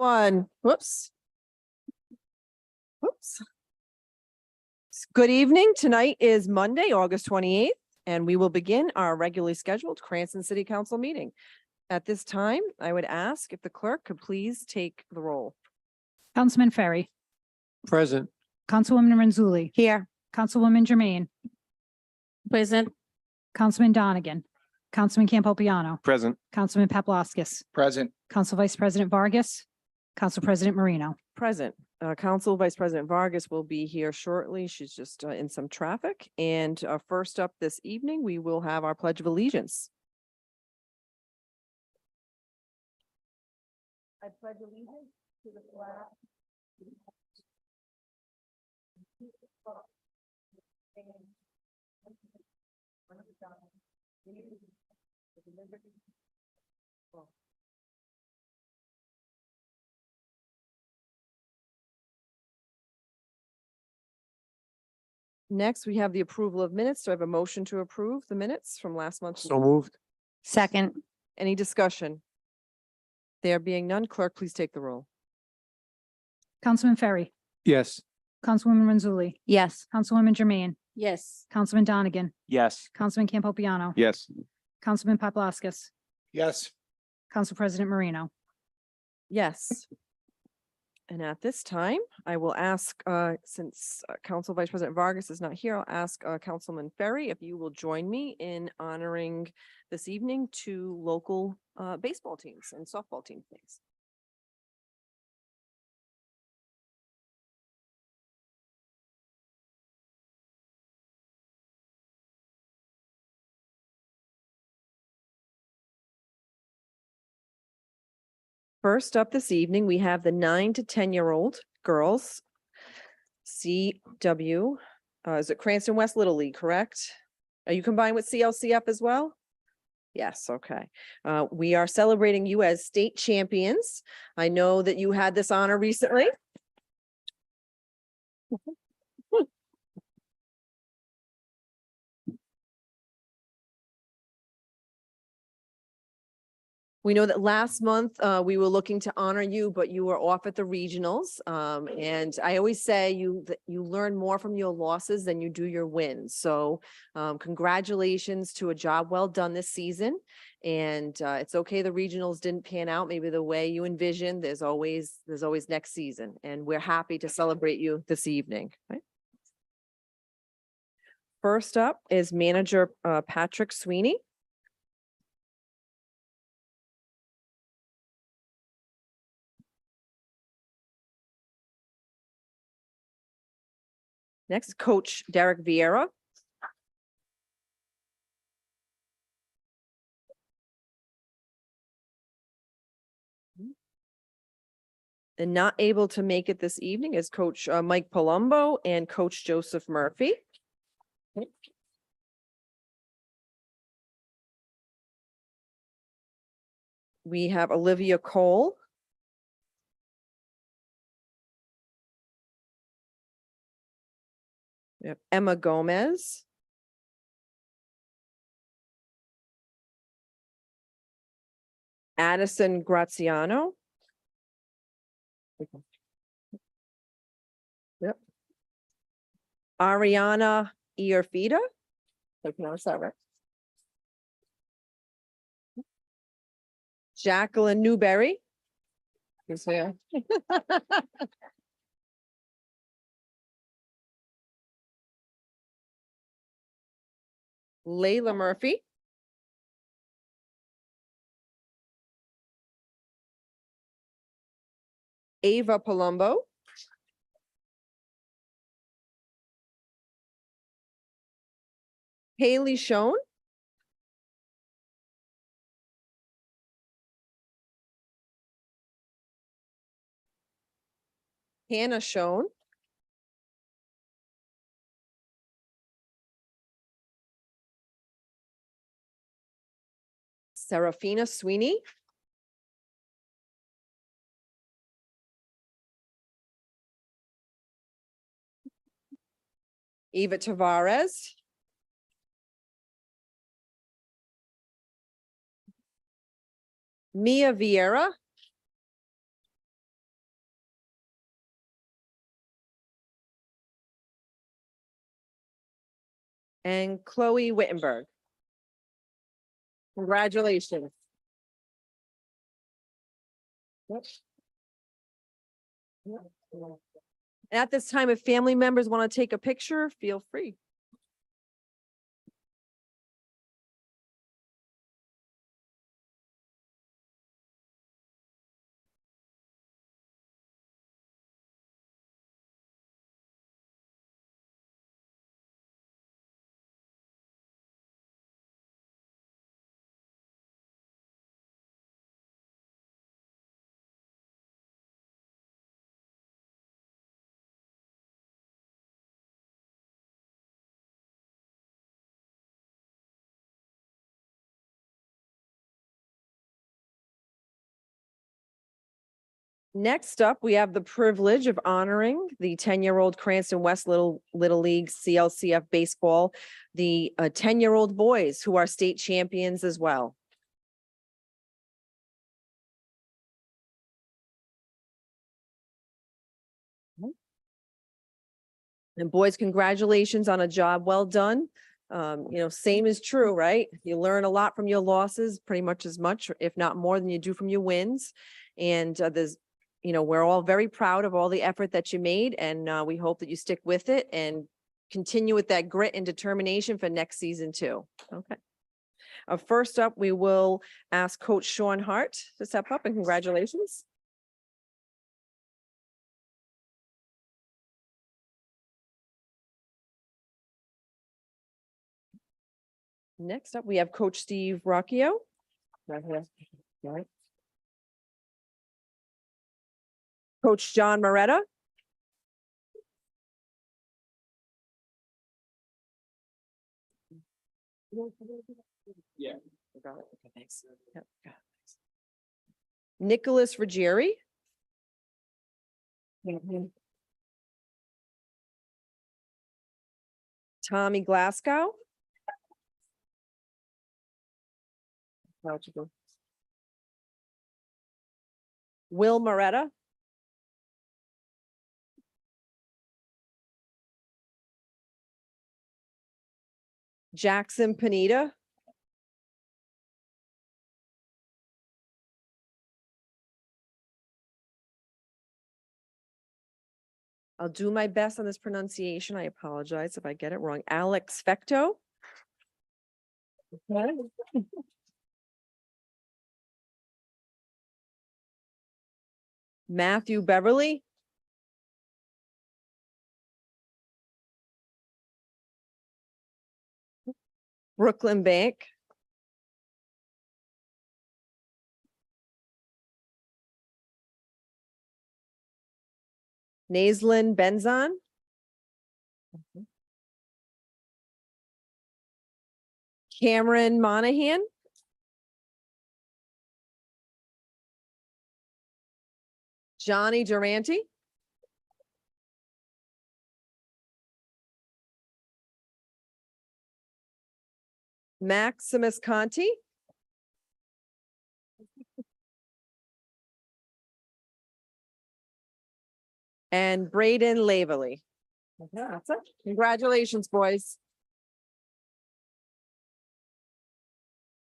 One, whoops. Whoops. Good evening. Tonight is Monday, August 28th, and we will begin our regularly scheduled Cranston City Council meeting. At this time, I would ask if the clerk could please take the roll. Councilman Ferry, Present. Councilwoman Renzulli, Here. Councilwoman Jermaine, Present. Councilman Donegan, Councilman Campopiano, Present. Councilman Paplaskas, Present. Council Vice President Vargas, Council President Marino. Present. Council Vice President Vargas will be here shortly. She's just in some traffic. And first up this evening, we will have our Pledge of Allegiance. I pledge allegiance to the flag Next, we have the approval of minutes. Do I have a motion to approve the minutes from last month? So moved. Second, Any discussion? There being none, clerk, please take the roll. Councilman Ferry, Yes. Councilwoman Renzulli, yes. Councilwoman Jermaine, Yes. Councilman Donegan, Yes. Councilman Campopiano, Yes. Councilman Paplaskas, Yes. Council President Marino. Yes. And at this time, I will ask, since Council Vice President Vargas is not here, I'll ask Councilman Ferry if you will join me in honoring this evening two local baseball teams and softball teams. Please. First up this evening, we have the 9 to 10-year-old girls. CW, is it Cranston West Little League, correct? Are you combined with CLCF as well? Yes, okay. We are celebrating you as state champions. I know that you had this honor recently. We know that last month, we were looking to honor you, but you were off at the regionals. And I always say you learn more from your losses than you do your wins. So congratulations to a job well done this season. And it's okay the regionals didn't pan out maybe the way you envisioned. There's always next season. And we're happy to celebrate you this evening. Right? First up is manager Patrick Sweeney. Next, Coach Derek Vieira. And not able to make it this evening is Coach Mike Palumbo and Coach Joseph Murphy. We have Olivia Cole. We have Emma Gomez. Addison Graziano. Yep. Ariana Iorfida. I pronounced that right. Jacqueline Newberry. Who's here? Layla Murphy. Ava Palumbo. Haley Schoen. Hannah Schoen. Serafina Sweeney. Eva Tavares. Mia Vieira. and Chloe Wittenberg. Congratulations. Yep. Yep. At this time, if family members want to take a picture, feel free. Next up, we have the privilege of honoring the 10-year-old Cranston West Little League CLCF baseball, the 10-year-old boys who are state champions as well. And boys, congratulations on a job well done. Same is true, right? You learn a lot from your losses, pretty much as much, if not more than you do from your wins. And we're all very proud of all the effort that you made, and we hope that you stick with it and continue with that grit and determination for next season too. Okay. First up, we will ask Coach Sean Hart to step up, and congratulations. Next up, we have Coach Steve Rocchio. Right here. Right. Coach John Moretta. Yeah. Got it. Okay, thanks. Yep, got it, thanks. Nicholas Ruggieri. Tommy Glasgow. Will Moretta. Jackson Panetta. I'll do my best on this pronunciation. I apologize if I get it wrong. Alex Fecto. Okay. Matthew Beverly. Brooklyn Bank. Naslin Benzon. Cameron Monahan. Johnny Durante. Maximus Conti. And Braden Laverly. That's it. Congratulations, boys.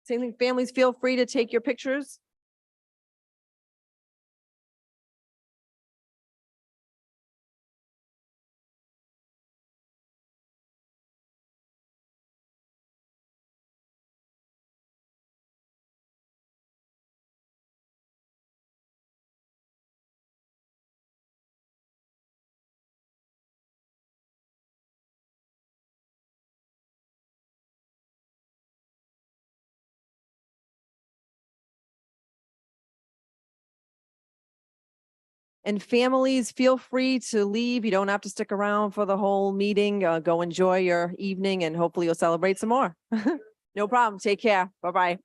Same thing, families, feel free to take your pictures. And families, feel free to leave. You don't have to stick around for the whole meeting. Go enjoy your evening, and hopefully you'll celebrate some more. No problem. Take care. Bye-bye.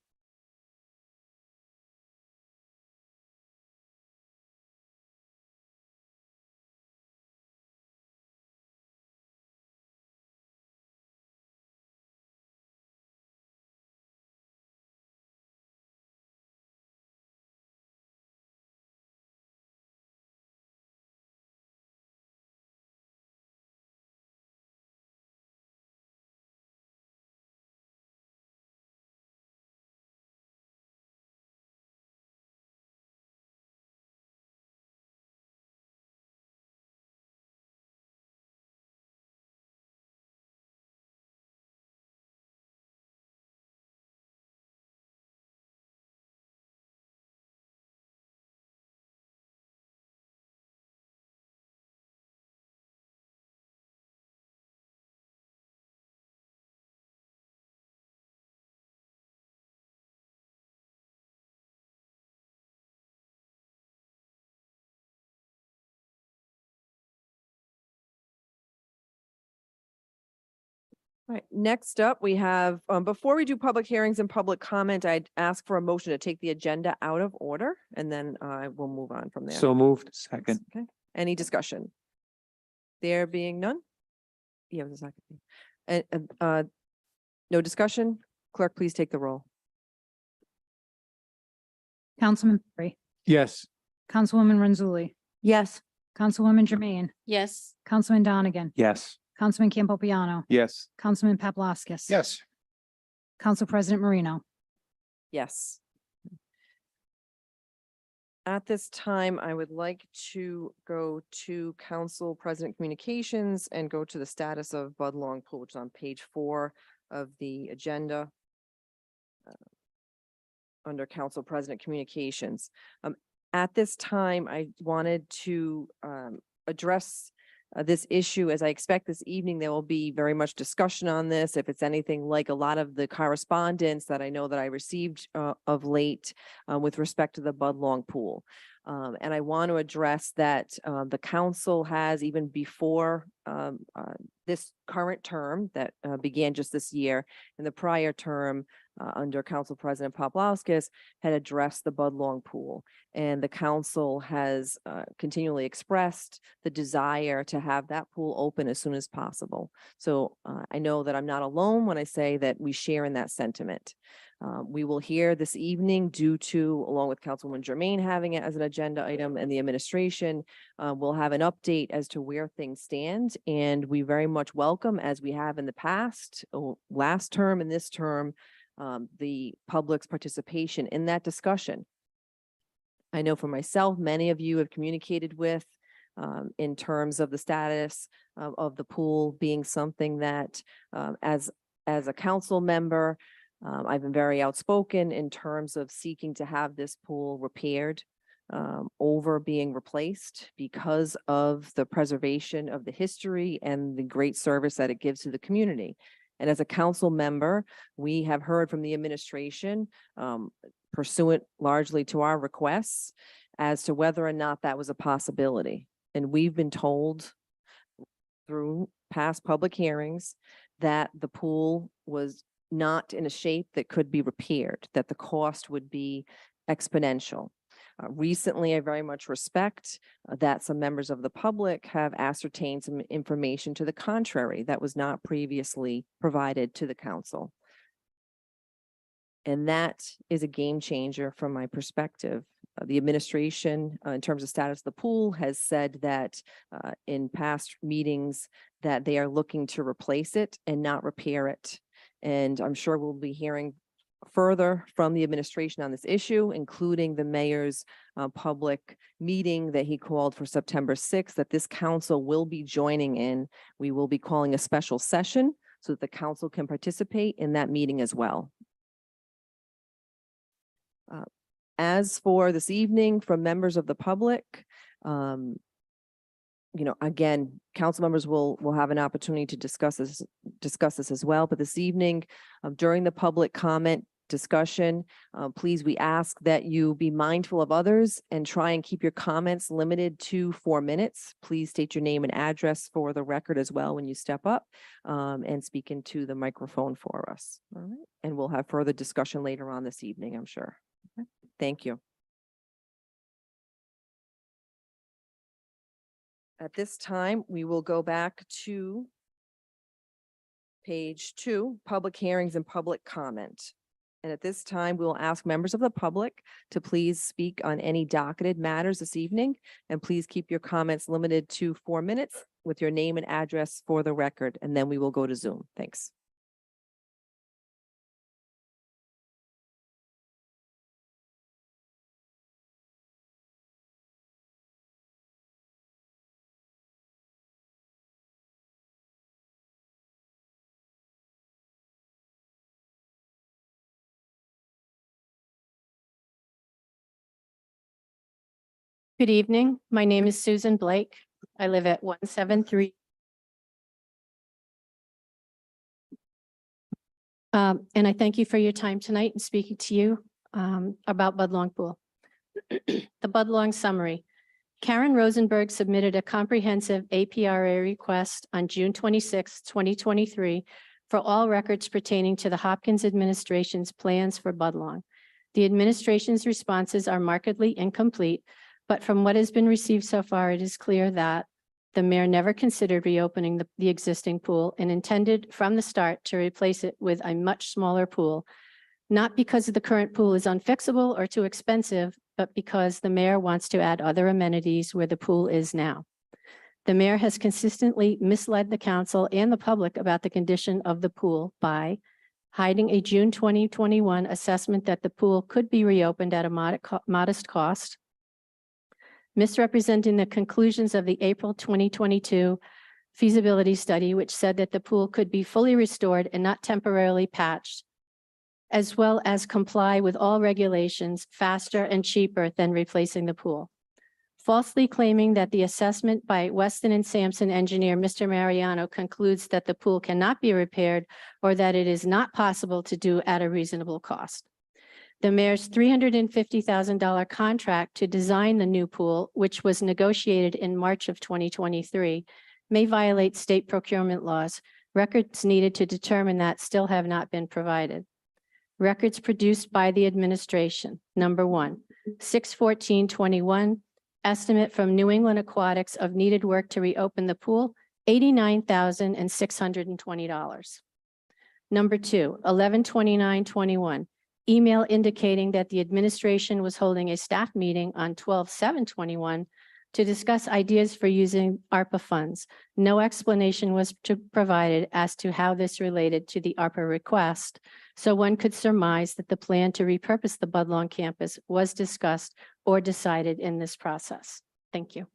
All right, next up, we have, before we do public hearings and public comment, I'd ask for a motion to take the agenda out of order, and then we'll move on from there. So moved. Second. Okay, any discussion? There being none? Yeah, it was a second. No discussion? Clerk, please take the roll. Councilman Perry, Yes. Councilwoman Renzulli, Yes. Councilwoman Jermaine, Yes. Councilman Donegan, Yes. Councilman Campopiano, Yes. Councilman Paplaskas. Yes. Council President Marino. Yes. At this time, I would like to go to Council President Communications and go to the status of Bud Long Pool, which is on page 4 of the agenda. Under Council President Communications. At this time, I wanted to address this issue, as I expect this evening, there will be very much discussion on this. If it's anything like a lot of the correspondence that I know that I received of late with respect to the Bud Long Pool. And I want to address that the council has, even before this current term that began just this year, in the prior term under Council President Paplaskas, had addressed the Bud Long Pool. And the council has continually expressed the desire to have that pool open as soon as possible. So I know that I'm not alone when I say that we share in that sentiment. We will hear this evening, due to, along with Councilwoman Jermaine having it as an agenda item and the administration, we'll have an update as to where things stand. And we very much welcome, as we have in the past, last term and this term, the public's participation in that discussion. I know for myself, many of you have communicated with in terms of the status of the pool being something that as a council member, I've been very outspoken in terms of seeking to have this pool repaired over being replaced because of the preservation of the history and the great service that it gives to the community. And as a council member, we have heard from the administration pursuant largely to our requests as to whether or not that was a possibility. And we've been told through past public hearings that the pool was not in a shape that could be repaired, that the cost would be exponential. Recently, I very much respect that some members of the public have ascertained some information to the contrary that was not previously provided to the council. And that is a game changer from my perspective. The administration, in terms of status of the pool, has said that in past meetings that they are looking to replace it and not repair it. And I'm sure we'll be hearing further from the administration on this issue, including the mayor's public meeting that he called for September 6th, that this council will be joining in. We will be calling a special session so that the council can participate in that meeting as well. As for this evening, from members of the public, you know, again, council members will have an opportunity to discuss this as well. But this evening, during the public comment discussion, please, we ask that you be mindful of others and try and keep your comments limited to 4 minutes. Please state your name and address for the record as well when you step up and speak into the microphone for us. All right. And we'll have further discussion later on this evening, I'm sure. Okay. Thank you. At this time, we will go back to page 2, public hearings and public comment. And at this time, we will ask members of the public to please speak on any docketed matters this evening. And please keep your comments limited to 4 minutes with your name and address for the record. And then we will go to Zoom. Thanks. Good evening. My name is Susan Blake. I live at 173. And I thank you for your time tonight and speaking to you about Bud Long Pool. The Bud Long summary. Karen Rosenberg submitted a comprehensive APRA request on June 26, 2023 for all records pertaining to the Hopkins administration's plans for Budlong. The administration's responses are markedly incomplete, but from what has been received so far, it is clear that the mayor never considered reopening the existing pool and intended from the start to replace it with a much smaller pool, not because the current pool is unfixable or too expensive, but because the mayor wants to add other amenities where the pool is now. The mayor has consistently misled the council and the public about the condition of the pool by hiding a June 2021 assessment that the pool could be reopened at a modest cost, misrepresenting the conclusions of the April 2022 feasibility study, which said that the pool could be fully restored and not temporarily patched, as well as comply with all regulations faster and cheaper than replacing the pool. Falsely claiming that the assessment by Weston and Sampson engineer, Mr. Mariano, concludes that the pool cannot be repaired or that it is not possible to do at a reasonable cost. The mayor's $350,000 contract to design the new pool, which was negotiated in March of 2023, may violate state procurement laws. Records needed to determine that still have not been provided. Records produced by the administration. Number one, 6/14/21, estimate from New England Aquatics of needed work to reopen the pool, $89,620. Number two, 11/29/21, email indicating that the administration was holding a staff meeting on 12/7/21 to discuss ideas for using ARPA funds. No explanation was provided as to how this related to the ARPA request, so one could surmise that the plan to repurpose the Budlong campus was discussed or decided in this process. Thank you.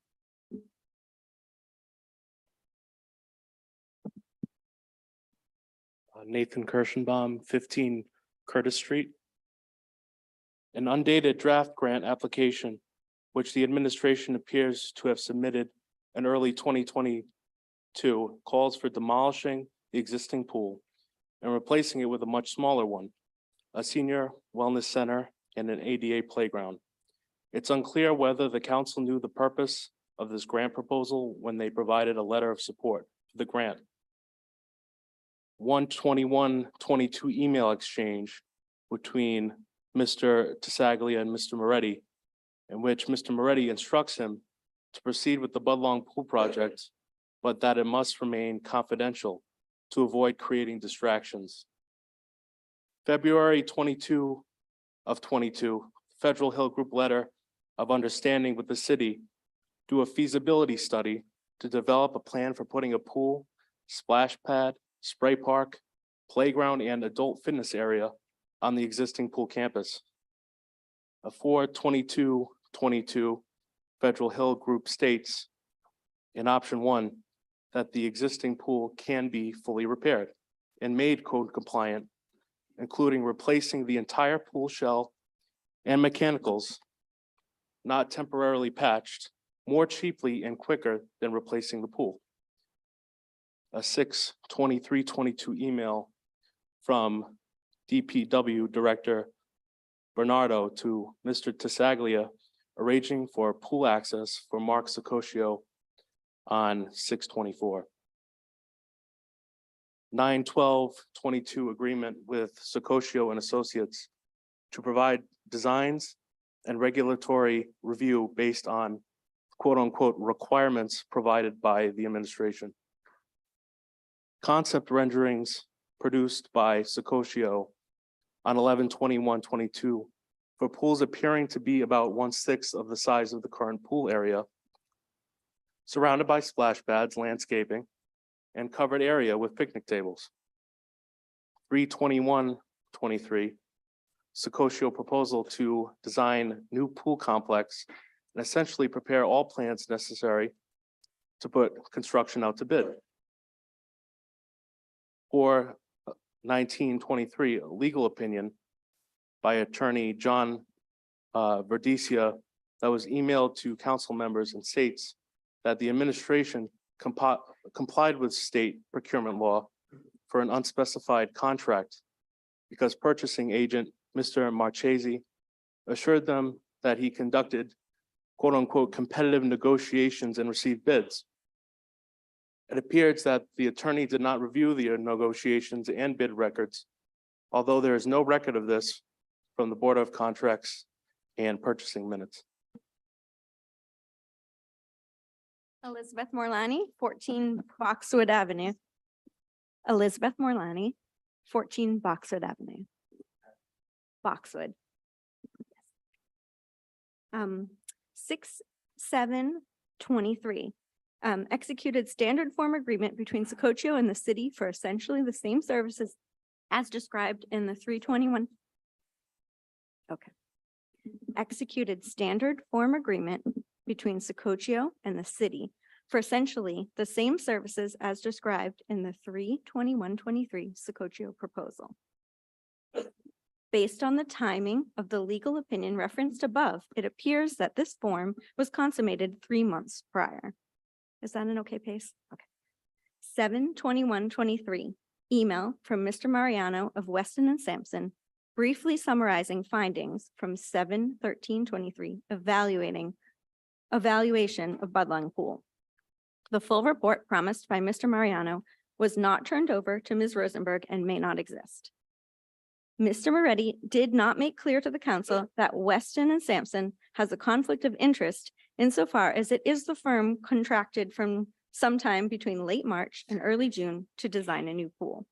Nathan Kirschenbaum, 15 Curtis Street. An undated draft grant application, which the administration appears to have submitted in early 2022, calls for demolishing the existing pool and replacing it with a much smaller one, a senior wellness center and an ADA playground. It's unclear whether the council knew the purpose of this grant proposal when they provided a letter of support for the grant. 1/21/22 email exchange between Mr. Tassaglia and Mr. Moretti, in which Mr. Moretti instructs him to proceed with the Budlong Pool project, but that it must remain confidential to avoid creating distractions. February 22/22, Federal Hill Group letter of understanding with the city, do a feasibility study to develop a plan for putting a pool, splash pad, spray park, playground, and adult fitness area on the existing pool campus. A 4/22/22 Federal Hill Group states in option 1 that the existing pool can be fully repaired and made code compliant, including replacing the entire pool shell and mechanicals, not temporarily patched, more cheaply and quicker than replacing the pool. A 6/23/22 email from DPW Director Bernardo to Mr. Tassaglia, arranging for pool access for Mark Sicoscio on 6/24. 9/12/22 agreement with Sicoscio and Associates to provide designs and regulatory review based on quote unquote requirements provided by the administration. Concept renderings produced by Sicoscio on 11/21/22 for pools appearing to be about 1/6 of the size of the current pool area, surrounded by splash pads, landscaping, and covered area with picnic tables. 3/21/23, Sicoscio proposal to design new pool complex and essentially prepare all plans necessary to put construction out to bid. 4/19/23, a legal opinion by attorney John Verdecia that was emailed to council members and states that the administration complied with state procurement law for an unspecified contract because purchasing agent, Mr. Marchese, assured them that he conducted quote unquote competitive negotiations and received bids. It appears that the attorney did not review the negotiations and bid records, although there is no record of this from the Board of Contracts and Purchasing minutes. Elizabeth Morlani, 14 Boxwood Avenue. Elizabeth Morlani, 14 Boxwood Avenue. Boxwood. 6/7/23. Executed standard form agreement between Sococho and the city for essentially the same services as described in the 321. Okay. Executed standard form agreement between Sococho and the city for essentially the same services as described in the 3/21/23 Sococho proposal. Based on the timing of the legal opinion referenced above, it appears that this form was consummated 3 months prior. Is that an okay pace? Okay. 7/21/23, email from Mr. Mariano of Weston and Sampson, briefly summarizing findings from 7/13/23, evaluation of Budlong Pool. The full report promised by Mr. Mariano was not turned over to Ms. Rosenberg and may not exist. Mr. Moretti did not make clear to the council that Weston and Sampson has a conflict of interest insofar as it is the firm contracted from sometime between late March and early June to design a new pool.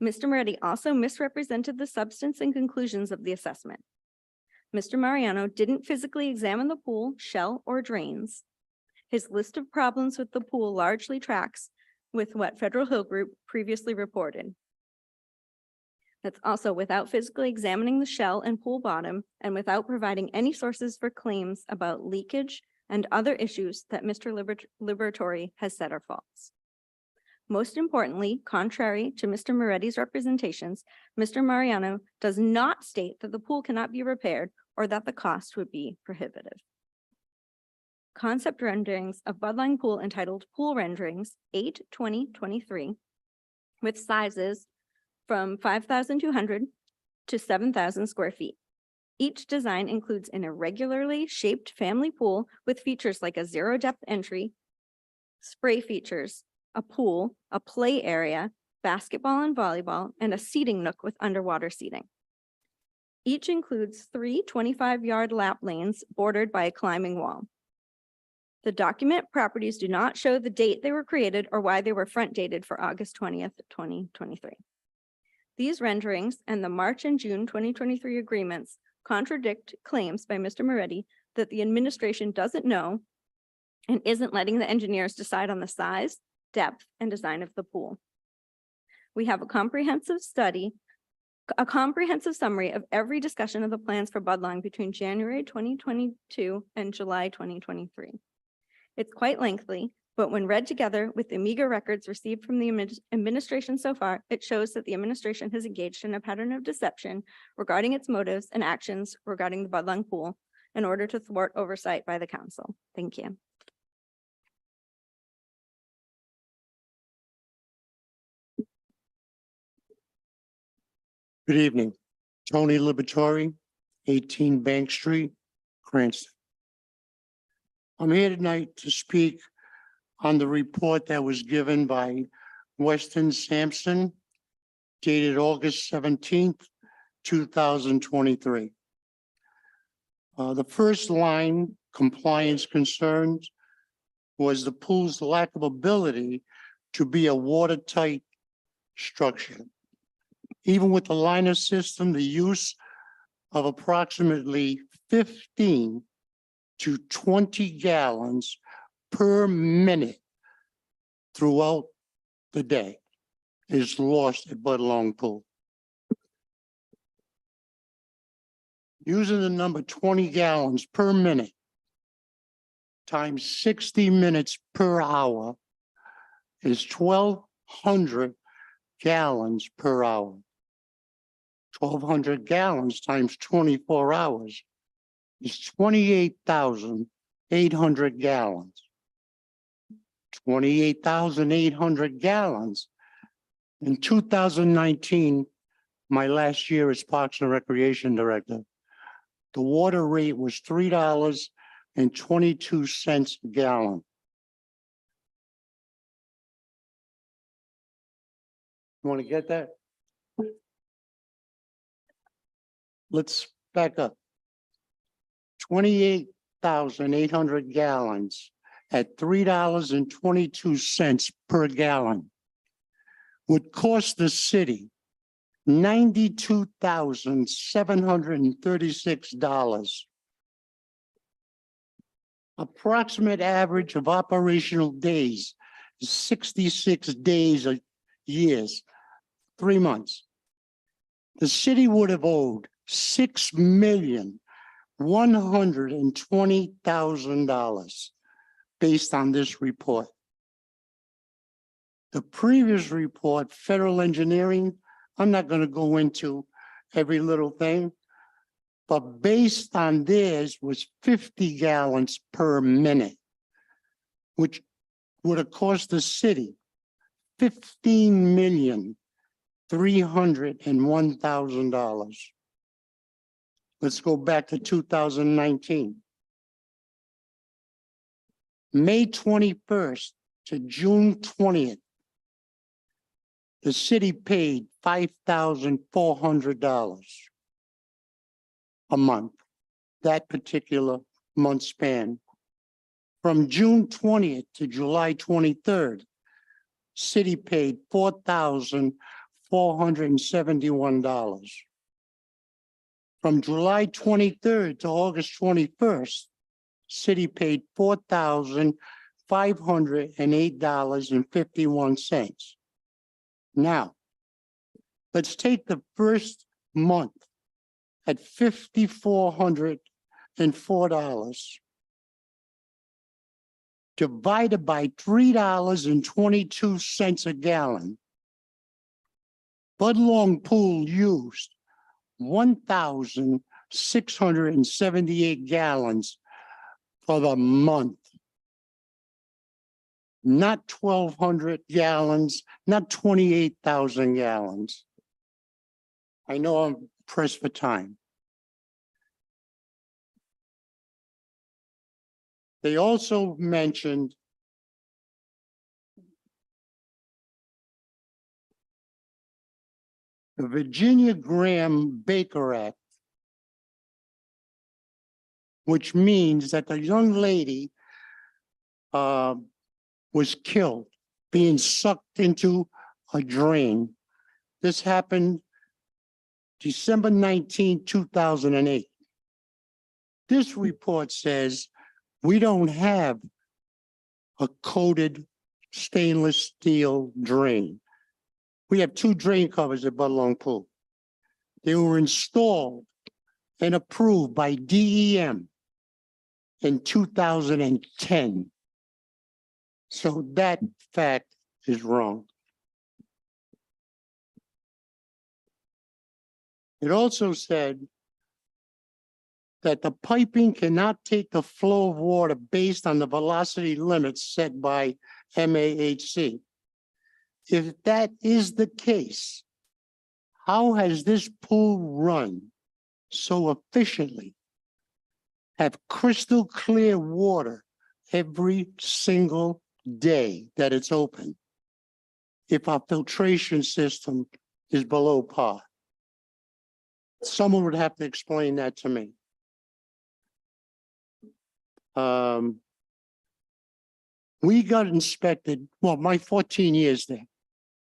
Mr. Moretti also misrepresented the substance and conclusions of the assessment. Mr. Mariano didn't physically examine the pool, shell, or drains. His list of problems with the pool largely tracks with what Federal Hill Group previously reported. That's also without physically examining the shell and pool bottom and without providing any sources for claims about leakage and other issues that Mr. Liberatore has said are false. Most importantly, contrary to Mr. Moretti's representations, Mr. Mariano does not state that the pool cannot be repaired or that the cost would be prohibitive. Concept renderings of Budlong Pool entitled Pool Renderings 8/20/23 with sizes from 5,200 to 7,000 square feet. Each design includes an irregularly shaped family pool with features like a zero depth entry, spray features, a pool, a play area, basketball and volleyball, and a seating nook with underwater seating. Each includes 3 25-yard lap lanes bordered by a climbing wall. The document properties do not show the date they were created or why they were front dated for August 20th, 2023. These renderings and the March and June 2023 agreements contradict claims by Mr. Moretti that the administration doesn't know and isn't letting the engineers decide on the size, depth, and design of the pool. We have a comprehensive summary of every discussion of the plans for Budlong between January 2022 and July 2023. It's quite lengthy, but when read together with the meager records received from the administration so far, it shows that the administration has engaged in a pattern of deception regarding its motives and actions regarding the Budlong Pool in order to thwart oversight by the council. Thank you. Good evening. Tony Liberatore, 18 Bank Street, Cranston. I'm here tonight to speak on the report that was given by Weston Sampson dated August 17th, 2023. The first line, compliance concerns, was the pool's lack of ability to be a watertight structure. Even with the liner system, the use of approximately 15 to 20 gallons per minute throughout the day is lost at Budlong Pool. Using the number 20 gallons per minute times 60 minutes per hour is 1,200 gallons per hour. 1,200 gallons times 24 hours is 28,800 gallons. 28,800 gallons. In 2019, my last year as Parks and Recreation Director, the water rate was $3.22 a gallon. Want to get that? Let's back up. 28,800 gallons at $3.22 per gallon would cost the city $92,736. Approximate average of operational days is 66 days a years, 3 months. The city would have owed $6,120,000 based on this report. The previous report, federal engineering, I'm not going to go into every little thing, but based on theirs was 50 gallons per minute, which would have cost the city $15,301,000. Let's go back to 2019. May 21st to June 20th, the city paid $5,400 a month, that particular month span. From June 20th to July 23rd, city paid $4,471. From July 23rd to August 21st, city paid $4,508.51. Now, let's take the first month at $5,404 divided by $3.22 a gallon. Bud Long Pool used 1,678 gallons for the month. Not 1,200 gallons, not 28,000 gallons. I know I'm pressed for time. They also mentioned the Virginia Graham-Baker Act, which means that the young lady was killed, being sucked into a drain. This happened December 19, 2008. This report says we don't have a coated stainless steel drain. We have 2 drain covers at Bud Long Pool. They were installed and approved by DEM in 2010. So that fact is wrong. It also said that the piping cannot take the flow of water based on the velocity limits set by MAHC. If that is the case, how has this pool run so efficiently, have crystal clear water every single day that it's open, if our filtration system is below par? Someone would have to explain that to me. We got inspected, well, my 14 years there,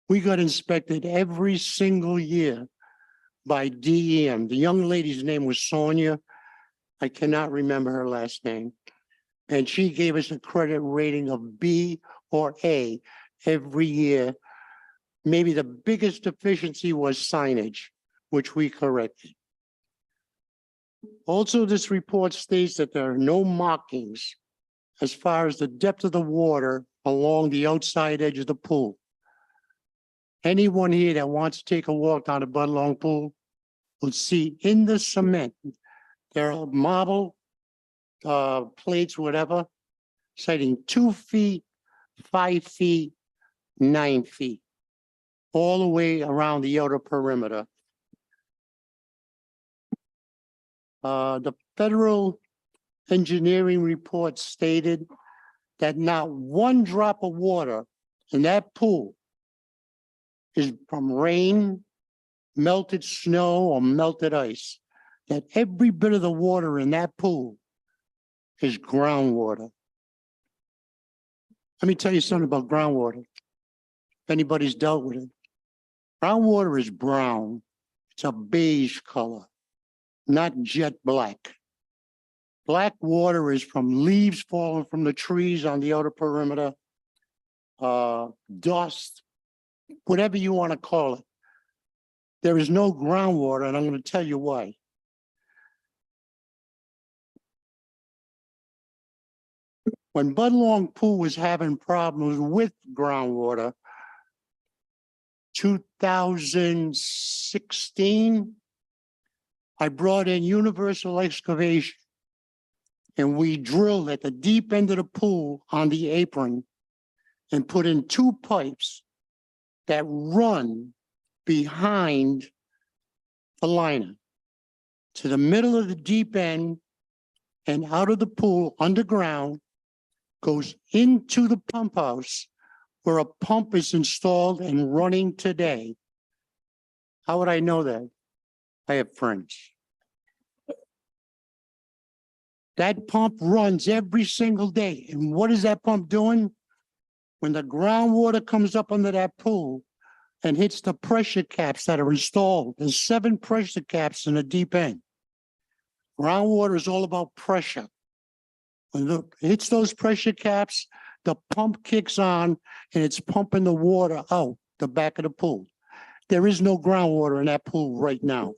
we got inspected every single year by DEM. The young lady's name was Sonia. I cannot remember her last name. And she gave us a credit rating of B or A every year. Maybe the biggest deficiency was signage, which we corrected. Also, this report states that there are no markings as far as the depth of the water along the outside edge of the pool. Anyone here that wants to take a walk down the Bud Long Pool will see in the cement, there are marble plates, whatever, citing 2 feet, 5 feet, 9 feet, all the way around the outer perimeter. The federal engineering report stated that not 1 drop of water in that pool is from rain, melted snow, or melted ice. That every bit of the water in that pool is groundwater. Let me tell you something about groundwater. If anybody's dealt with it. Groundwater is brown. It's a beige color, not jet black. Black water is from leaves falling from the trees on the outer perimeter, dust, whatever you want to call it. There is no groundwater, and I'm going to tell you why. When Budlong Pool was having problems with groundwater, 2016, I brought in Universal Excavation, and we drilled at the deep end of the pool on the apron and put in 2 pipes that run behind the liner to the middle of the deep end and out of the pool underground, goes into the pump house where a pump is installed and running today. How would I know that? I have friends. That pump runs every single day. And what is that pump doing? When the groundwater comes up under that pool and hits the pressure caps that are installed, there's 7 pressure caps in the deep end. Groundwater is all about pressure. When it hits those pressure caps, the pump kicks on and it's pumping the water out the back of the pool. There is no groundwater in that pool right now.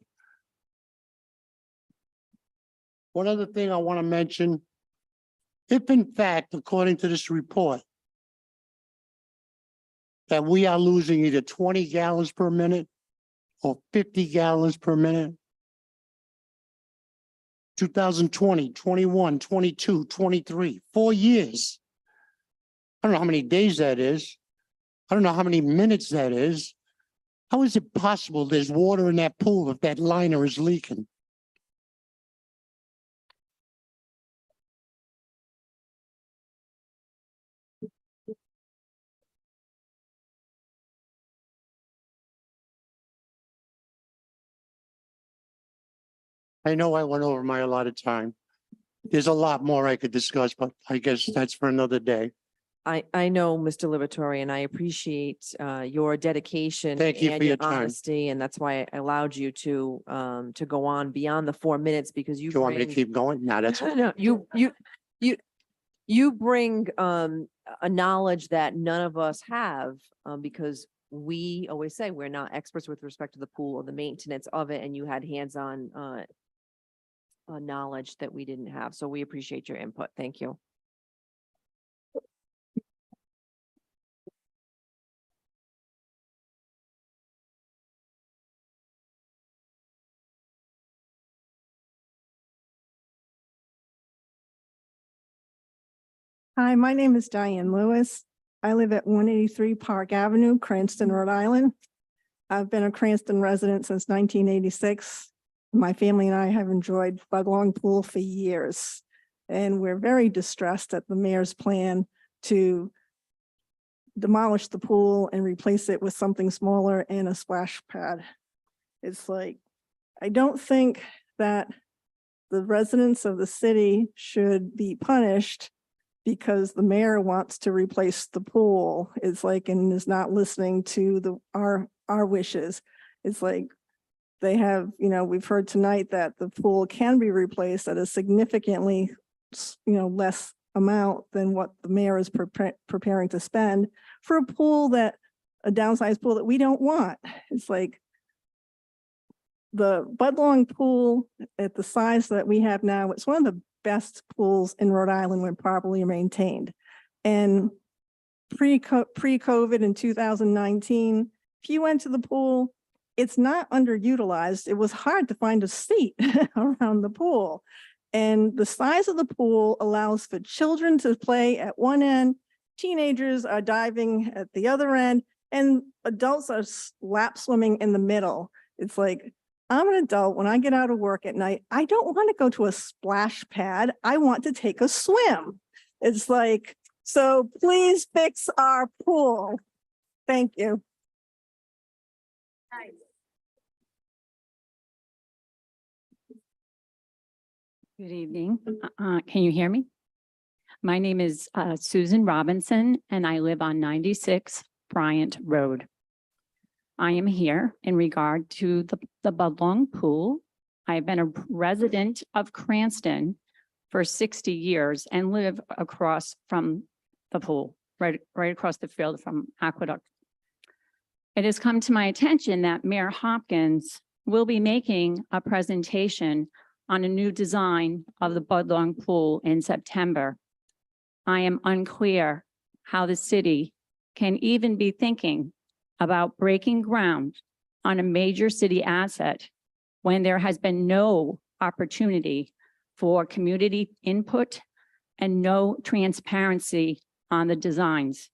One other thing I want to mention, if in fact, according to this report, that we are losing either 20 gallons per minute or 50 gallons per minute, 2020, 21, 22, 23, 4 years. I don't know how many days that is. I don't know how many minutes that is. How is it possible there's water in that pool if that liner is leaking? I know I went over my allotted time. There's a lot more I could discuss, but I guess that's for another day. I know, Mr. Liberatore, and I appreciate your dedication. Thank you and for your time. honesty, and that's why I allowed you to go on beyond the 4 minutes because you Do you want me to bring- keep going? No, that's, No, you bring a knowledge that none of us have because we always say we're not experts with respect to the pool or the maintenance of it, and you had hands-on knowledge that we didn't have. So we appreciate your input. Thank you. Hi, my name is Diane Lewis. I live at 183 Park Avenue, Cranston, Rhode Island. I've been a Cranston resident since 1986. My family and I have enjoyed Budlong Pool for years. And we're very distressed at the mayor's plan to demolish the pool and replace it with something smaller and a splash pad. It's like, I don't think that the residents of the city should be punished because the mayor wants to replace the pool. It's like, and is not listening to our wishes. It's like they have, we've heard tonight that the pool can be replaced at a significantly, less amount than what the mayor is preparing to spend for a downsized pool that we don't want. It's like the Budlong Pool at the size that we have now, it's one of the best pools in Rhode Island when properly maintained. And pre-COVID in 2019, if you went to the pool, it's not underutilized. It was hard to find a seat around the pool. And the size of the pool allows for children to play at one end, teenagers are diving at the other end, and adults are lap swimming in the middle. It's like, I'm an adult. When I get out of work at night, I don't want to go to a splash pad. I want to take a swim. It's like, so please fix our pool. Thank you. Good evening. Can you hear me? My name is Susan Robinson, and I live on 96 Bryant Road. I am here in regard to the Budlong Pool. I've been a resident of Cranston for 60 years and live across from the pool, right across the field from Aqueduct. It has come to my attention that Mayor Hopkins will be making a presentation on a new design of the Budlong Pool in September. I am unclear how the city can even be thinking about breaking ground on a major city asset when there has been no opportunity for community input and no transparency on the designs.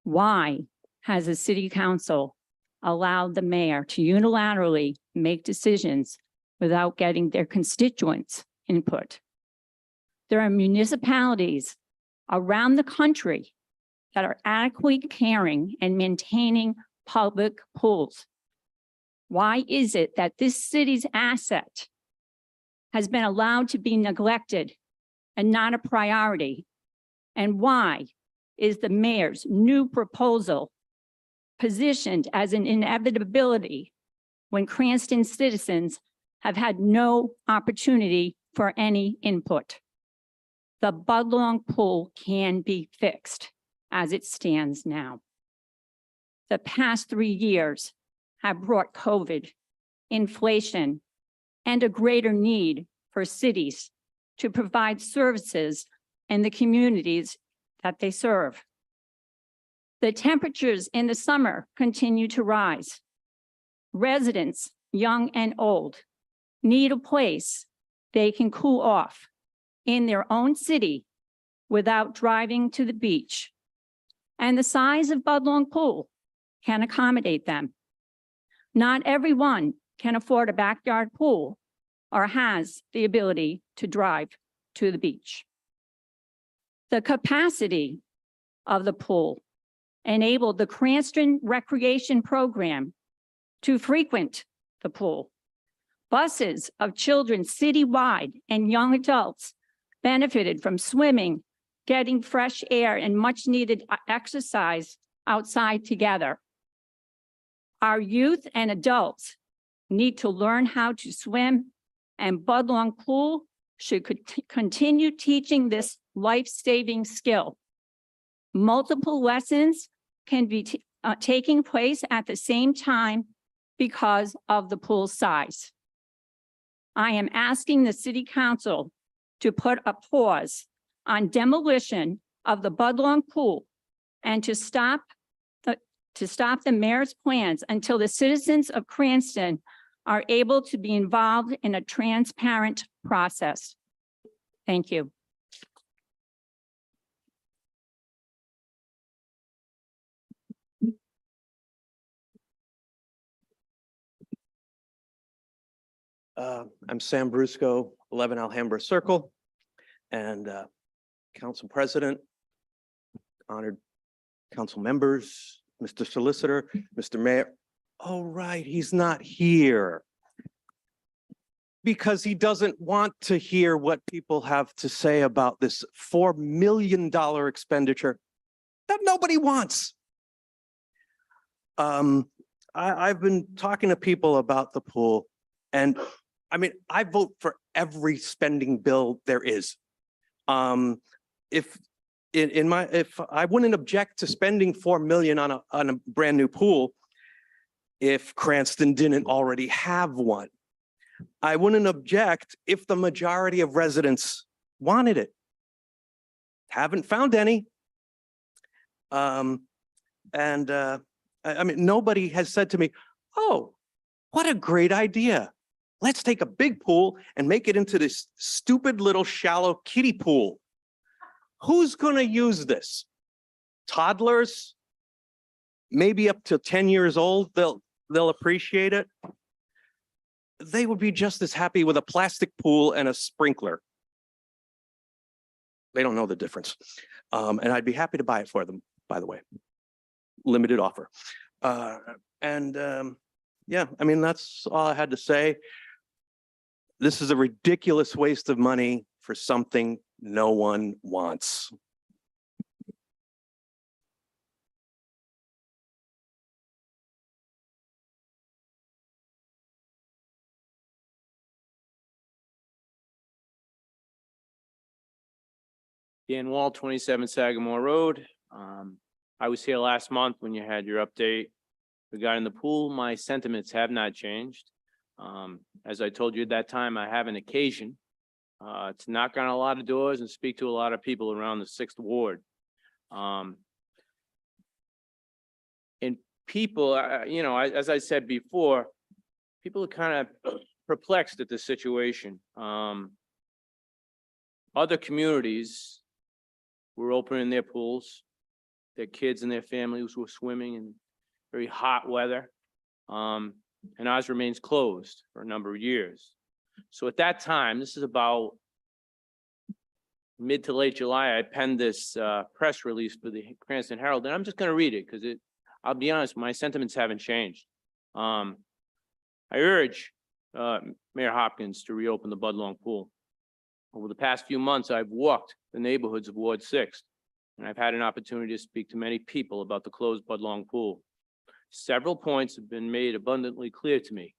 Why has the city council allowed the mayor to unilaterally make decisions without getting their constituents' input? There are municipalities around the country that are adequately caring and maintaining public pools. Why is it that this city's asset has been allowed to be neglected and not a priority? And why is the mayor's new proposal positioned as an inevitability when Cranston citizens have had no opportunity for any input? The Budlong Pool can be fixed as it stands now. The past 3 years have brought COVID, inflation, and a greater need for cities to provide services in the communities that they serve. The temperatures in the summer continue to rise. Residents, young and old, need a place they can cool off in their own city without driving to the beach. And the size of Budlong Pool can accommodate them. Not everyone can afford a backyard pool or has the ability to drive to the beach. The capacity of the pool enabled the Cranston Recreation Program to frequent the pool. Buses of children citywide and young adults benefited from swimming, getting fresh air, and much needed exercise outside together. Our youth and adults need to learn how to swim, and Budlong Pool should continue teaching this life-saving skill. Multiple lessons can be taking place at the same time because of the pool size. I am asking the City Council to put a pause on demolition of the Budlong Pool and to stop the mayor's plans until the citizens of Cranston are able to be involved in a transparent process. Thank you. I'm Sam Brusco, 11 Alhambra Circle, and Council President, honored council members, Mr. Solicitor, Mr. Mayor. Oh, right, he's not here because he doesn't want to hear what people have to say about this $4 million expenditure that nobody wants. I've been talking to people about the pool, and I mean, I vote for every spending bill there is. If I wouldn't object to spending $4 million on a brand new pool if Cranston didn't already have one. I wouldn't object if the majority of residents wanted it. Haven't found any. I mean, nobody has said to me, oh, what a great idea. Let's take a big pool and make it into this stupid little shallow kiddie pool. Who's gonna use this? Toddlers? Maybe up to 10 years old, they'll appreciate it. They would be just as happy with a plastic pool and a sprinkler. They don't know the difference. And I'd be happy to buy it for them, by the way. Limited offer. Yeah, I mean, that's all I had to say. This is a ridiculous waste of money for something no one wants. Dan Wall, 27 Sagamore Road. I was here last month when you had your update regarding the pool. My sentiments have not changed. As I told you at that time, I have an occasion to knock on a lot of doors and speak to a lot of people around the 6th Ward. And people, as I said before, people are kind of perplexed at the situation. Other communities were opening their pools. Their kids and their families were swimming in very hot weather. And ours remains closed for a number of years. So at that time, this is about mid to late July, I penned this press release for the Cranston Herald, and I'm just going to read it because I'll be honest, my sentiments haven't changed. I urge Mayor Hopkins to reopen the Budlong Pool. Over the past few months, I've walked the neighborhoods of Ward 6, and I've had an opportunity to speak to many people about the closed Budlong Pool. Several points have been made abundantly clear to me.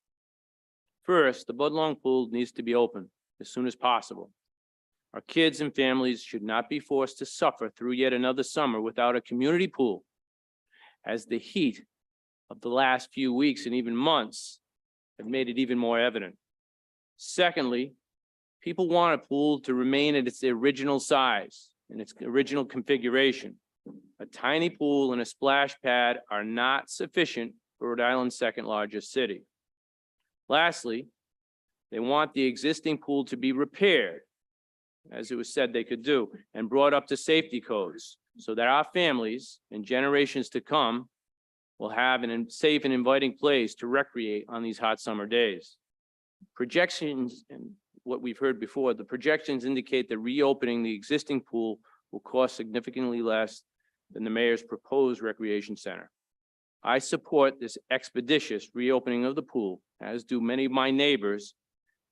First, the Budlong Pool needs to be open as soon as possible. Our kids and families should not be forced to suffer through yet another summer without a community pool, as the heat of the last few weeks and even months have made it even more evident. Secondly, people want a pool to remain at its original size and its original configuration. A tiny pool and a splash pad are not sufficient for Rhode Island's second largest city. Lastly, they want the existing pool to be repaired, as it was said they could do, and brought up to safety codes so that our families and generations to come will have a safe and inviting place to recreate on these hot summer days. Projections, and what we've heard before, the projections indicate that reopening the existing pool will cost significantly less than the mayor's proposed recreation center. I support this expeditious reopening of the pool, as do many of my neighbors,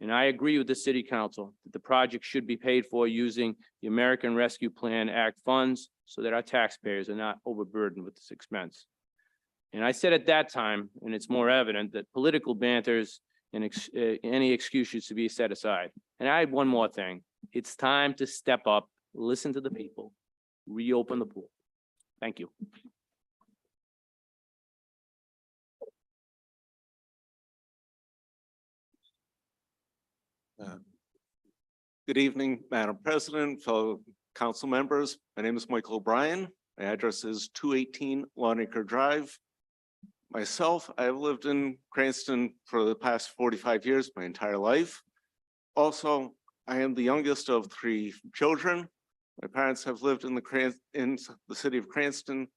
and I agree with the city council that the project should be paid for using the American Rescue Plan Act funds so that our taxpayers are not overburdened with this expense. And I said at that time, and it's more evident, that political banters and any excuses to be set aside. And I had one more thing. It's time to step up, listen to the people, reopen the pool. Thank you. Good evening, Madam President, fellow council members. My name is Michael O'Brien. My address is 218 Longacre Drive. Myself, I've lived in Cranston for the past 45 years, my entire life. Also, I am the youngest of 3 children. My parents have lived in the city of Cranston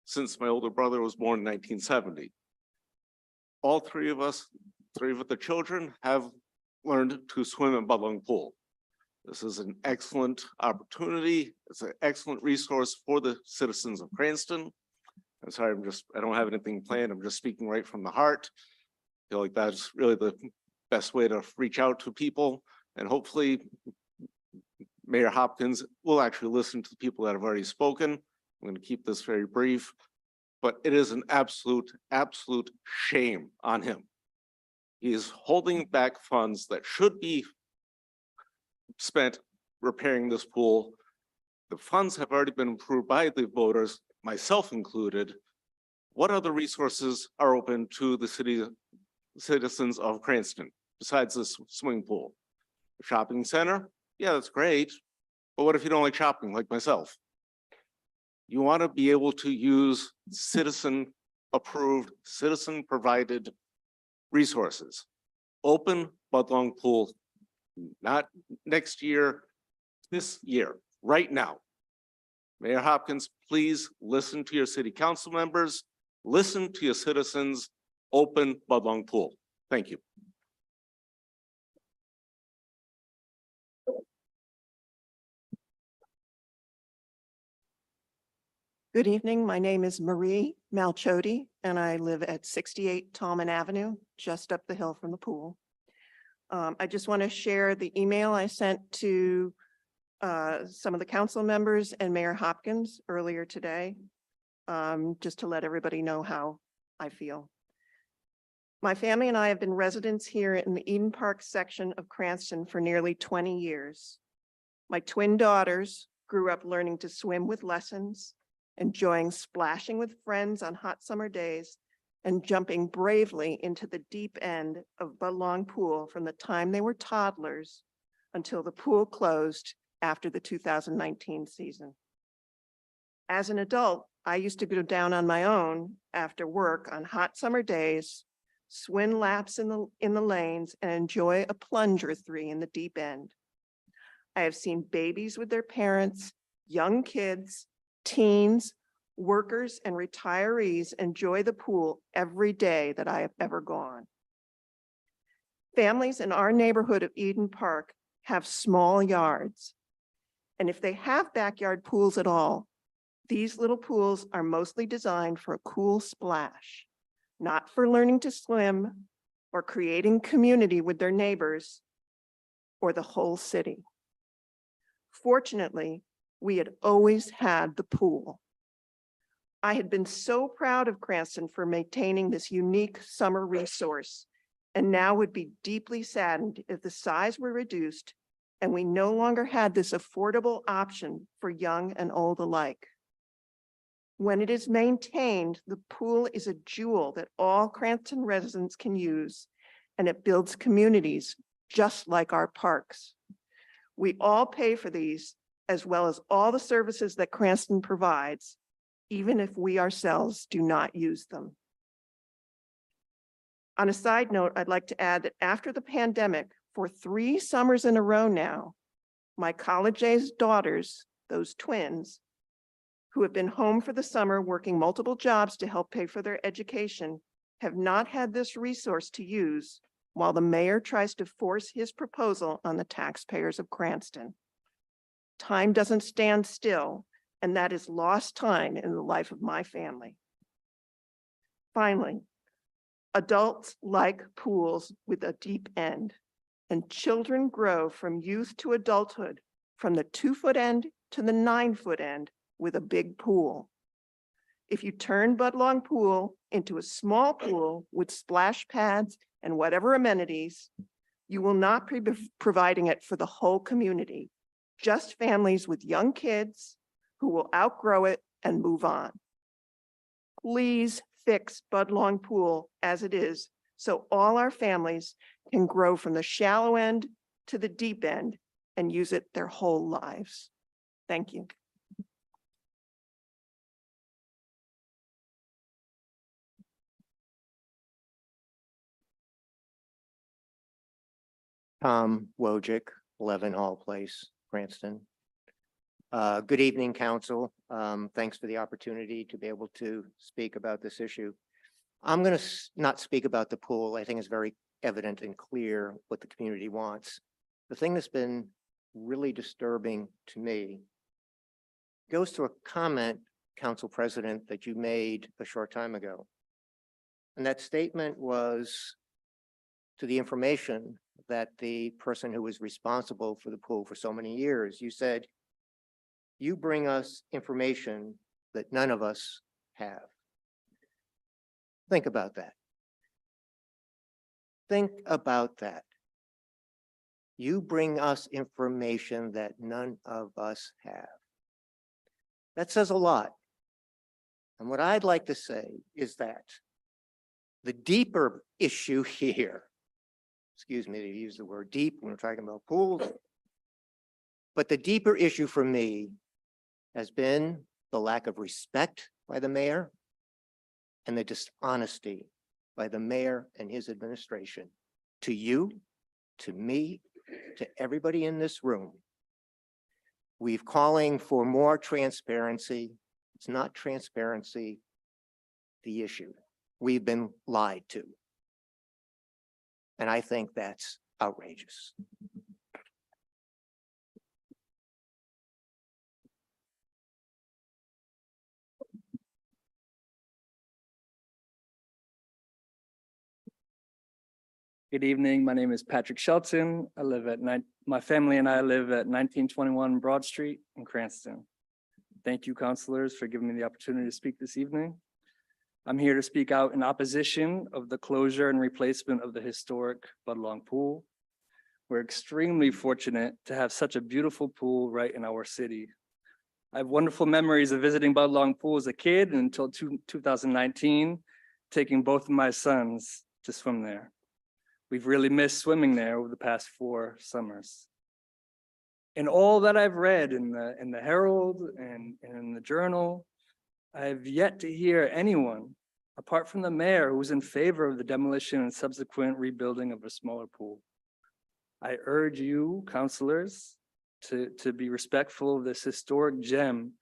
since my older brother was born in 1970. All 3 of us, 3 of the children, have learned to swim in Budlong Pool. This is an excellent opportunity. It's an excellent resource for the citizens of Cranston. I'm sorry, I don't have anything planned. I'm just speaking right from the heart. I feel like that's really the best way to reach out to people. And hopefully Mayor Hopkins will actually listen to the people that have already spoken. I'm going to keep this very brief, but it is an absolute shame on him. He is holding back funds that should be spent repairing this pool. The funds have already been approved by the voters, myself included. What other resources are open to the citizens of Cranston besides this swimming pool? A shopping center? Yeah, that's great. But what if you don't like shopping like myself? You want to be able to use citizen approved, citizen provided resources. Open Budlong Pool, not next year, this year, right now. Mayor Hopkins, please listen to your city council members, listen to your citizens, open Budlong Pool. Thank you. Good evening. My name is Marie Malchody, and I live at 68 Tallman Avenue, just up the hill from the pool. I just want to share the email I sent to some of the council members and Mayor Hopkins earlier today, just to let everybody know how I feel. My family and I have been residents here in the Eden Park section of Cranston for nearly 20 years. My twin daughters grew up learning to swim with lessons, enjoying splashing with friends on hot summer days, and jumping bravely into the deep end of Budlong Pool from the time they were toddlers until the pool closed after the 2019 season. As an adult, I used to go down on my own after work on hot summer days, swim laps in the lanes, and enjoy a plunge or three in the deep end. I have seen babies with their parents, young kids, teens, workers, and retirees enjoy the pool every day that I have ever gone. Families in our neighborhood of Eden Park have small yards. And if they have backyard pools at all, these little pools are mostly designed for a cool splash, not for learning to swim or creating community with their neighbors or the whole city. Fortunately, we had always had the pool. I had been so proud of Cranston for maintaining this unique summer resource, and now would be deeply saddened if the size were reduced and we no longer had this affordable option for young and old alike. When it is maintained, the pool is a jewel that all Cranston residents can use, and it builds communities just like our parks. We all pay for these, as well as all the services that Cranston provides, even if we ourselves do not use them. On a side note, I'd like to add that after the pandemic, for 3 summers in a row now, my college-aged daughters, those twins, who have been home for the summer working multiple jobs to help pay for their education, have not had this resource to use while the mayor tries to force his proposal on the taxpayers of Cranston. Time doesn't stand still, and that is lost time in the life of my family. Finally, adults like pools with a deep end, and children grow from youth to adulthood, from the 2-foot end to the 9-foot end with a big pool. If you turn Budlong Pool into a small pool with splash pads and whatever amenities, you will not be providing it for the whole community, just families with young kids who will outgrow it and move on. Please fix Budlong Pool as it is, so all our families can grow from the shallow end to the deep end and use it their whole lives. Thank you. Tom Wojcik, 11 Hall Place, Cranston. Good evening, council. Thanks for the opportunity to be able to speak about this issue. I'm going to not speak about the pool. I think it's very evident and clear what the community wants. The thing that's been really disturbing to me goes to a comment, Council President, that you made a short time ago. And that statement was to the information that the person who was responsible for the pool for so many years, you said, you bring us information that none of us have. Think about that. Think about that. You bring us information that none of us have. That says a lot. And what I'd like to say is that the deeper issue here, excuse me to use the word deep when we're talking about pools, but the deeper issue for me has been the lack of respect by the mayor and the dishonesty by the mayor and his administration to you, to me, to everybody in this room. We've calling for more transparency. It's not transparency, the issue. We've been lied to. And I think that's outrageous. Good evening. My name is Patrick Shelton. My family and I live at 1921 Broad Street in Cranston. Thank you, counselors, for giving me the opportunity to speak this evening. I'm here to speak out in opposition of the closure and replacement of the historic Budlong Pool. We're extremely fortunate to have such a beautiful pool right in our city. I have wonderful memories of visiting Budlong Pool as a kid and until 2019, taking both of my sons to swim there. We've really missed swimming there over the past 4 summers. In all that I've read in the Herald and in the Journal, I have yet to hear anyone, apart from the mayor, who's in favor of the demolition and subsequent rebuilding of a smaller pool. I urge you, counselors, to be respectful of this historic gem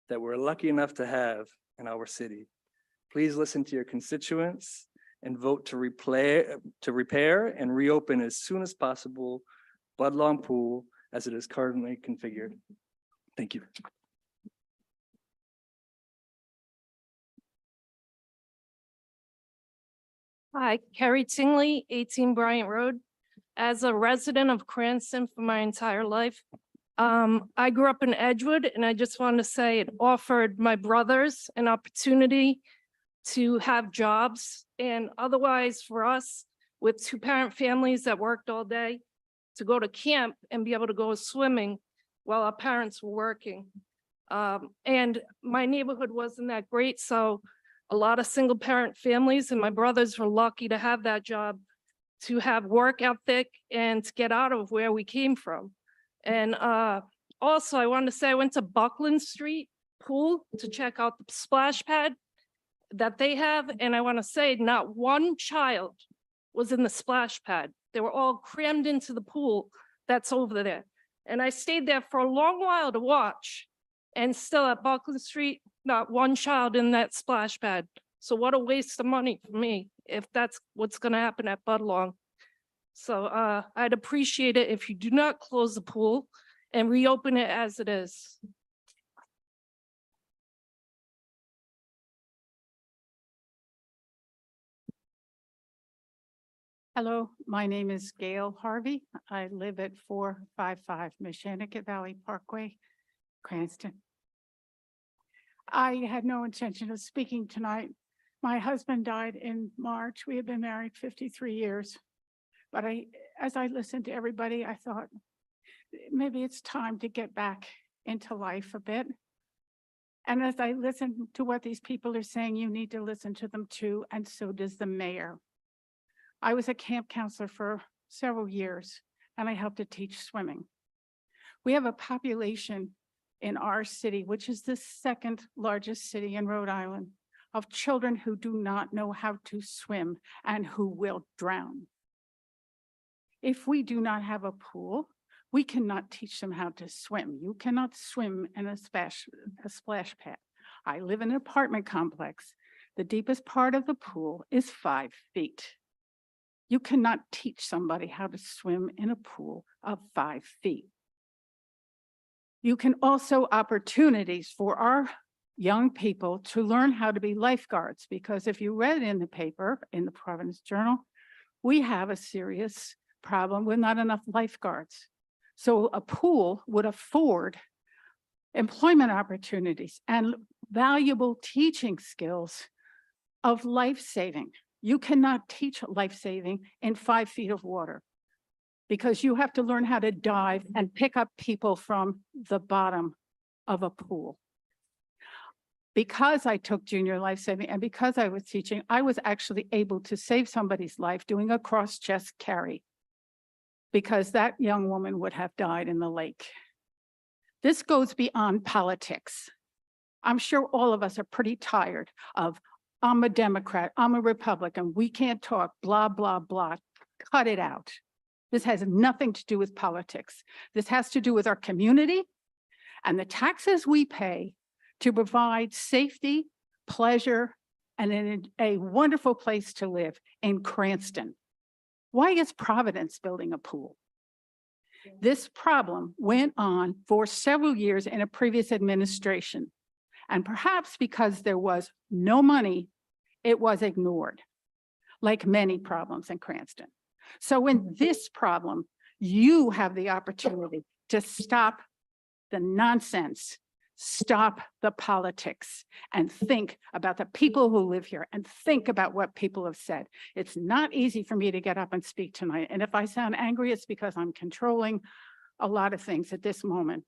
that we're lucky enough to have in our city. Please listen to your constituents and vote to repair and reopen as soon as possible Budlong Pool as it is currently configured. Thank you. Hi, Carrie Tingley, 18 Bryant Road. As a resident of Cranston for my entire life, I grew up in Edgewood, and I just wanted to say it offered my brothers an opportunity to have jobs, and otherwise for us with 2-parent families that worked all day to go to camp and be able to go swimming while our parents were working. And my neighborhood wasn't that great, so a lot of single parent families and my brothers were lucky to have that job, to have work ethic and to get out of where we came from. And also I wanted to say I went to Buckland Street Pool to check out the splash pad that they have. And I want to say not one child was in the splash pad. They were all crammed into the pool that's over there. And I stayed there for a long while to watch. And still at Buckland Street, not one child in that splash pad. So what a waste of money for me if that's what's going to happen at Budlong. So I'd appreciate it if you do not close the pool and reopen it as it is. Hello, my name is Gail Harvey. I live at 455 Meshanicut Valley Parkway, Cranston. I had no intention of speaking tonight. My husband died in March. We had been married 53 years. But as I listened to everybody, I thought maybe it's time to get back into life a bit. And as I listened to what these people are saying, you need to listen to them too, and so does the mayor. I was a camp counselor for several years, and I helped to teach swimming. We have a population in our city, which is the 2nd largest city in Rhode Island, of children who do not know how to swim and who will drown. If we do not have a pool, we cannot teach them how to swim. You cannot swim in a splash pad. I live in an apartment complex. The deepest part of the pool is 5 feet. You cannot teach somebody how to swim in a pool of 5 feet. You can also opportunities for our young people to learn how to be lifeguards, because if you read in the paper, in the Providence Journal, we have a serious problem with not enough lifeguards. So a pool would afford employment opportunities and valuable teaching skills of life-saving. You cannot teach life-saving in 5 feet of water because you have to learn how to dive and pick up people from the bottom of a pool. Because I took junior life-saving and because I was teaching, I was actually able to save somebody's life doing a cross-chest carry, because that young woman would have died in the lake. This goes beyond politics. I'm sure all of us are pretty tired of, I'm a Democrat, I'm a Republican, we can't talk, blah, blah, blah. Cut it out. This has nothing to do with politics. This has to do with our community and the taxes we pay to provide safety, pleasure, and a wonderful place to live in Cranston. Why is Providence building a pool? This problem went on for several years in a previous administration. And perhaps because there was no money, it was ignored, like many problems in Cranston. So in this problem, you have the opportunity to stop the nonsense, stop the politics, and think about the people who live here and think about what people have said. It's not easy for me to get up and speak tonight. And if I sound angry, it's because I'm controlling a lot of things at this moment.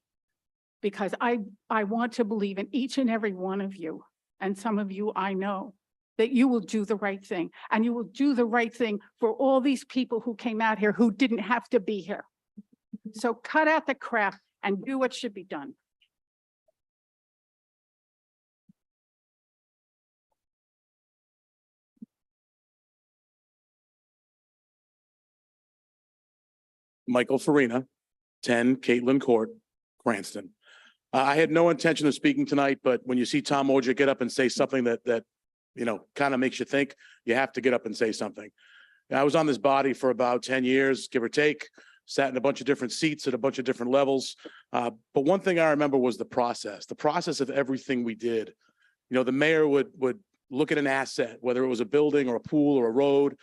Because I want to believe in each and every one of you, and some of you I know, that you will do the right thing. And you will do the right thing for all these people who came out here who didn't have to be here. So cut out the crap and do what should be done. Michael Farina, 10 Caitlin Court, Cranston. I had no intention of speaking tonight, but when you see Tom Moja get up and say something that kind of makes you think, you have to get up and say something. I was on this body for about 10 years, give or take, sat in a bunch of different seats at a bunch of different levels. But one thing I remember was the process of everything we did. The mayor would look at an asset, whether it was a building or a pool or a road.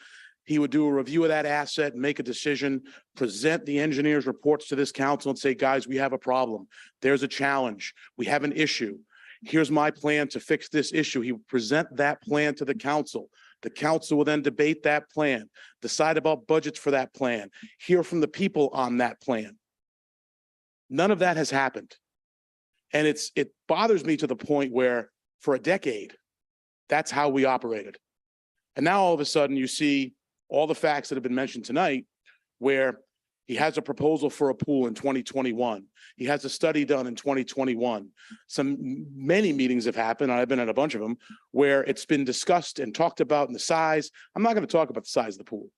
He would do a review of that asset, make a decision, present the engineer's reports to this council and say, guys, we have a problem. There's a challenge. We have an issue. Here's my plan to fix this issue. He would present that plan to the council. The council will then debate that plan, decide about budgets for that plan, hear from the people on that plan. None of that has happened. And it bothers me to the point where for a decade, that's how we operated. And now all of a sudden you see all the facts that have been mentioned tonight, where he has a proposal for a pool in 2021. He has a study done in 2021. Many meetings have happened, and I've been at a bunch of them, where it's been discussed and talked about in the size. I'm not going to talk about the size of the pool.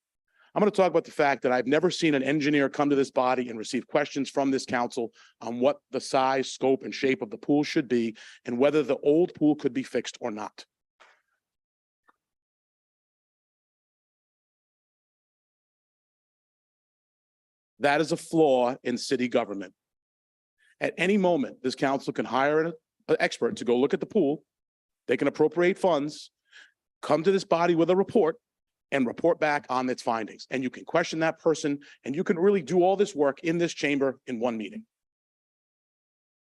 I'm going to talk about the fact that I've never seen an engineer come to this body and receive questions from this council on what the size, scope, and shape of the pool should be, and whether the old pool could be fixed or not. That is a flaw in city government. At any moment, this council can hire an expert to go look at the pool. They can appropriate funds, come to this body with a report, and report back on its findings. And you can question that person, and you can really do all this work in this chamber in one meeting.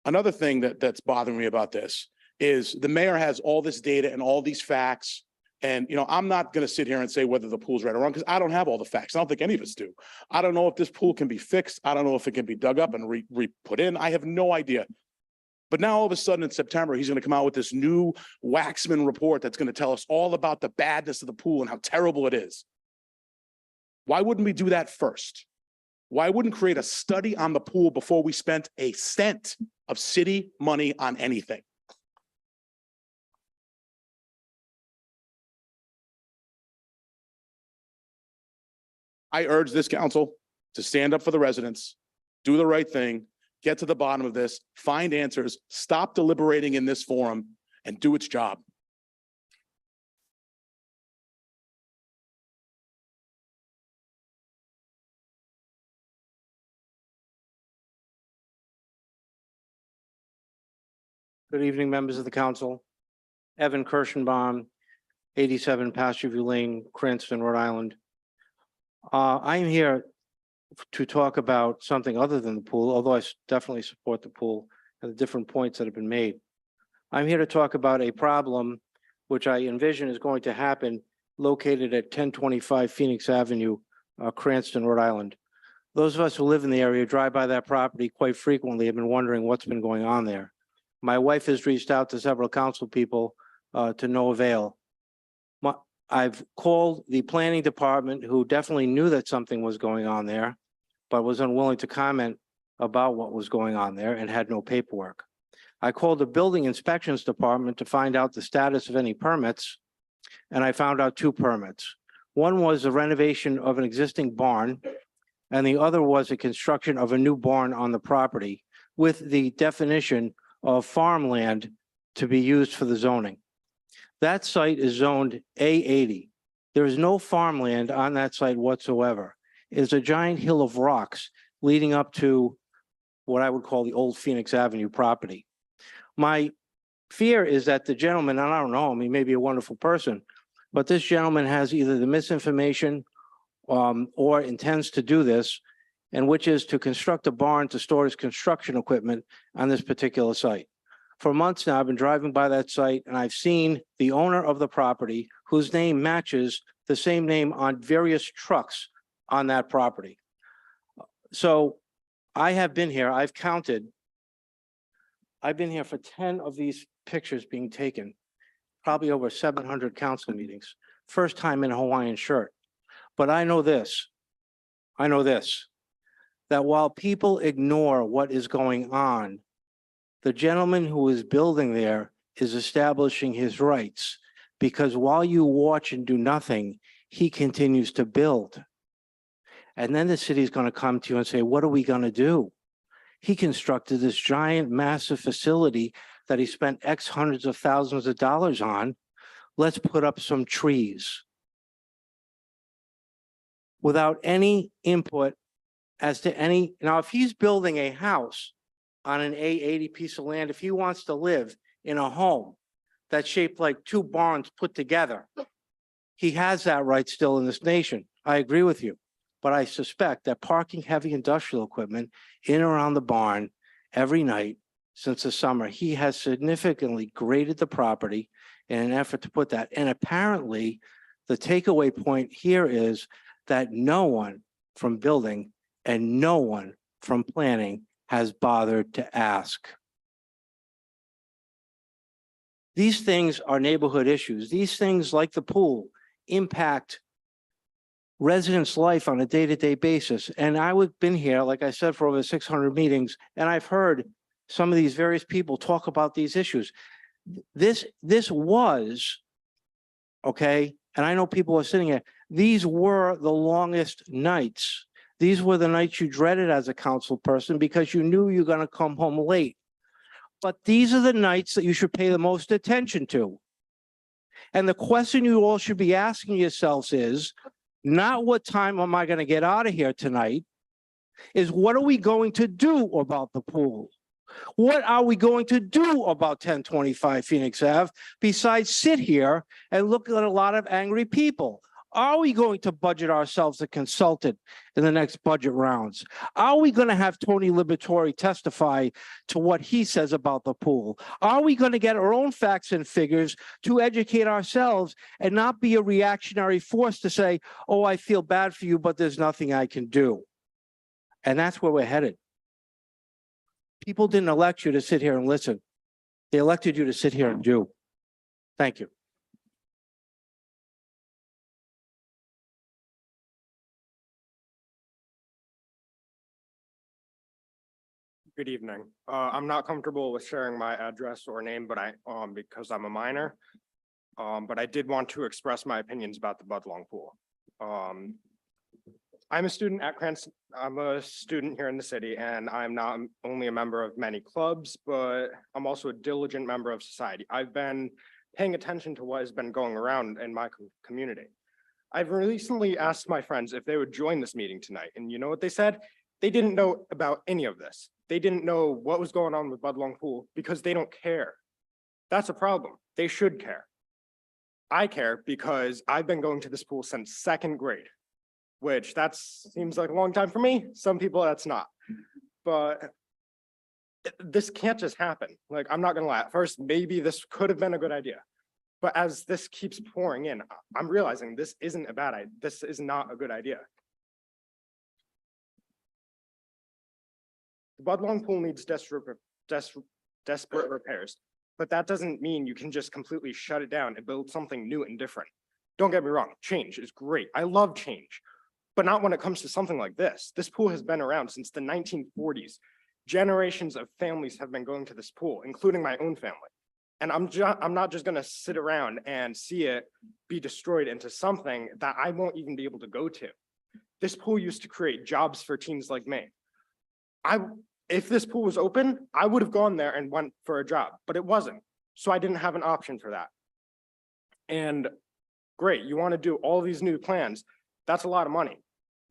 Another thing that's bothering me about this is the mayor has all this data and all these facts. And, I'm not going to sit here and say whether the pool's right or wrong, because I don't have all the facts. I don't think any of us do. I don't know if this pool can be fixed. I don't know if it can be dug up and re-put in. I have no idea. But now all of a sudden in September, he's going to come out with this new Waxman report that's going to tell us all about the badness of the pool and how terrible it is. Why wouldn't we do that first? Why wouldn't create a study on the pool before we spent a cent of city money on anything? I urge this council to stand up for the residents, do the right thing, get to the bottom of this, find answers, stop deliberating in this forum, and do its job. Good evening, members of the council. Evan Kirschenbaum, 87 Pasture View Lane, Cranston, Rhode Island. I am here to talk about something other than the pool, although I definitely support the pool and the different points that have been made. I'm here to talk about a problem which I envision is going to happen located at 1025 Phoenix Avenue, Cranston, Rhode Island. Those of us who live in the area drive by that property quite frequently, have been wondering what's been going on there. My wife has reached out to several council people to no avail. I've called the planning department, who definitely knew that something was going on there, but was unwilling to comment about what was going on there and had no paperwork. I called the building inspections department to find out the status of any permits, and I found out 2 permits. One was the renovation of an existing barn, and the other was the construction of a new barn on the property with the definition of farmland to be used for the zoning. That site is zoned A80. There is no farmland on that site whatsoever. It's a giant hill of rocks leading up to what I would call the old Phoenix Avenue property. My fear is that the gentleman, and I don't know him, he may be a wonderful person, but this gentleman has either the misinformation or intends to do this, and which is to construct a barn to store his construction equipment on this particular site. For months now, I've been driving by that site and I've seen the owner of the property whose name matches the same name on various trucks on that property. So I have been here, I've counted. I've been here for 10 of these pictures being taken, probably over 700 council meetings, first time in a Hawaiian shirt. But I know this, that while people ignore what is going on, the gentleman who is building there is establishing his rights, because while you watch and do nothing, he continues to build. And then the city's going to come to you and say, what are we going to do? He constructed this giant, massive facility that he spent X hundreds of thousands of dollars on. Let's put up some trees. Without any input as to any, now if he's building a house on an A80 piece of land, if he wants to live in a home that's shaped like two barns put together, he has that right still in this nation. I agree with you. But I suspect that parking heavy industrial equipment in and around the barn every night since the summer, he has significantly graded the property in an effort to put that. And apparently the takeaway point here is that no one from building and no one from planning has bothered to ask. These things are neighborhood issues. These things, like the pool, impact residents' life on a day-to-day basis. And I've been here, like I said, for over 600 meetings, and I've heard some of these various people talk about these issues. This was, okay, and I know people are sitting here, these were the longest nights. These were the nights you dreaded as a council person because you knew you were going to come home late. But these are the nights that you should pay the most attention to. And the question you all should be asking yourselves is, not what time am I going to get out of here tonight, is what are we going to do about the pool? What are we going to do about 1025 Phoenix Ave besides sit here and look at a lot of angry people? Are we going to budget ourselves a consultant in the next budget rounds? Are we going to have Tony Liberatore testify to what he says about the pool? Are we going to get our own facts and figures to educate ourselves and not be a reactionary force to say, oh, I feel bad for you, but there's nothing I can do? And that's where we're headed. People didn't elect you to sit here and listen. They elected you to sit here and do. Thank you. Good evening. I'm not comfortable with sharing my address or name, but because I'm a minor. But I did want to express my opinions about the Budlong Pool. I'm a student at Cranston. I'm a student here in the city, and I'm not only a member of many clubs, but I'm also a diligent member of society. I've been paying attention to what has been going around in my community. I've recently asked my friends if they would join this meeting tonight, and you know what they said? They didn't know about any of this. They didn't know what was going on with Budlong Pool because they don't care. That's a problem. They should care. I care because I've been going to this pool since second grade, which that seems like a long time for me. Some people that's not, but this can't just happen. Like, I'm not gonna lie. At first, maybe this could have been a good idea, but as this keeps pouring in, I'm realizing this isn't a bad idea. This is not a good idea. The Budlong Pool needs desperate repairs, but that doesn't mean you can just completely shut it down and build something new and different. Don't get me wrong, change is great. I love change, but not when it comes to something like this. This pool has been around since the 1940s. Generations of families have been going to this pool, including my own family. And I'm not just gonna sit around and see it be destroyed into something that I won't even be able to go to. This pool used to create jobs for teens like me. If this pool was open, I would have gone there and went for a job, but it wasn't. So I didn't have an option for that. And great, you want to do all these new plans. That's a lot of money.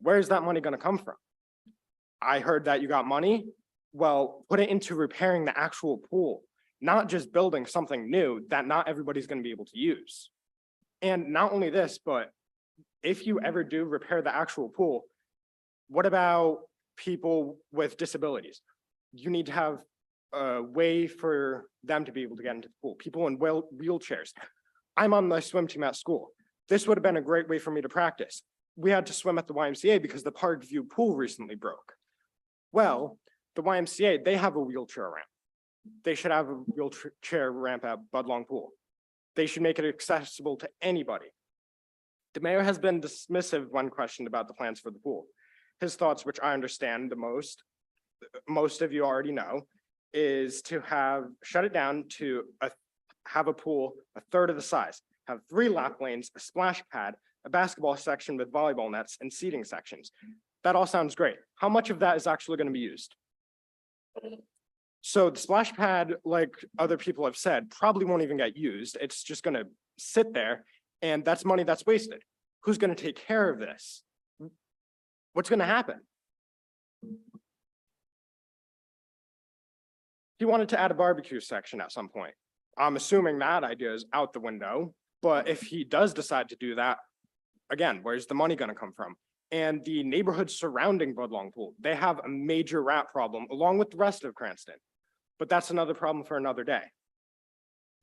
Where's that money going to come from? I heard that you got money. Well, put it into repairing the actual pool, not just building something new that not everybody's going to be able to use. And not only this, but if you ever do repair the actual pool, what about people with disabilities? You need to have a way for them to be able to get into the pool, people in wheelchairs. I'm on the swim team at school. This would have been a great way for me to practice. We had to swim at the YMCA because the Parkview pool recently broke. Well, the YMCA, they have a wheelchair ramp. They should have a wheelchair ramp at Budlong Pool. They should make it accessible to anybody. The mayor has been dismissive when questioned about the plans for the pool. His thoughts, which I understand the most of you already know, is to shut it down to have a pool a third of the size, have 3 lap lanes, a splash pad, a basketball section with volleyball nets and seating sections. That all sounds great. How much of that is actually going to be used? So the splash pad, like other people have said, probably won't even get used. It's just going to sit there, and that's money that's wasted. Who's going to take care of this? What's going to happen? He wanted to add a barbecue section at some point. I'm assuming that idea is out the window, but if he does decide to do that, again, where's the money going to come from? And the neighborhoods surrounding Budlong Pool, they have a major rat problem along with the rest of Cranston. But that's another problem for another day.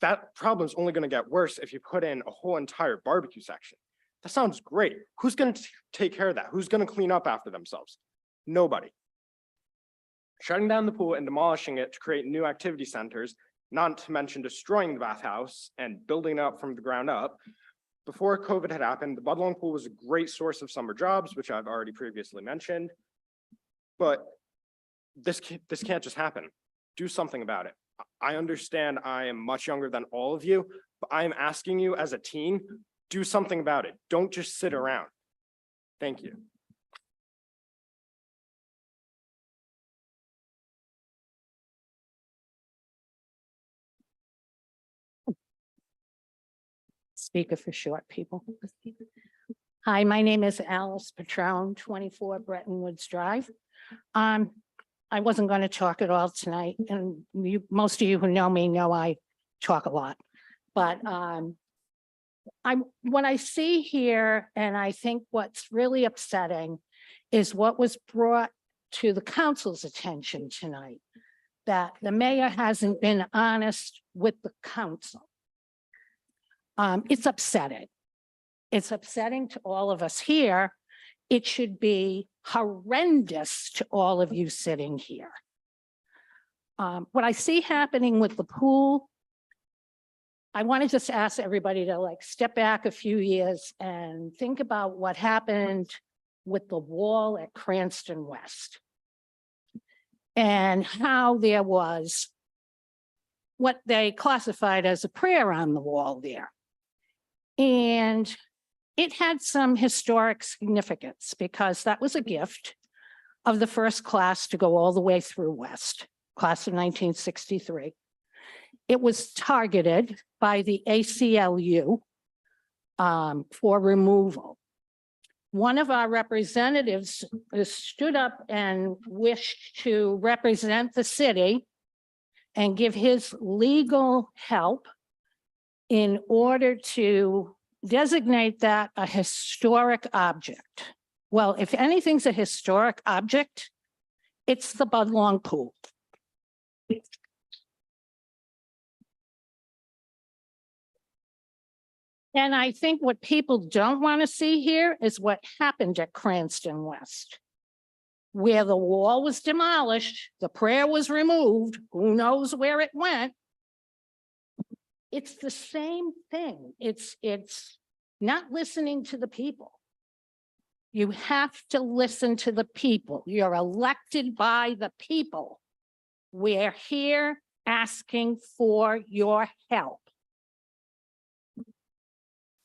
That problem is only going to get worse if you put in a whole entire barbecue section. That sounds great. Who's going to take care of that? Who's going to clean up after themselves? Nobody. Shutting down the pool and demolishing it to create new activity centers, not to mention destroying the bathhouse and building it up from the ground up. Before COVID had happened, the Budlong Pool was a great source of summer jobs, which I've already previously mentioned. But this can't just happen. Do something about it. I understand I am much younger than all of you, but I am asking you as a teen, do something about it. Don't just sit around. Thank you. Speaker for short people. Hi, my name is Alice Patrone, 24 Bretton Woods Drive. I wasn't going to talk at all tonight, and most of you who know me know I talk a lot. But what I see here, and I think what's really upsetting, is what was brought to the council's attention tonight, that the mayor hasn't been honest with the council. It's upsetting. It's upsetting to all of us here. It should be horrendous to all of you sitting here. What I see happening with the pool, I want to just ask everybody to step back a few years and think about what happened with the wall at Cranston West and how there was what they classified as a prayer on the wall there. And it had some historic significance because that was a gift of the first class to go all the way through West, class of 1963. It was targeted by the ACLU for removal. One of our representatives stood up and wished to represent the city and give his legal help in order to designate that a historic object. Well, if anything's a historic object, it's the Budlong Pool. And I think what people don't want to see here is what happened at Cranston West, where the wall was demolished, the prayer was removed, who knows where it went. It's the same thing. It's not listening to the people. You have to listen to the people. You're elected by the people. We're here asking for your help.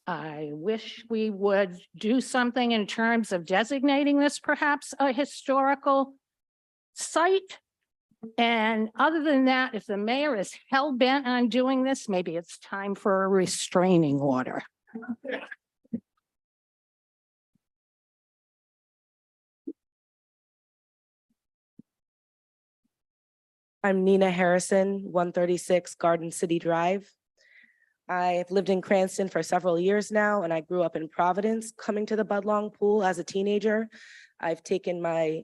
I wish we would do something in terms of designating this perhaps a historical site. And other than that, if the mayor is hell-bent on doing this, maybe it's time for a restraining order. I'm Nina Harrison, 136 Garden City Drive. I've lived in Cranston for several years now, and I grew up in Providence, coming to the Budlong Pool as a teenager. I've taken my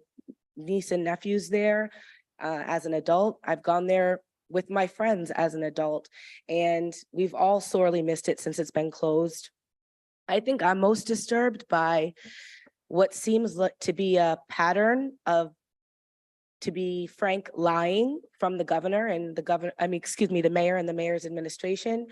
niece and nephews there as an adult. I've gone there with my friends as an adult, and we've all sorely missed it since it's been closed. I think I'm most disturbed by what seems to be a pattern of, to be frank, lying from the governor and the mayor and the mayor's administration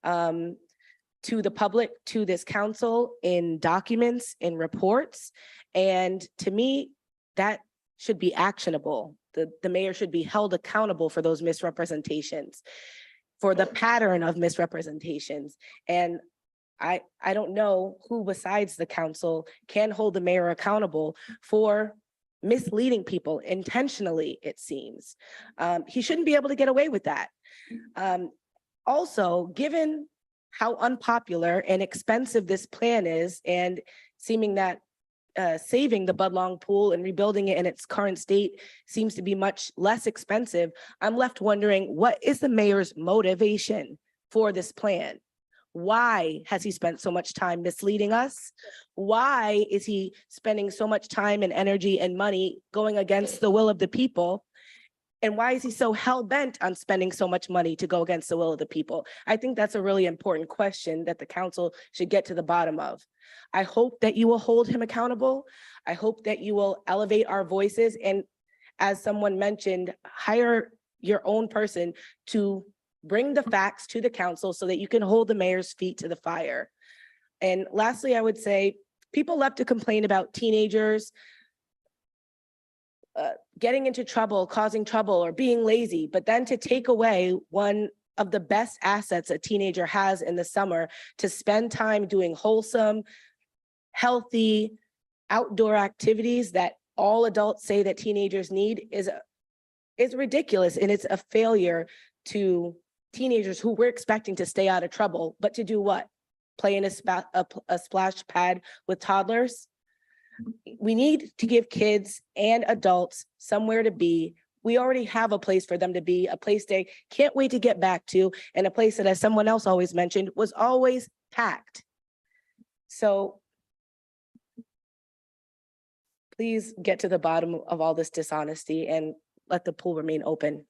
to the public, to this council in documents, in reports. And to me, that should be actionable. The mayor should be held accountable for those misrepresentations, for the pattern of misrepresentations. And I don't know who besides the council can hold the mayor accountable for misleading people intentionally, it seems. He shouldn't be able to get away with that. Also, given how unpopular and expensive this plan is, and seeming that saving the Budlong Pool and rebuilding it in its current state seems to be much less expensive, I'm left wondering, what is the mayor's motivation for this plan? Why has he spent so much time misleading us? Why is he spending so much time and energy and money going against the will of the people? And why is he so hell-bent on spending so much money to go against the will of the people? I think that's a really important question that the council should get to the bottom of. I hope that you will hold him accountable. I hope that you will elevate our voices, and as someone mentioned, hire your own person to bring the facts to the council so that you can hold the mayor's feet to the fire. And lastly, I would say people love to complain about teenagers getting into trouble, causing trouble, or being lazy, but then to take away one of the best assets a teenager has in the summer to spend time doing wholesome, healthy, outdoor activities that all adults say that teenagers need is ridiculous. And it's a failure to teenagers who we're expecting to stay out of trouble, but to do what? Play in a splash pad with toddlers? We need to give kids and adults somewhere to be. We already have a place for them to be, a place they can't wait to get back to, and a place that, as someone else always mentioned, was always packed. So please get to the bottom of all this dishonesty and let the pool remain open.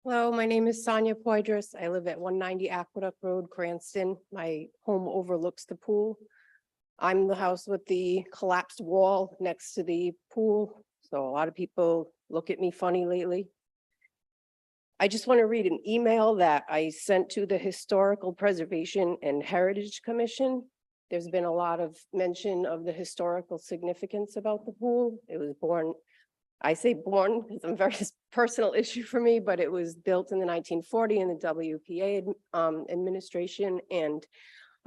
Hello, my name is Sonia Poydras. I live at 190 Aqueduct Road, Cranston. My home overlooks the pool. I'm the house with the collapsed wall next to the pool, so a lot of people look at me funny lately. I just want to read an email that I sent to the Historical Preservation and Heritage Commission. There's been a lot of mention of the historical significance about the pool. It was born, I say born because it's a very personal issue for me, but it was built in the 1940 in the WPA administration. And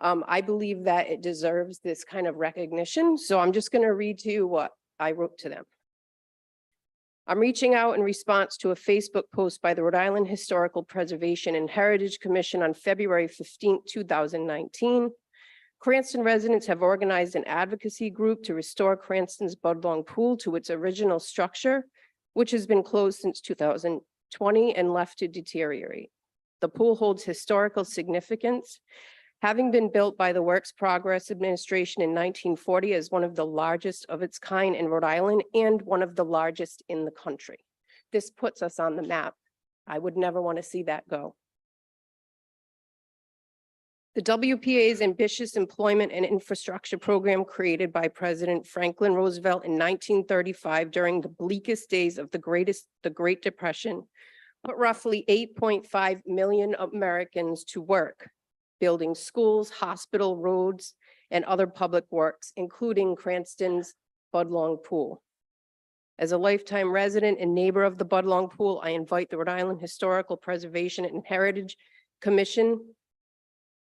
I believe that it deserves this kind of recognition. So I'm just going to read to you what I wrote to them. I'm reaching out in response to a Facebook post by the Rhode Island Historical Preservation and Heritage Commission on February 15, 2019. Cranston residents have organized an advocacy group to restore Cranston's Budlong Pool to its original structure, which has been closed since 2020 and left to deteriorate. The pool holds historical significance, having been built by the Works Progress Administration in 1940 as one of the largest of its kind in Rhode Island and one of the largest in the country. This puts us on the map. I would never want to see that go. The WPA's ambitious employment and infrastructure program, created by President Franklin Roosevelt in 1935 during the bleakest days of the Great Depression, put roughly 8.5 million Americans to work, building schools, hospital, roads, and other public works, including Cranston's Budlong Pool. As a lifetime resident and neighbor of the Budlong Pool, I invite the Rhode Island Historical Preservation and Heritage Commission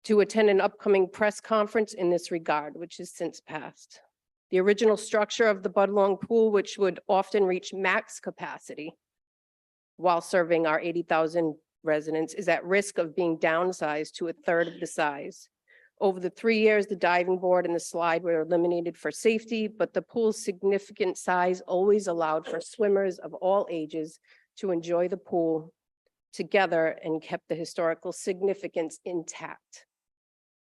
to attend an upcoming press conference in this regard, which has since passed. The original structure of the Budlong Pool, which would often reach max capacity while serving our 80,000 residents, is at risk of being downsized to a third of the size. Over the 3 years, the diving board and the slide were eliminated for safety, but the pool's significant size always allowed for swimmers of all ages to enjoy the pool together and kept the historical significance intact.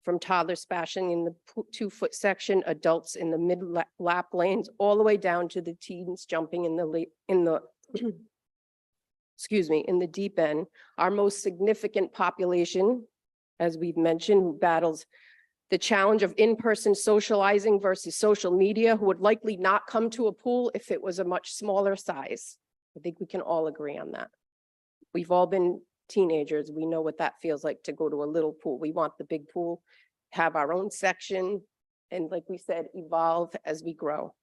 From toddlers splashing in the 2-foot section, adults in the mid-lap lanes, all the way down to the teens jumping in the excuse me, in the deep end. Our most significant population, as we've mentioned, who battles the challenge of in-person socializing versus social media, who would likely not come to a pool if it was a much smaller size. I think we can all agree on that. We've all been teenagers. We know what that feels like to go to a little pool. We want the big pool, have our own section, and like we said, evolve as we grow.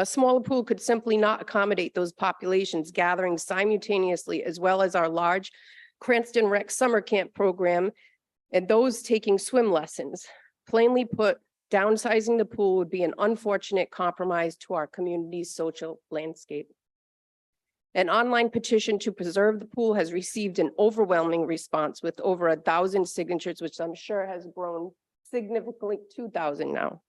A smaller pool could simply not accommodate those populations gathering simultaneously, as well as our large Cranston Rec Summer Camp program and those taking swim lessons. Plainly put, downsizing the pool would be an unfortunate compromise to our community's social landscape. An online petition to preserve the pool has received an overwhelming response with over 1,000 signatures, which I'm sure has grown significantly, 2,000 now.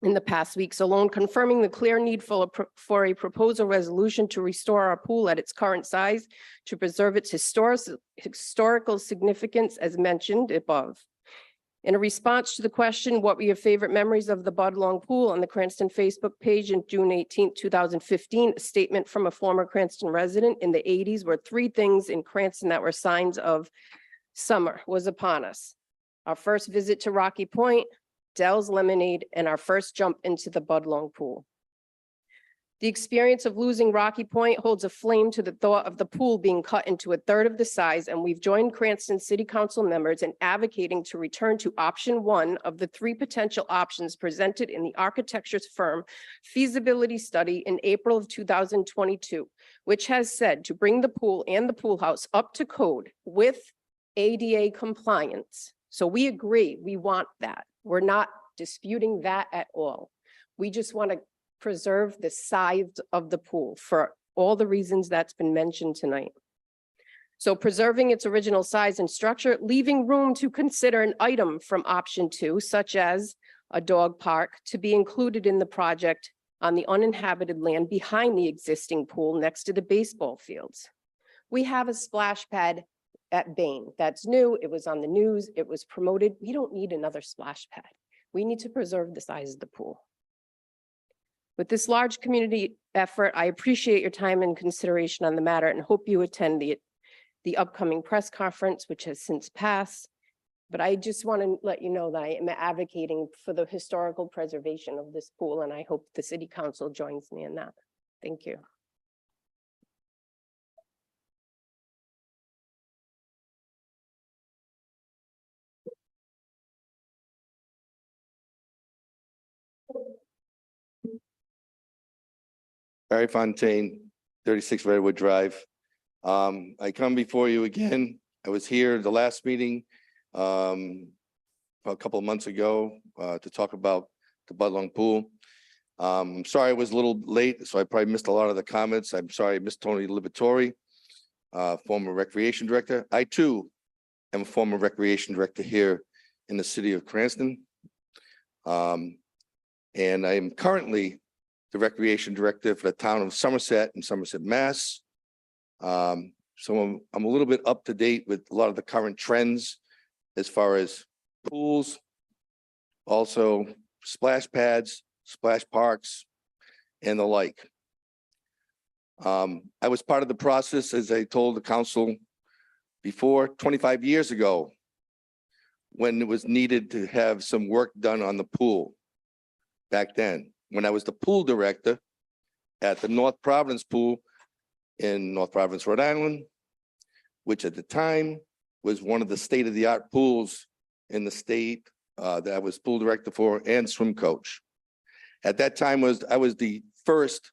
In the past weeks alone, confirming the clear need for a proposal resolution to restore our pool at its current size, to preserve its historical significance as mentioned above. In a response to the question, what were your favorite memories of the Budlong Pool, on the Cranston Facebook page in June 18, 2015, a statement from a former Cranston resident: in the 80s were 3 things in Cranston that were signs of summer was upon us. Our first visit to Rocky Point, Dell's Lemonade, and our first jump into the Budlong Pool. The experience of losing Rocky Point holds a flame to the thought of the pool being cut into 1/3 of the size, and we've joined Cranston City Council members in advocating to return to option 1 of the 3 potential options presented in the architecture's firm feasibility study in April of 2022, which has said to bring the pool and the pool house up to code with ADA compliance. So we agree, we want that. We're not disputing that at all. We just want to preserve the size of the pool for all the reasons that's been mentioned tonight. So preserving its original size and structure, leaving room to consider an item from option 2, such as a dog park, to be included in the project on the uninhabited land behind the existing pool next to the baseball fields. We have a splash pad at Bain. That's new. It was on the news. It was promoted. We don't need another splash pad. We need to preserve the size of the pool. With this large community effort, I appreciate your time and consideration on the matter and hope you attend the upcoming press conference, which has since passed. But I just want to let you know that I am advocating for the historical preservation of this pool, and I hope the city council joins me in that. Thank you. Barry Fontaine, 36 Redwood Drive. I come before you again. I was here the last meeting a couple of months ago to talk about the Budlong Pool. I'm sorry I was a little late, so I probably missed a lot of the comments. I'm sorry I missed Tony Liberatore, former recreation director. I too am a former recreation director here in the city of Cranston. And I am currently the recreation director for the town of Somerset in Somerset, Mass. So I'm a little bit up to date with a lot of the current trends as far as pools, also splash pads, splash parks, and the like. I was part of the process, as I told the council before, 25 years ago, when it was needed to have some work done on the pool back then. When I was the pool director at the North Providence Pool in North Providence, Rhode Island, which at the time was one of the state-of-the-art pools in the state that I was pool director for and swim coach. At that time I was the first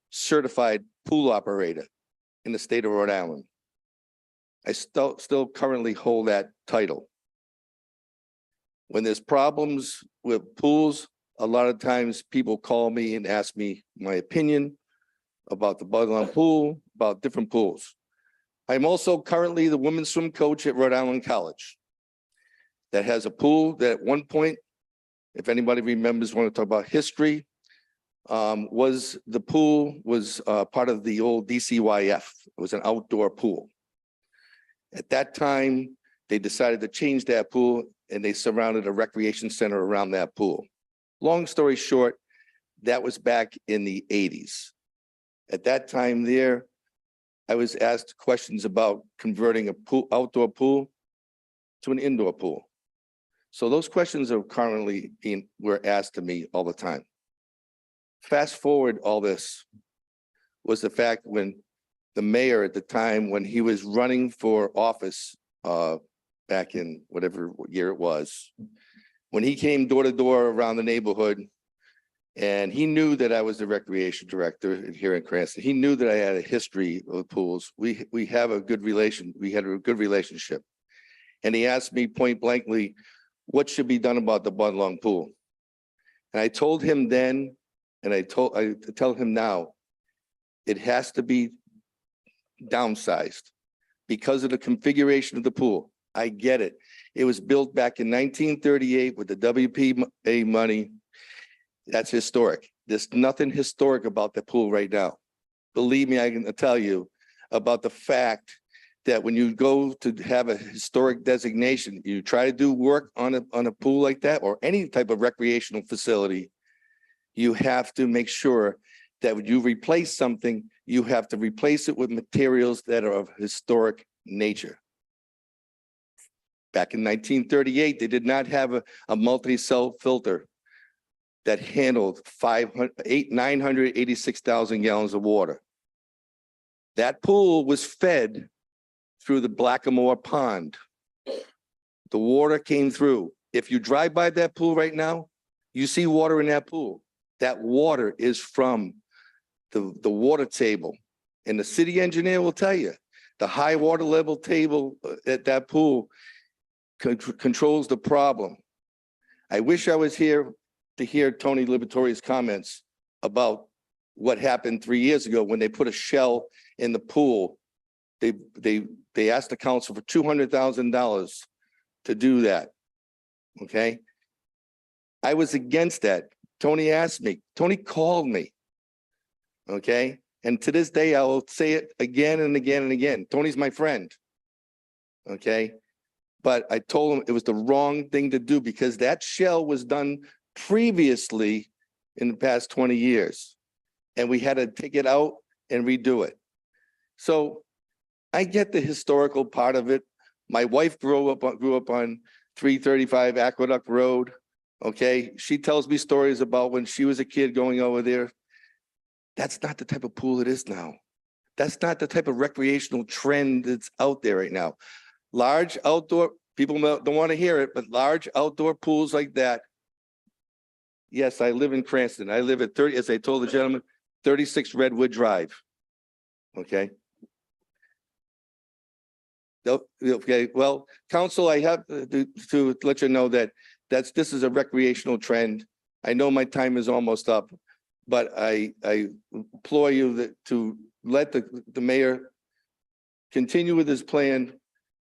certified pool operator in the state of Rhode Island. I still currently hold that title. When there's problems with pools, a lot of times people call me and ask me my opinion about the Budlong Pool, about different pools. I'm also currently the women's swim coach at Rhode Island College that has a pool that at one point, if anybody remembers, want to talk about history, was the pool was part of the old DCYF. It was an outdoor pool. At that time, they decided to change that pool and they surrounded a recreation center around that pool. Long story short, that was back in the 80s. At that time there, I was asked questions about converting a pool, outdoor pool to an indoor pool. So those questions are currently were asked to me all the time. Fast forward all this was the fact when the mayor at the time, when he was running for office back in whatever year it was, when he came door to door around the neighborhood, and he knew that I was the recreation director here in Cranston. He knew that I had a history of pools. We have a good relation. We had a good relationship. And he asked me point blankly, what should be done about the Budlong pool? And I told him then, and I tell him now, it has to be downsized because of the configuration of the pool. I get it. It was built back in 1938 with the WPA money. That's historic. There's nothing historic about the pool right now. Believe me, I can tell you about the fact that when you go to have a historic designation, you try to do work on a pool like that or any type of recreational facility, you have to make sure that when you replace something, you have to replace it with materials that are of historic nature. Back in 1938, they did not have a multi-cell filter that handled 986,000 gallons of water. That pool was fed through the Blackamore Pond. The water came through. If you drive by that pool right now, you see water in that pool. That water is from the water table. And the city engineer will tell you, the high water level table at that pool controls the problem. I wish I was here to hear Tony Liberatore's comments about what happened 3 years ago when they put a shell in the pool. They asked the council for $200,000 to do that. Okay. I was against that. Tony asked me, Tony called me. Okay. And to this day, I will say it again and again and again. Tony's my friend. Okay. But I told him it was the wrong thing to do because that shell was done previously in the past 20 years. And we had to take it out and redo it. So I get the historical part of it. My wife grew up on 335 Aqueduct Road. Okay. She tells me stories about when she was a kid going over there. That's not the type of pool it is now. That's not the type of recreational trend that's out there right now. Large outdoor, people don't want to hear it, but large outdoor pools like that. Yes, I live in Cranston. I live at 30, as I told the gentleman, 36 Redwood Drive. Okay. Okay, well, council, I have to let you know that this is a recreational trend. I know my time is almost up, but I implore you to let the mayor continue with his plan,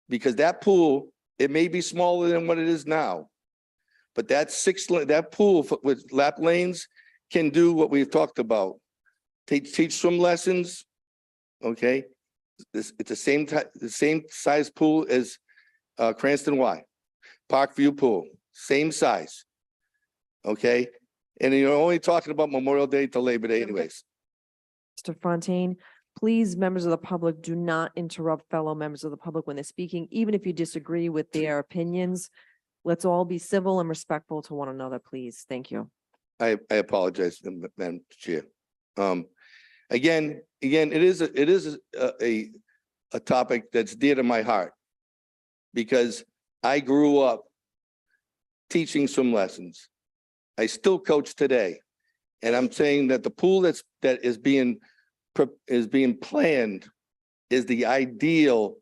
because that pool, it may be smaller than what it is now, but that pool with lap lanes can do what we've talked about. Teach swim lessons, okay? It's the same size pool as Cranston Y, Parkview Pool, same size, okay? And you're only talking about Memorial Day to Labor Day anyways. Mr. Fontaine, please, members of the public, do not interrupt fellow members of the public when they're speaking, even if you disagree with their opinions. Let's all be civil and respectful to one another, please. Thank you. I apologize, Madam Chair. Again, it is a topic that's dear to my heart because I grew up teaching swim lessons. I still coach today, and I'm saying that the pool that is being planned is the ideal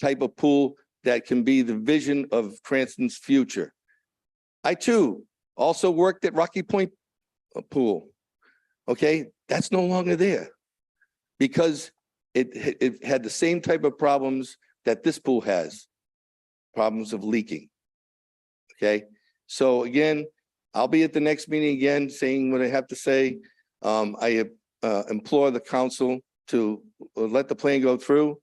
type of pool that can be the vision of Cranston's future. I too also worked at Rocky Point Pool. Okay, that's no longer there because it had the same type of problems that this pool has, problems of leaking. Okay, so again, I'll be at the next meeting again, saying what I have to say. I implore the council to let the plan go through.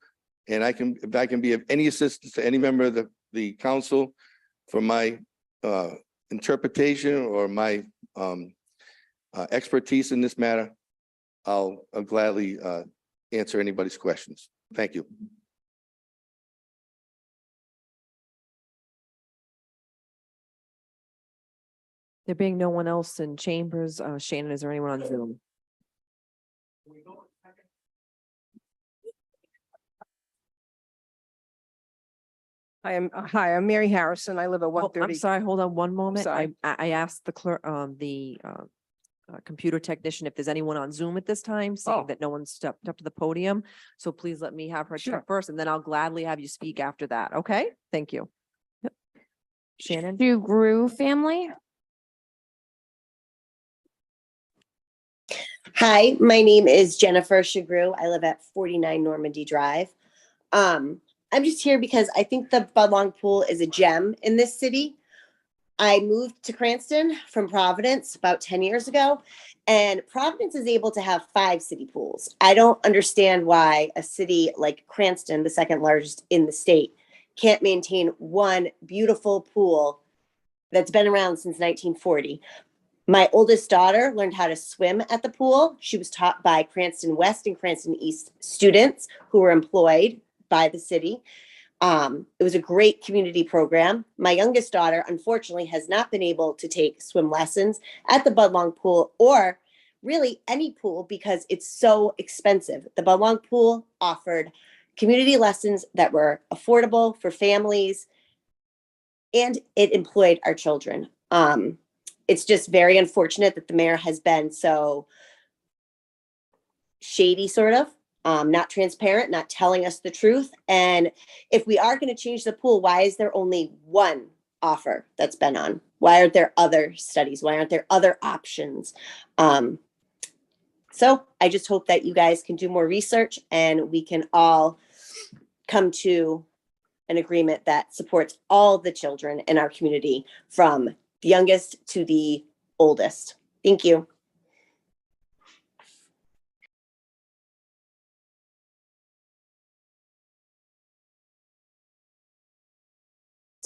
And if I can be of any assistance to any member of the council for my interpretation or my expertise in this matter, I'll gladly answer anybody's questions. Thank you. There being no one else in chambers, Shannon, is there anyone on Zoom? Hi, I'm Mary Harrison. I live at Oh, 130. I'm sorry, hold on one moment. sorry. I asked the clerk, computer technician if there's anyone on Zoom at this time, saying that no one stepped up to the podium. So please let me have her Sure. check first, and then I'll gladly have you speak after that. Okay? Thank you. Yep. Shannon? Shugru family. Hi, my name is Jennifer Shagru. I live at 49 Normandy Drive. I'm just here because I think the Budlong Pool is a gem in this city. I moved to Cranston from Providence about 10 years ago, and Providence is able to have 5 city pools. I don't understand why a city like Cranston, the second largest in the state, can't maintain one beautiful pool that's been around since 1940. My oldest daughter learned how to swim at the pool. She was taught by Cranston West and Cranston East students who were employed by the city. It was a great community program. My youngest daughter, unfortunately, has not been able to take swim lessons at the Budlong Pool or really any pool because it's so expensive. The Budlong Pool offered community lessons that were affordable for families, and it employed our children. It's just very unfortunate that the mayor has been so shady, sort of, not transparent, not telling us the truth. And if we are going to change the pool, why is there only one offer that's been on? Why aren't there other studies? Why aren't there other options? So I just hope that you guys can do more research and we can all come to an agreement that supports all the children in our community, from the youngest to the oldest. Thank you.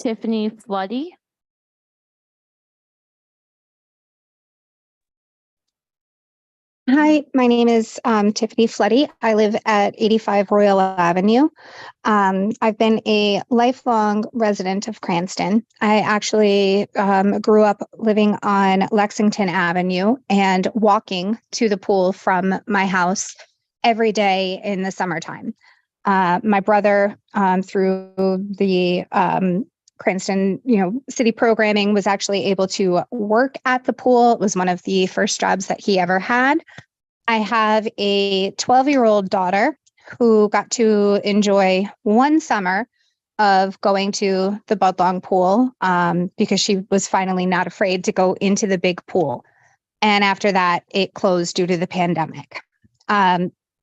Tiffany Floody. Hi, my name is Tiffany Floody. I live at 85 Royal Avenue. I've been a lifelong resident of Cranston. I actually grew up living on Lexington Avenue and walking to the pool from my house every day in the summertime. My brother, through the Cranston, city programming, was actually able to work at the pool. It was one of the first jobs that he ever had. I have a 12-year-old daughter who got to enjoy one summer of going to the Budlong Pool because she was finally not afraid to go into the big pool. And after that, it closed due to the pandemic.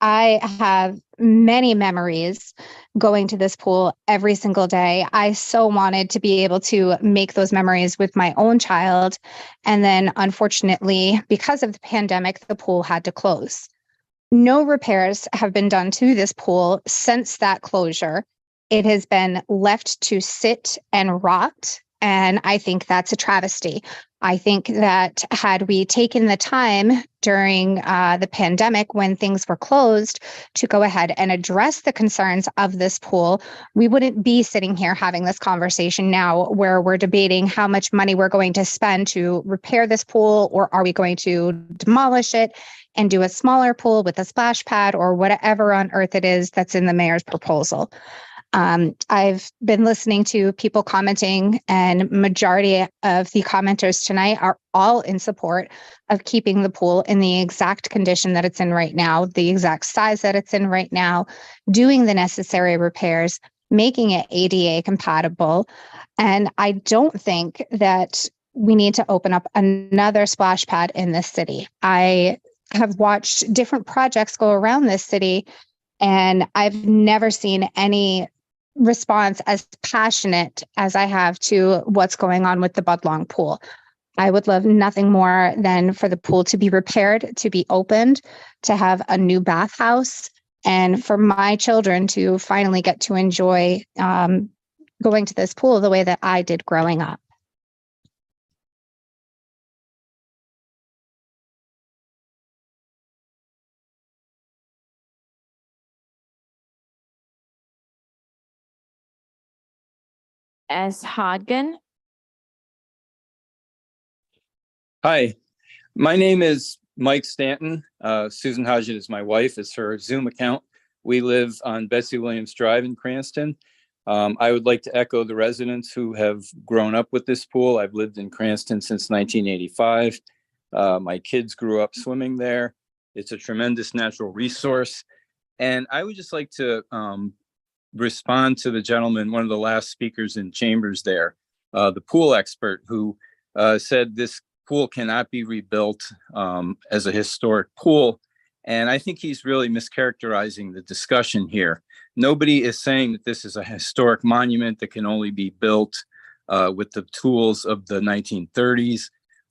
I have many memories going to this pool every single day. I so wanted to be able to make those memories with my own child. And then unfortunately, because of the pandemic, the pool had to close. No repairs have been done to this pool since that closure. It has been left to sit and rot. And I think that's a travesty. I think that had we taken the time during the pandemic when things were closed to go ahead and address the concerns of this pool, we wouldn't be sitting here having this conversation now where we're debating how much money we're going to spend to repair this pool, or are we going to demolish it and do a smaller pool with a splash pad or whatever on earth it is that's in the mayor's proposal. I've been listening to people commenting, and majority of the commenters tonight are all in support of keeping the pool in the exact condition that it's in right now, the exact size that it's in right now, doing the necessary repairs, making it ADA compatible. And I don't think that we need to open up another splash pad in this city. I have watched different projects go around this city And I've never seen any response as passionate as I have to what's going on with the Budlong pool. I would love nothing more than for the pool to be repaired, to be opened, to have a new bathhouse, and for my children to finally get to enjoy going to this pool the way that I did growing up. S. Hodgkin. Hi, my name is Mike Stanton. Susan Hodgett is my wife. It's her Zoom account. We live on Betsy Williams Drive in Cranston. I would like to echo the residents who have grown up with this pool. I've lived in Cranston since 1985. My kids grew up swimming there. It's a tremendous natural resource. And I would just like to respond to the gentleman, one of the last speakers in chambers there, the pool expert who said this pool cannot be rebuilt as a historic pool. And I think he's really mischaracterizing the discussion here. Nobody is saying that this is a historic monument that can only be built with the tools of the 1930s.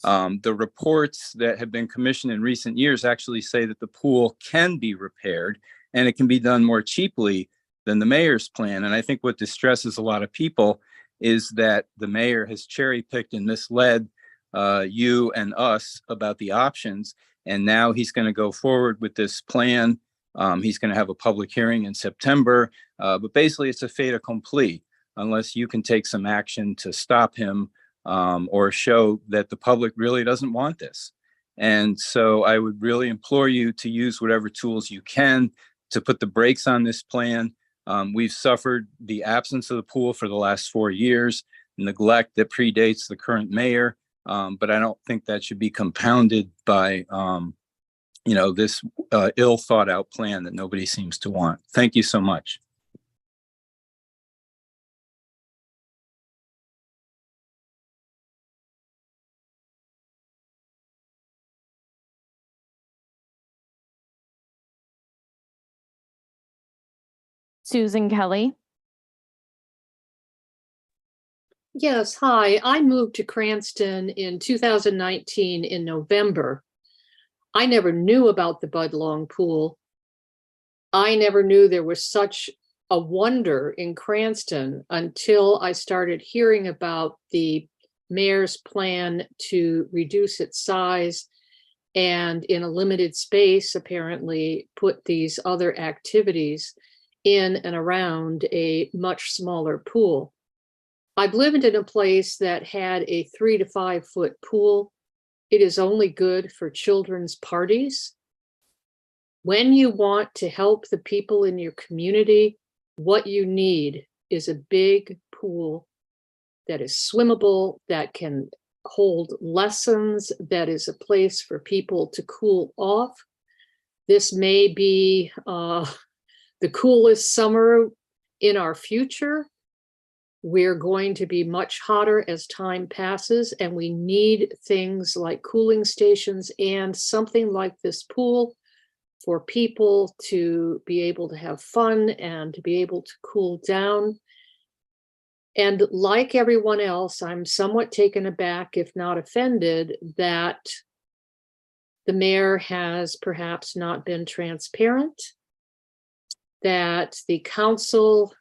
The reports that have been commissioned in recent years actually say that the pool can be repaired and it can be done more cheaply than the mayor's plan. And I think what distresses a lot of people is that the mayor has cherry-picked and misled you and us about the options. And now he's going to go forward with this plan. He's going to have a public hearing in September. But basically, it's a fait accompli unless you can take some action to stop him or show that the public really doesn't want this. And so I would really implore you to use whatever tools you can to put the brakes on this plan. We've suffered the absence of the pool for the last 4 years, neglect that predates the current mayor. But I don't think that should be compounded by, this ill thought out plan that nobody seems to want. Thank you so much. Susan Kelly. Yes, hi. I moved to Cranston in 2019 in November. I never knew about the Budlong pool. I never knew there was such a wonder in Cranston until I started hearing about the mayor's plan to reduce its size and in a limited space, apparently put these other activities in and around a much smaller pool. I've lived in a place that had a 3 to 5 foot pool. It is only good for children's parties. When you want to help the people in your community, what you need is a big pool that is swimmable, that can hold lessons, that is a place for people to cool off. This may be the coolest summer in our future. We're going to be much hotter as time passes, and we need things like cooling stations and something like this pool for people to be able to have fun and to be able to cool down. And like everyone else, I'm somewhat taken aback, if not offended, that the mayor has perhaps not been transparent, that the council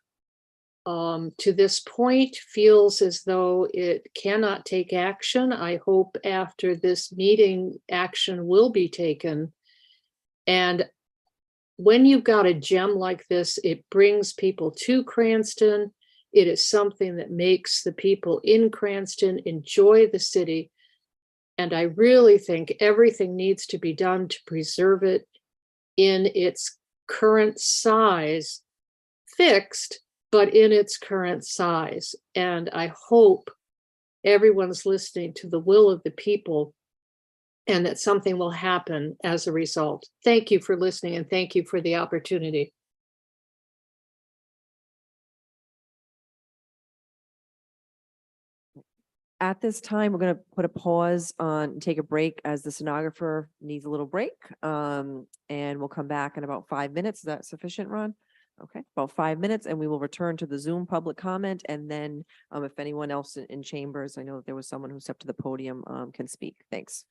to this point feels as though it cannot take action. I hope after this meeting, action will be taken. And when you've got a gem like this, it brings people to Cranston. It is something that makes the people in Cranston enjoy the city. And I really think everything needs to be done to preserve it in its current size, fixed, but in its current size. And I hope everyone's listening to the will of the people and that something will happen as a result. Thank you for listening and thank you for the opportunity. At this time, we're going to put a pause on, take a break as the stenographer needs a little break. And we'll come back in about 5 minutes. Is that sufficient, Ron? Okay, about 5 minutes, and we will return to the Zoom public comment. And then if anyone else in chambers, I know that there was someone who stepped to the podium, can speak. Thanks.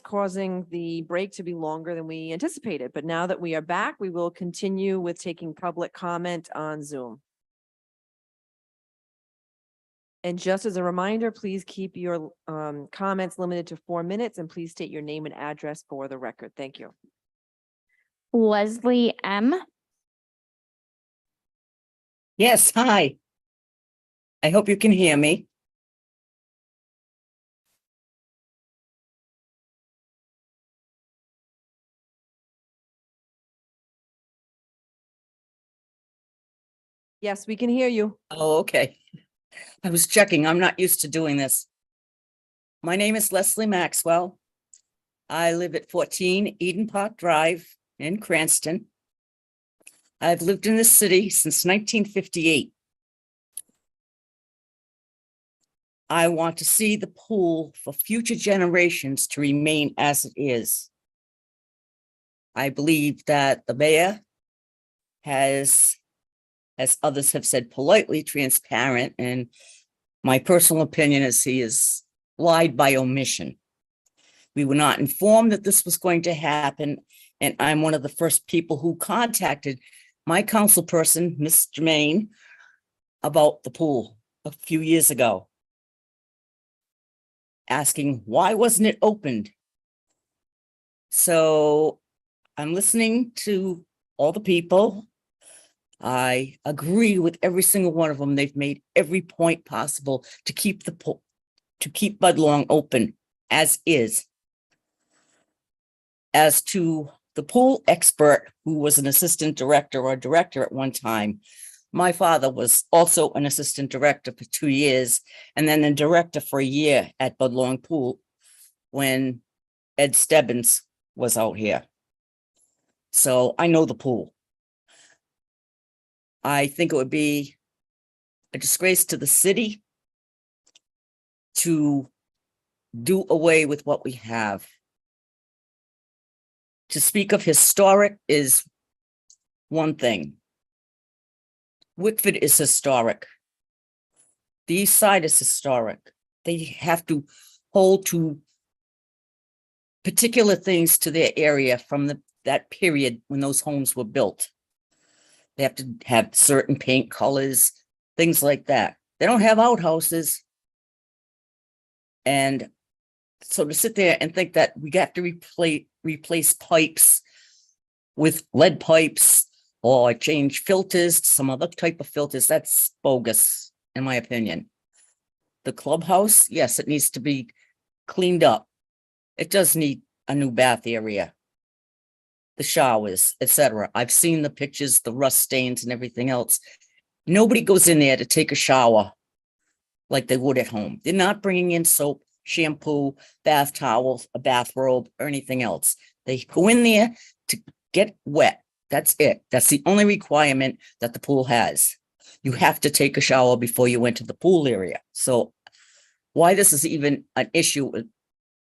causing the break to be longer than we anticipated. But now that we are back, we will continue with taking public comment on Zoom. And just as a reminder, please keep your comments limited to 4 minutes, and please state your name and address for the record. Thank you. Leslie M. Yes, hi. I hope you can hear me. Yes, we can hear you. Oh, okay. I was checking. I'm not used to doing this. My name is Leslie Maxwell. I live at 14 Eden Park Drive in Cranston. I've lived in this city since 1958. I want to see the pool for future generations to remain as it is. I believe that the mayor has, as others have said, politely transparent, and my personal opinion is he has lied by omission. We were not informed that this was going to happen, and I'm one of the first people who contacted my council person, Ms. Jermaine, about the pool a few years ago, asking why wasn't it opened? So I'm listening to all the people. I agree with every single one of them. They've made every point possible to keep the pool, to keep Budlong open as is. As to the pool expert, who was an assistant director or director at one time, my father was also an assistant director for 2 years, and then a director for a year at Budlong Pool when Ed Stebbins was out here. So I know the pool. I think it would be a disgrace to the city to do away with what we have. To speak of historic is one thing. Wickford is historic. The east side is historic. They have to hold to particular things to their area from that period when those homes were built. They have to have certain paint colors, things like that. They don't have outhouses. And so to sit there and think that we have to replace pipes with lead pipes or change filters to some other type of filters, that's bogus, in my opinion. The clubhouse, yes, it needs to be cleaned up. It does need a new bath area, the showers, etc. I've seen the pictures, the rust stains and everything else. Nobody goes in there to take a shower like they would at home. They're not bringing in soap, shampoo, bath towels, a bathrobe, or anything else. They go in there to get wet. That's it. That's the only requirement that the pool has. You have to take a shower before you enter the pool area. So why this is even an issue,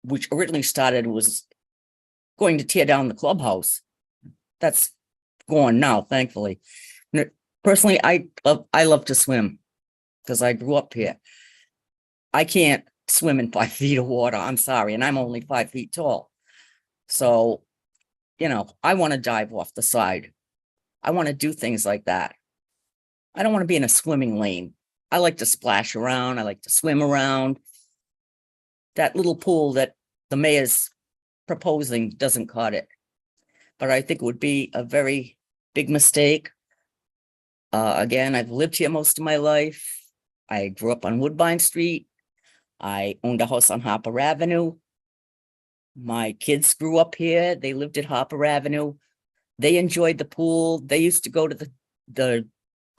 which originally started was going to tear down the clubhouse. That's gone now, thankfully. Personally, I love to swim because I grew up here. I can't swim in 5 feet of water. I'm sorry. And I'm only 5 feet tall. So, you know, I want to dive off the side. I want to do things like that. I don't want to be in a swimming lane. I like to splash around. I like to swim around. That little pool that the mayor's proposing doesn't cut it. But I think it would be a very big mistake. Again, I've lived here most of my life. I grew up on Woodbine Street. I owned a house on Harper Avenue. My kids grew up here. They lived at Harper Avenue. They enjoyed the pool. They used to go to the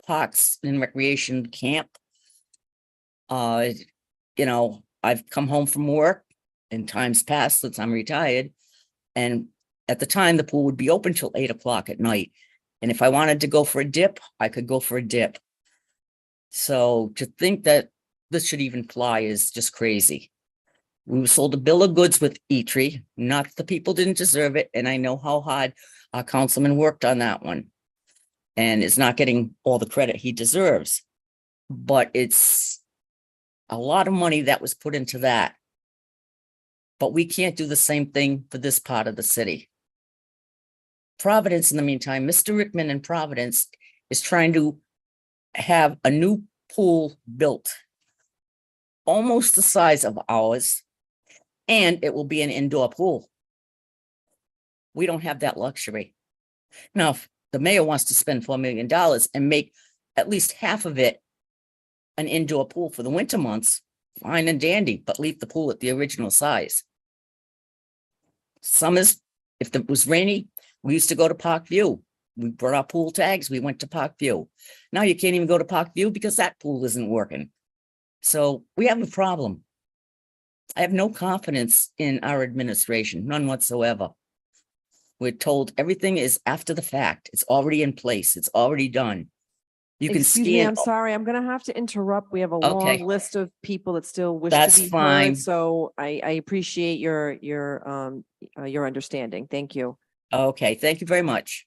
parks and recreation camp. You know, I've come home from work in times past since I'm retired. And at the time, the pool would be open till 8 o'clock at night. And if I wanted to go for a dip, I could go for a dip. So to think that this should even fly is just crazy. We were sold a bill of goods with Eitri. Not that the people didn't deserve it. And I know how hard our councilman worked on that one and is not getting all the credit he deserves. But it's a lot of money that was put into that. but we can't do the same thing for this part of the city. Providence, in the meantime, Mr. Rickman in Providence is trying to have a new pool built, almost the size of ours, and it will be an indoor pool. We don't have that luxury. Now, if the mayor wants to spend $4 million and make at least half of it an indoor pool for the winter months, fine and dandy, but leave the pool at the original size. Summers, if it was rainy, we used to go to Park View. We brought our pool tags, we went to Park View. Now you can't even go to Park View because that pool isn't working. So we have a problem. I have no confidence in our administration, none whatsoever. We're told everything is after the fact. It's already in place. It's already done. You can Excuse me, scan. I'm sorry, I'm gonna have to interrupt. We have a Okay. long list of people that still wish That's to be fine. heard, so I appreciate your understanding. Thank you. Okay, thank you very much.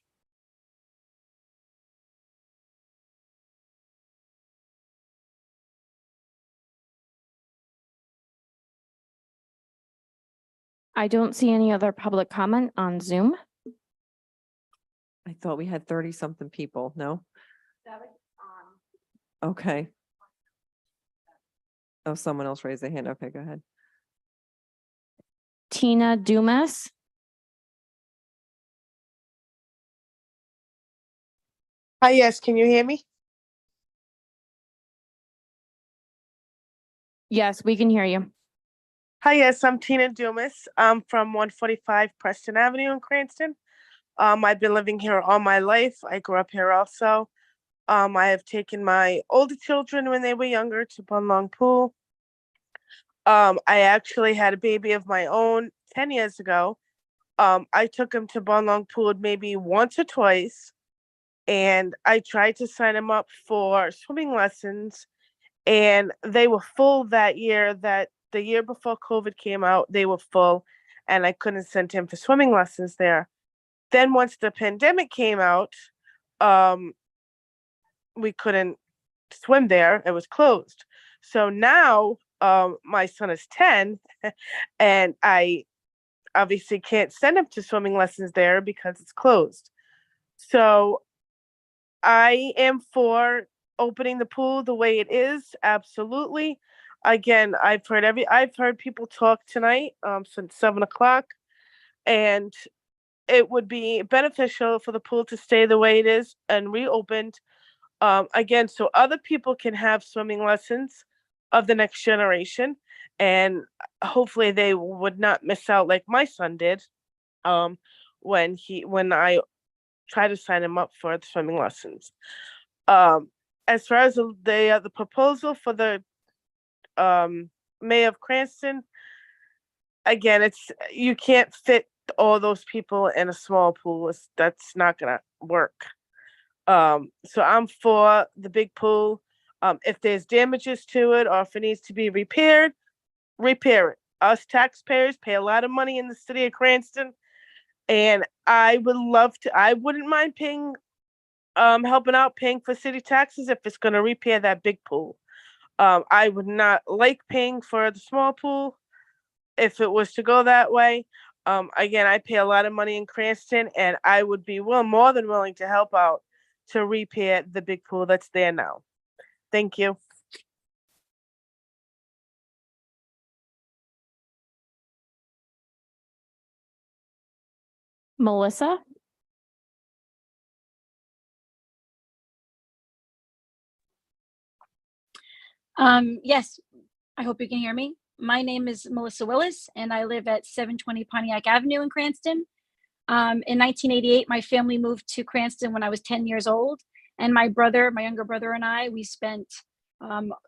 I don't see any other public comment on Zoom. I thought we had 30-something people, no? Okay. Oh, someone else raised their hand. Okay, go ahead. Tina Dumas. Hi, yes, can you hear me? Yes, we can hear you. Hi, yes, I'm Tina Dumas. I'm from 145 Preston Avenue in Cranston. I've been living here all my life. I grew up here also. I have taken my older children when they were younger to Bunlong Pool. I actually had a baby of my own 10 years ago. I took him to Bunlong Pool maybe once or twice, and I tried to sign him up for swimming lessons, and they were full that year. That the year before COVID came out, they were full, and I couldn't send him for swimming lessons there. Then once the pandemic came out, we couldn't swim there. It was closed. So now my son is 10 and I obviously can't send him to swimming lessons there because it's closed. So I am for opening the pool the way it is. Absolutely. Again, I've heard people talk tonight since 7 o'clock, and it would be beneficial for the pool to stay the way it is and reopened. Again, so other people can have swimming lessons of the next generation, and hopefully they would not miss out like my son did when I tried to sign him up for the swimming lessons. As far as the proposal for the mayor of Cranston, again, you can't fit all those people in a small pool. That's not gonna work. So I'm for the big pool. If there's damages to it or if it needs to be repaired, repair it. Us taxpayers pay a lot of money in the city of Cranston, and I wouldn't mind paying, helping out paying for city taxes if it's gonna repair that big pool. I would not like paying for the small pool if it was to go that way. Again, I pay a lot of money in Cranston, and I would be more than willing to help out to repair the big pool that's there now. Thank you. Melissa. Yes, I hope you can hear me. My name is Melissa Willis, and I live at 720 Pontiac Avenue in Cranston. In 1988, my family moved to Cranston when I was 10 years old, and my younger brother and I, we spent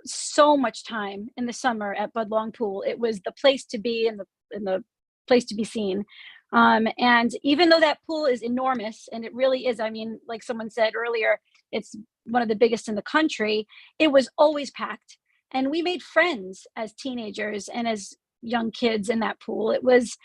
so much time in the summer at Budlong Pool. It was the place to be and the place to be seen. And even though that pool is enormous, and it really is, I mean, like someone said earlier, it's one of the biggest in the country, it was always packed. And we made friends as teenagers and as young kids in that pool. It was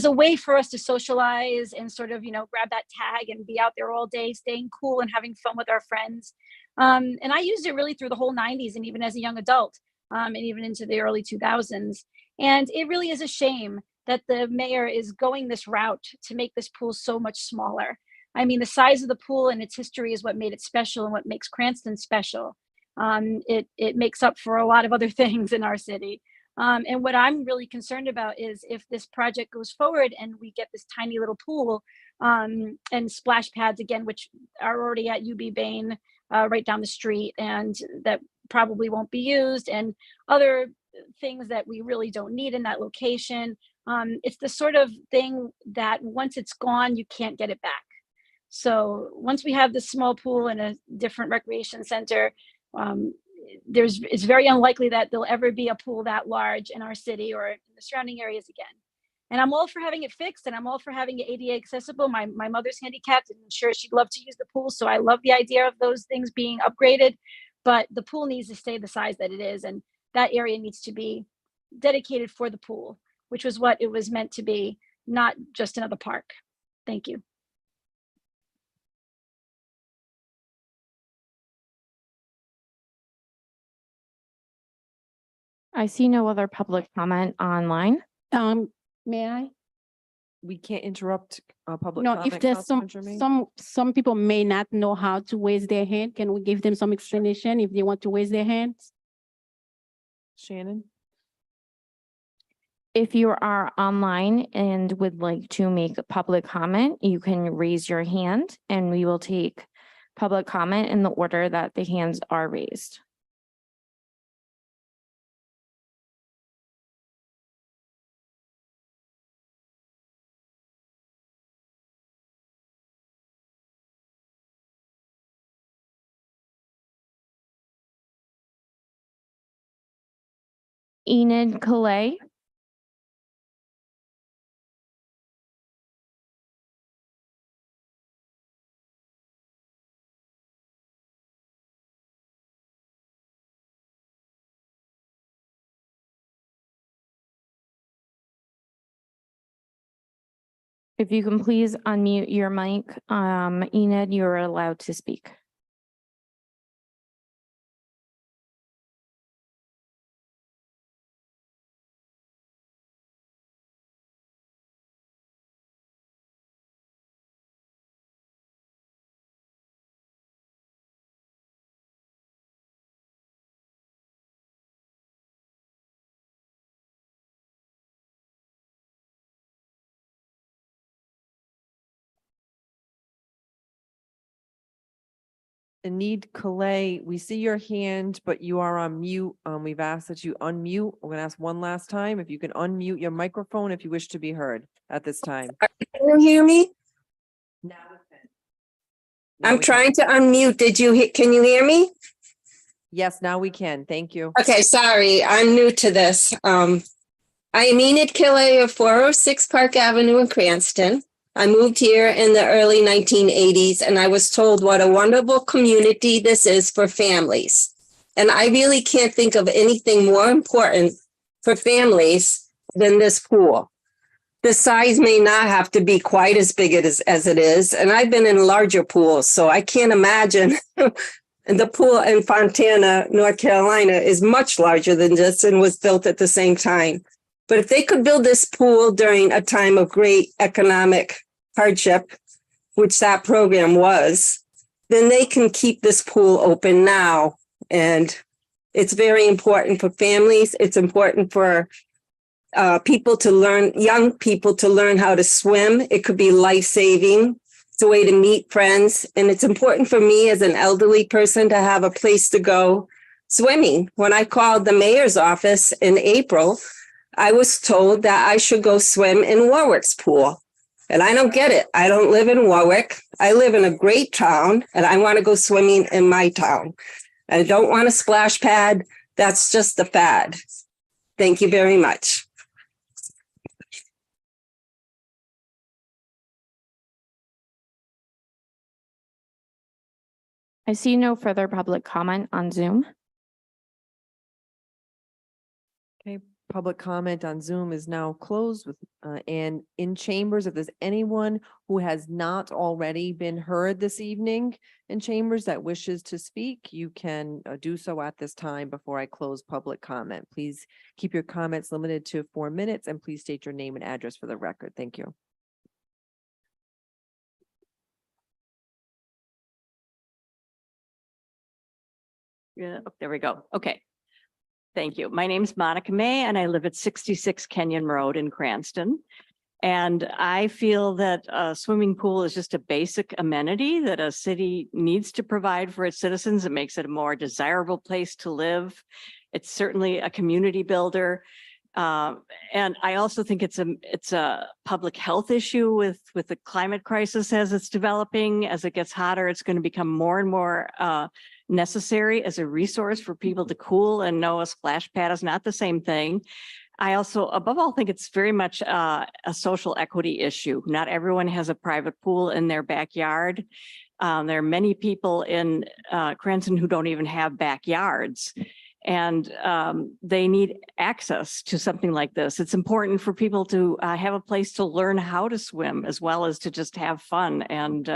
a way for us to socialize and sort of, grab that tag and be out there all day, staying cool and having fun with our friends. And I used it really through the whole 90s and even as a young adult, and even into the early 2000s. And it really is a shame that the mayor is going this route to make this pool so much smaller. I mean, the size of the pool and its history is what made it special and what makes Cranston special. It makes up for a lot of other things in our city. And what I'm really concerned about is if this project goes forward and we get this tiny little pool and splash pads again, which are already at UB Bain right down the street, and that probably won't be used, and other things that we really don't need in that location. It's the sort of thing that once it's gone, you can't get it back. So once we have this small pool in a different recreation center, it's very unlikely that there'll ever be a pool that large in our city or in the surrounding areas again. And I'm all for having it fixed, and I'm all for having it ADA accessible. My mother's handicapped, and I'm sure she'd love to use the pool. So I love the idea of those things being upgraded, but the pool needs to stay the size that it is. And that area needs to be dedicated for the pool, which was what it was meant to be, not just another park. Thank you. I see no other public comment online. May I? We can't interrupt public No, comment. if there's Councilman Jermaine. some people may not know how to raise their hand. Can we give them some explanation if they want to raise their hands? Shannon? If you are online and would like to make a public comment, you can raise your hand and we will take public comment in the order that the hands are raised. Enid Calais. If you can please unmute your mic, Enid, you're allowed to speak. Enid Calais, we see your hand, but you are on mute. We've asked that you unmute. We're gonna ask one last time. If you can unmute your microphone if you wish to be heard at this time. Can you hear me? Now I'm trying to unmute. Can you hear me? Yes, now we can. Thank you. Okay, sorry, I'm new to this. I am Enid Calais of 406 Park Avenue in Cranston. I moved here in the early 1980s, and I was told what a wonderful community this is for families. And I really can't think of anything more important for families than this pool. The size may not have to be quite as big as it is, and I've been in larger pools, so I can't imagine. The pool in Fontana, North Carolina is much larger than this and was built at the same time. But if they could build this pool during a time of great economic hardship, which that program was, then they can keep this pool open now. And it's very important for families. It's important for people to learn, young people to learn how to swim. It could be life-saving. It's a way to meet friends. And it's important for me as an elderly person to have a place to go swimming. When I called the mayor's office in April, I was told that I should go swim in Warwick's pool. And I don't get it. I don't live in Warwick. I live in a great town, and I want to go swimming in my town. I don't want a splash pad. That's just a fad. Thank you very much. I see no further public comment on Zoom. Okay, Public comment on Zoom is now closed with, and in chambers, if there's anyone who has not already been heard this evening in chambers that wishes to speak, you can do so at this time before I close public comment. Please keep your comments limited to 4 minutes and please state your name and address for the record. Thank you. Yeah, there we go. Okay. Thank you. My name's Monica May and I live at 66 Kenyon Road in Cranston. And I feel that a swimming pool is just a basic amenity that a city needs to provide for its citizens. It makes it a more desirable place to live. It's certainly a community builder. And I also think it's a public health issue with the climate crisis as it's developing. As it gets hotter, it's going to become more and more necessary as a resource for people to cool, and no, a splash pad is not the same thing. I also, above all, think it's very much a social equity issue. Not everyone has a private pool in their backyard. There are many people in Cranston who don't even have backyards. And they need access to something like this. It's important for people to have a place to learn how to swim as well as to just have fun and,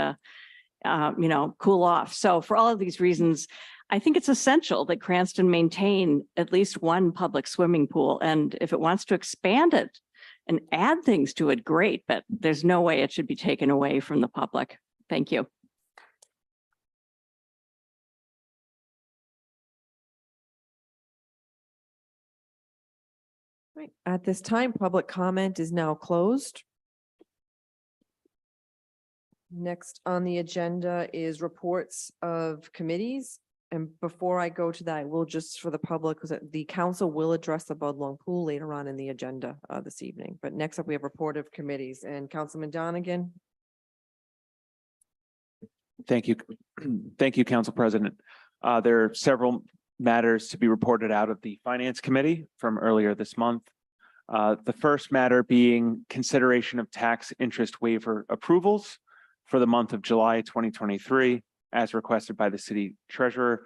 you know, cool off. So for all of these reasons, I think it's essential that Cranston maintain at least one public swimming pool. And if it wants to expand it and add things to it, great, but there's no way it should be taken away from the public. Thank you. Right. At this time, public comment is now closed. Next on the agenda is reports of committees. And before I go to that, I will just for the public, because the council will address the Budlong Pool later on in the agenda this evening. But next up, we have report of committees and Councilman Donegan. Thank you. Thank you, Council President. There are several matters to be reported out of the Finance Committee from earlier this month. The first matter being consideration of tax interest waiver approvals for the month of July 2023, as requested by the City Treasurer.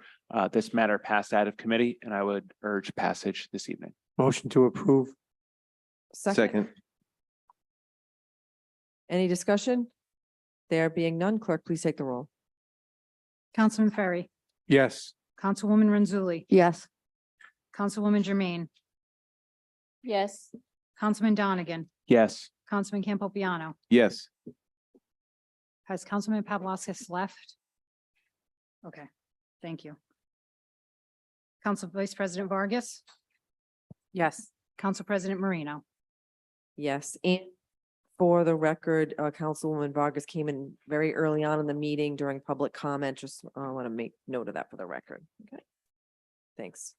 This matter passed out of committee and I would urge passage this evening. Motion to approve. Second. Any discussion? There being none, clerk, please take the roll. Councilman Ferry, Yes. Councilwoman Renzulli. Yes. Councilwoman Jermaine, Yes. Councilman Donegan, Yes. Councilman Campopiano. Yes. Has Councilman Pavlakis left? Okay, thank you. Council Vice President Vargas, Yes. Council President Marino. Yes, and for the record, Councilwoman Vargas came in very early on in the meeting during public comment. Just want to make note of that for the record. Okay. Thanks.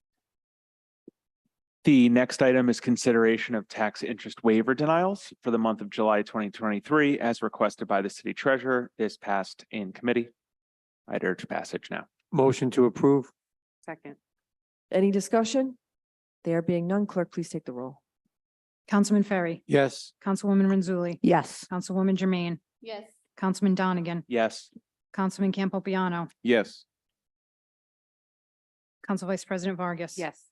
The next item is consideration of tax interest waiver denials for the month of July 2023, as requested by the City Treasurer. This passed in committee. I'd urge passage now. Motion to approve. Second. Any discussion? There being none, clerk, please take the roll. Councilman Ferry, Yes. Councilwoman Renzulli. Yes. Councilwoman Jermaine, Yes. Councilman Donegan, Yes. Councilman Campopiano, Yes. Council Vice President Vargas. Yes.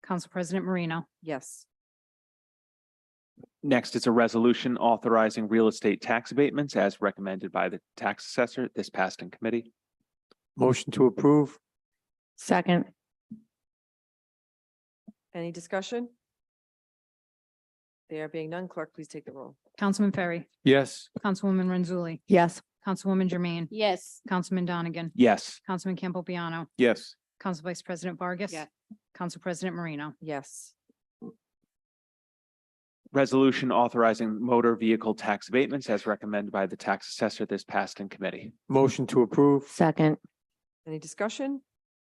Council President Marino. Yes. Next is a resolution authorizing real estate tax abatements as recommended by the tax assessor. This passed in committee. Motion to approve. Second. Any discussion? There being none, clerk, please take the roll. Councilman Ferry, Yes. Councilwoman Renzulli, Yes. Councilwoman Jermaine, Yes. Councilman Donegan, Yes. Councilman Campopiano, Yes. Council Vice President Vargas. Yes. Council President Marino. Yes. Resolution authorizing motor vehicle tax abatements as recommended by the tax assessor. This passed in committee. Motion to approve. Second. Any discussion?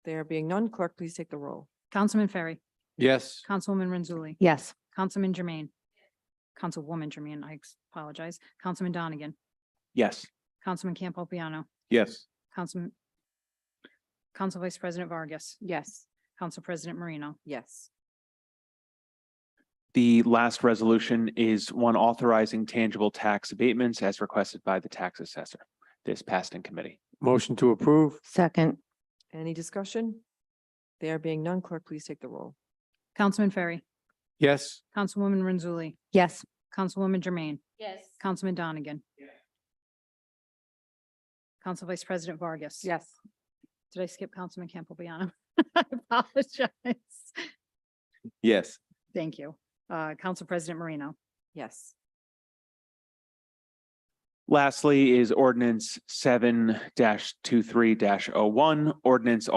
There being none, clerk, please take the roll. Councilman Ferry, Yes. Councilwoman Renzulli, Yes. Councilman Jermaine, Councilwoman Jermaine, I apologize, Councilman Donegan, Yes. Councilman Campopiano, Yes. Council Vice President Vargas, Yes. Council President Marino. Yes. The last resolution is one authorizing tangible tax abatements as requested by the tax assessor. This passed in committee. Motion to approve. Second. Any discussion? There being none, clerk, please take the roll. Councilman Ferry, Yes. Councilwoman Renzulli. Yes. Councilwoman Jermaine. Yes. Councilman Donegan. Council Vice President Vargas. Yes. Did I skip Councilman Campobiano? I apologize. Yes. Thank you. Council President Marino. Yes. Lastly is ordinance 7-23-01, ordinance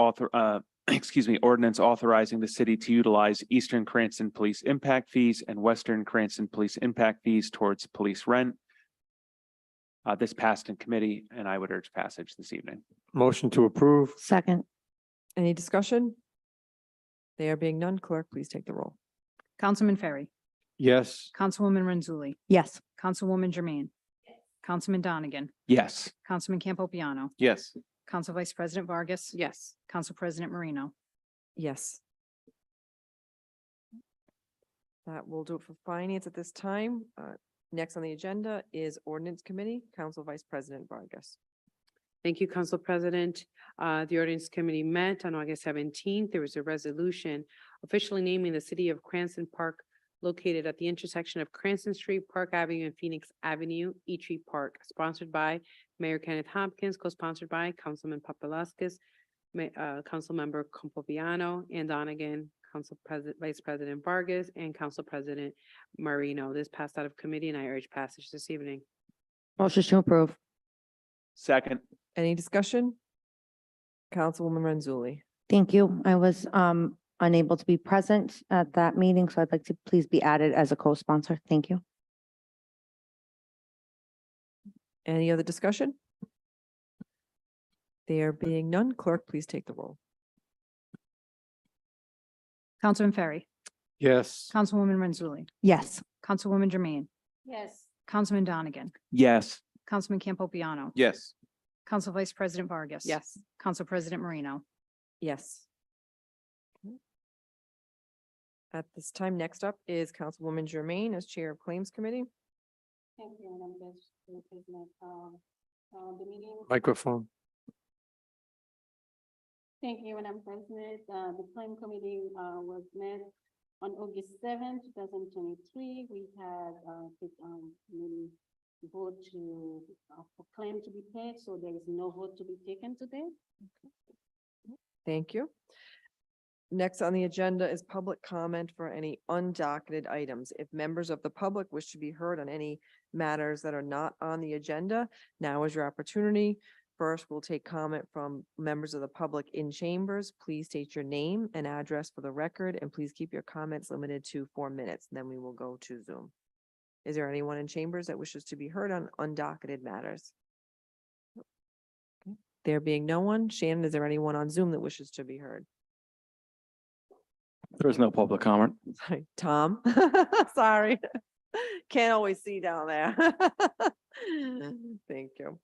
authorizing the city to utilize Eastern Cranston Police Impact Fees and Western Cranston Police Impact Fees towards police rent. This passed in committee, and I would urge passage this evening. Motion to approve. Second. Any discussion? There being none, clerk, please take the roll. Councilman Ferry. Yes. Councilwoman Renzulli. Yes. Councilwoman Jermaine. Councilman Donegan. Yes. Councilman Campobiano. Yes. Council Vice President Vargas. Yes. Council President Marino. Yes. That will do it for finance at this time. Next on the agenda is ordinance committee, Council Vice President Vargas. Thank you, Council President. The ordinance committee met on August 17th. There was a resolution officially naming the city of Cranston Park located at the intersection of Cranston Street, Park Avenue, and Phoenix Avenue, Eatree Park, sponsored by Mayor Kenneth Hopkins, co-sponsored by Councilman Papalaskis, Councilmember Campobiano, and Donegan, Vice President Vargas, and Council President Marino. This passed out of committee, and I urge passage this evening. Motion to approve. Second. Any discussion? Councilwoman Renzulli. Thank you. I was unable to be present at that meeting, so I'd like to please be added as a co-sponsor. Thank you. Any other discussion? There being none, clerk, please take the roll. Councilman Ferry. Yes. Councilwoman Renzulli. Yes. Councilwoman Jermaine. Yes. Councilman Donegan. Yes. Councilman Campobiano. Yes. Council Vice President Vargas. Yes. Council President Marino. Yes. At this time, next up is Councilwoman Jermaine as Chair of Claims Committee. Thank you, Madam President. The meeting. Microphone. Thank you, Madam President. The claim committee was met on August 7th, 2023. We had many vote to for claim to be paid, so there is no vote to be taken today. Thank you. Next on the agenda is public comment for any undocketed items. If members of the public wish to be heard on any matters that are not on the agenda, now is your opportunity. First, we'll take comment from members of the public in chambers. Please state your name and address for the record, and please keep your comments limited to 4 minutes. Then we will go to Zoom. Is there anyone in chambers that wishes to be heard on undocketed matters? Okay. There being no one, Shannon, is there anyone on Zoom that wishes to be heard? There is no public comment. Sorry, Tom. Sorry. Can't always see down there. Thank you.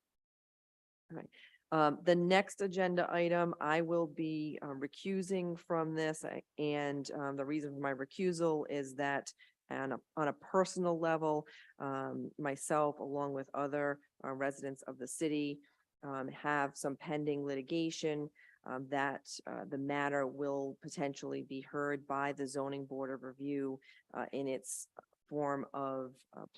All right. The next agenda item, I will be recusing from this, and the reason for my recusal is that on a personal level, myself, along with other residents of the city, have some pending litigation that the matter will potentially be heard by the Zoning Board of Review in its form of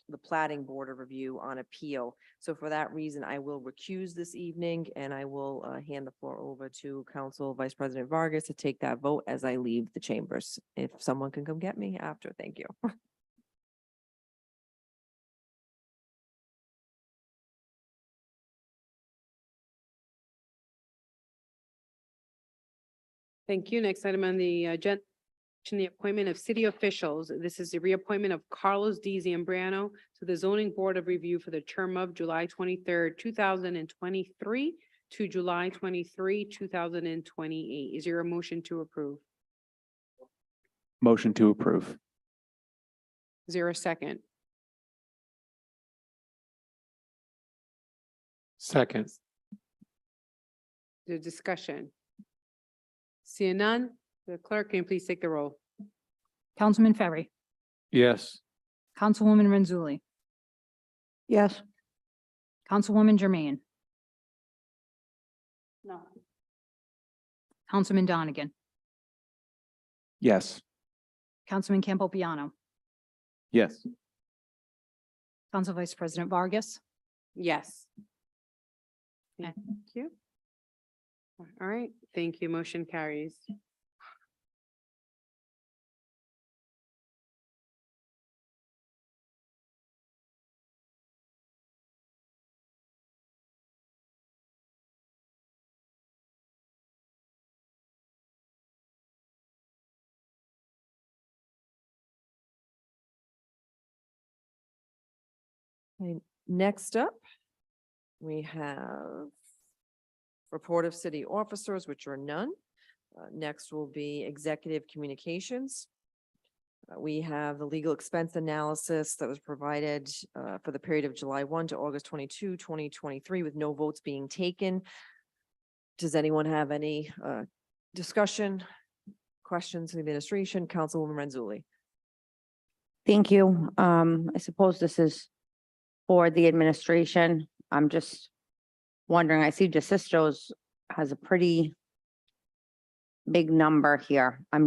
the Plating Board of Review on appeal. So for that reason, I will recuse this evening, and I will hand the floor over to Council Vice President Vargas to take that vote as I leave the chambers. If someone can come get me after, thank you. Thank you. Next item on the agenda, the appointment of city officials. This is the reappointment of Carlos D. Zambrano to the Zoning Board of Review for the term of July 23rd, 2023 to July 23, 2028. Is there a motion to approve? Motion to approve. Is there a second? Second. The discussion. Seeing none, the clerk, can you please take the roll? Councilman Ferry. Yes. Councilwoman Renzulli. Yes. Councilwoman Jermaine. No. Councilman Donegan. Yes. Councilman Campopiano, Yes. Council Vice President Vargas, Yes. Thank you. All right, thank you. Motion carries. Okay, next up, we have report of city officers, which are none. Next will be executive communications. We have the legal expense analysis that was provided for the period of July 1 to August 22, 2023, with no votes being taken. Does anyone have any discussion, questions from the administration? Councilwoman Renzulli. Thank you. I suppose this is for the administration. I'm just wondering, I see DeSistos has a pretty big number here. I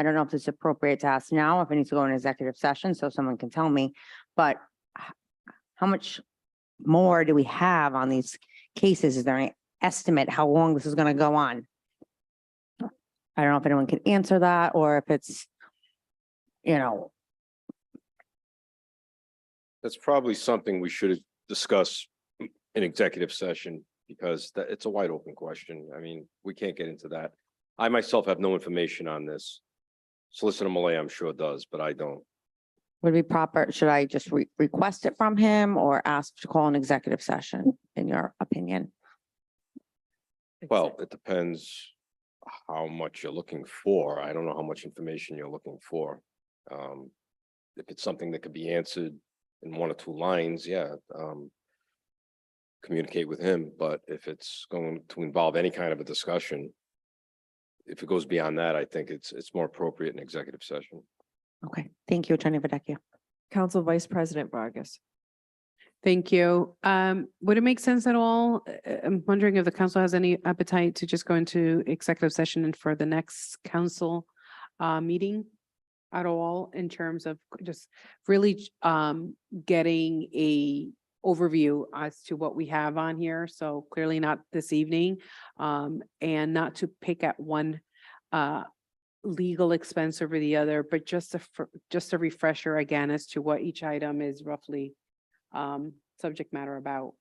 don't know if it's appropriate to ask now, if it needs to go in executive session, so someone can tell me, but how much more do we have on these cases? Is there any estimate how long this is going to go on? I don't know if anyone can answer that, or if it's, you know, That's probably something we should discuss in executive session, because it's a wide open question. I mean, we can't get into that. I myself have no information on this. Solicitor Malay, I'm sure does, but I don't. would it be proper, should I just request it from him or ask to call an executive session, in your opinion? Well, it depends how much you're looking for. I don't know how much information you're looking for. If it's something that could be answered in 1 or 2 lines, yeah. Communicate with him, but if it's going to involve any kind of a discussion, if it goes beyond that, I think it's more appropriate in executive session. Okay, thank you, Attorney Videcchio. Council Vice President Vargas. Thank you. Would it make sense at all? I'm wondering if the council has any appetite to just go into executive session and for the next council meeting at all, in terms of just really getting a overview as to what we have on here. So clearly not this evening, and not to pick at one legal expense over the other, but just a refresher again as to what each item is roughly subject matter about.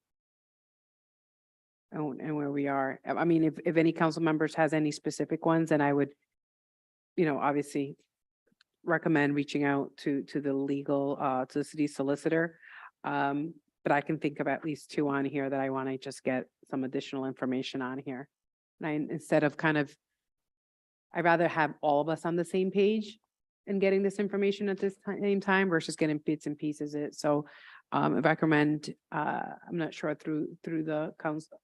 And where we are. I mean, if any council members has any specific ones, then I would, obviously recommend reaching out to the legal, to the city solicitor. But I can think of at least 2 on here that I want to just get some additional information on here. And instead of I'd rather have all of us on the same page and getting this information at this same time versus getting bits and pieces it. So I recommend, I'm not sure through the council,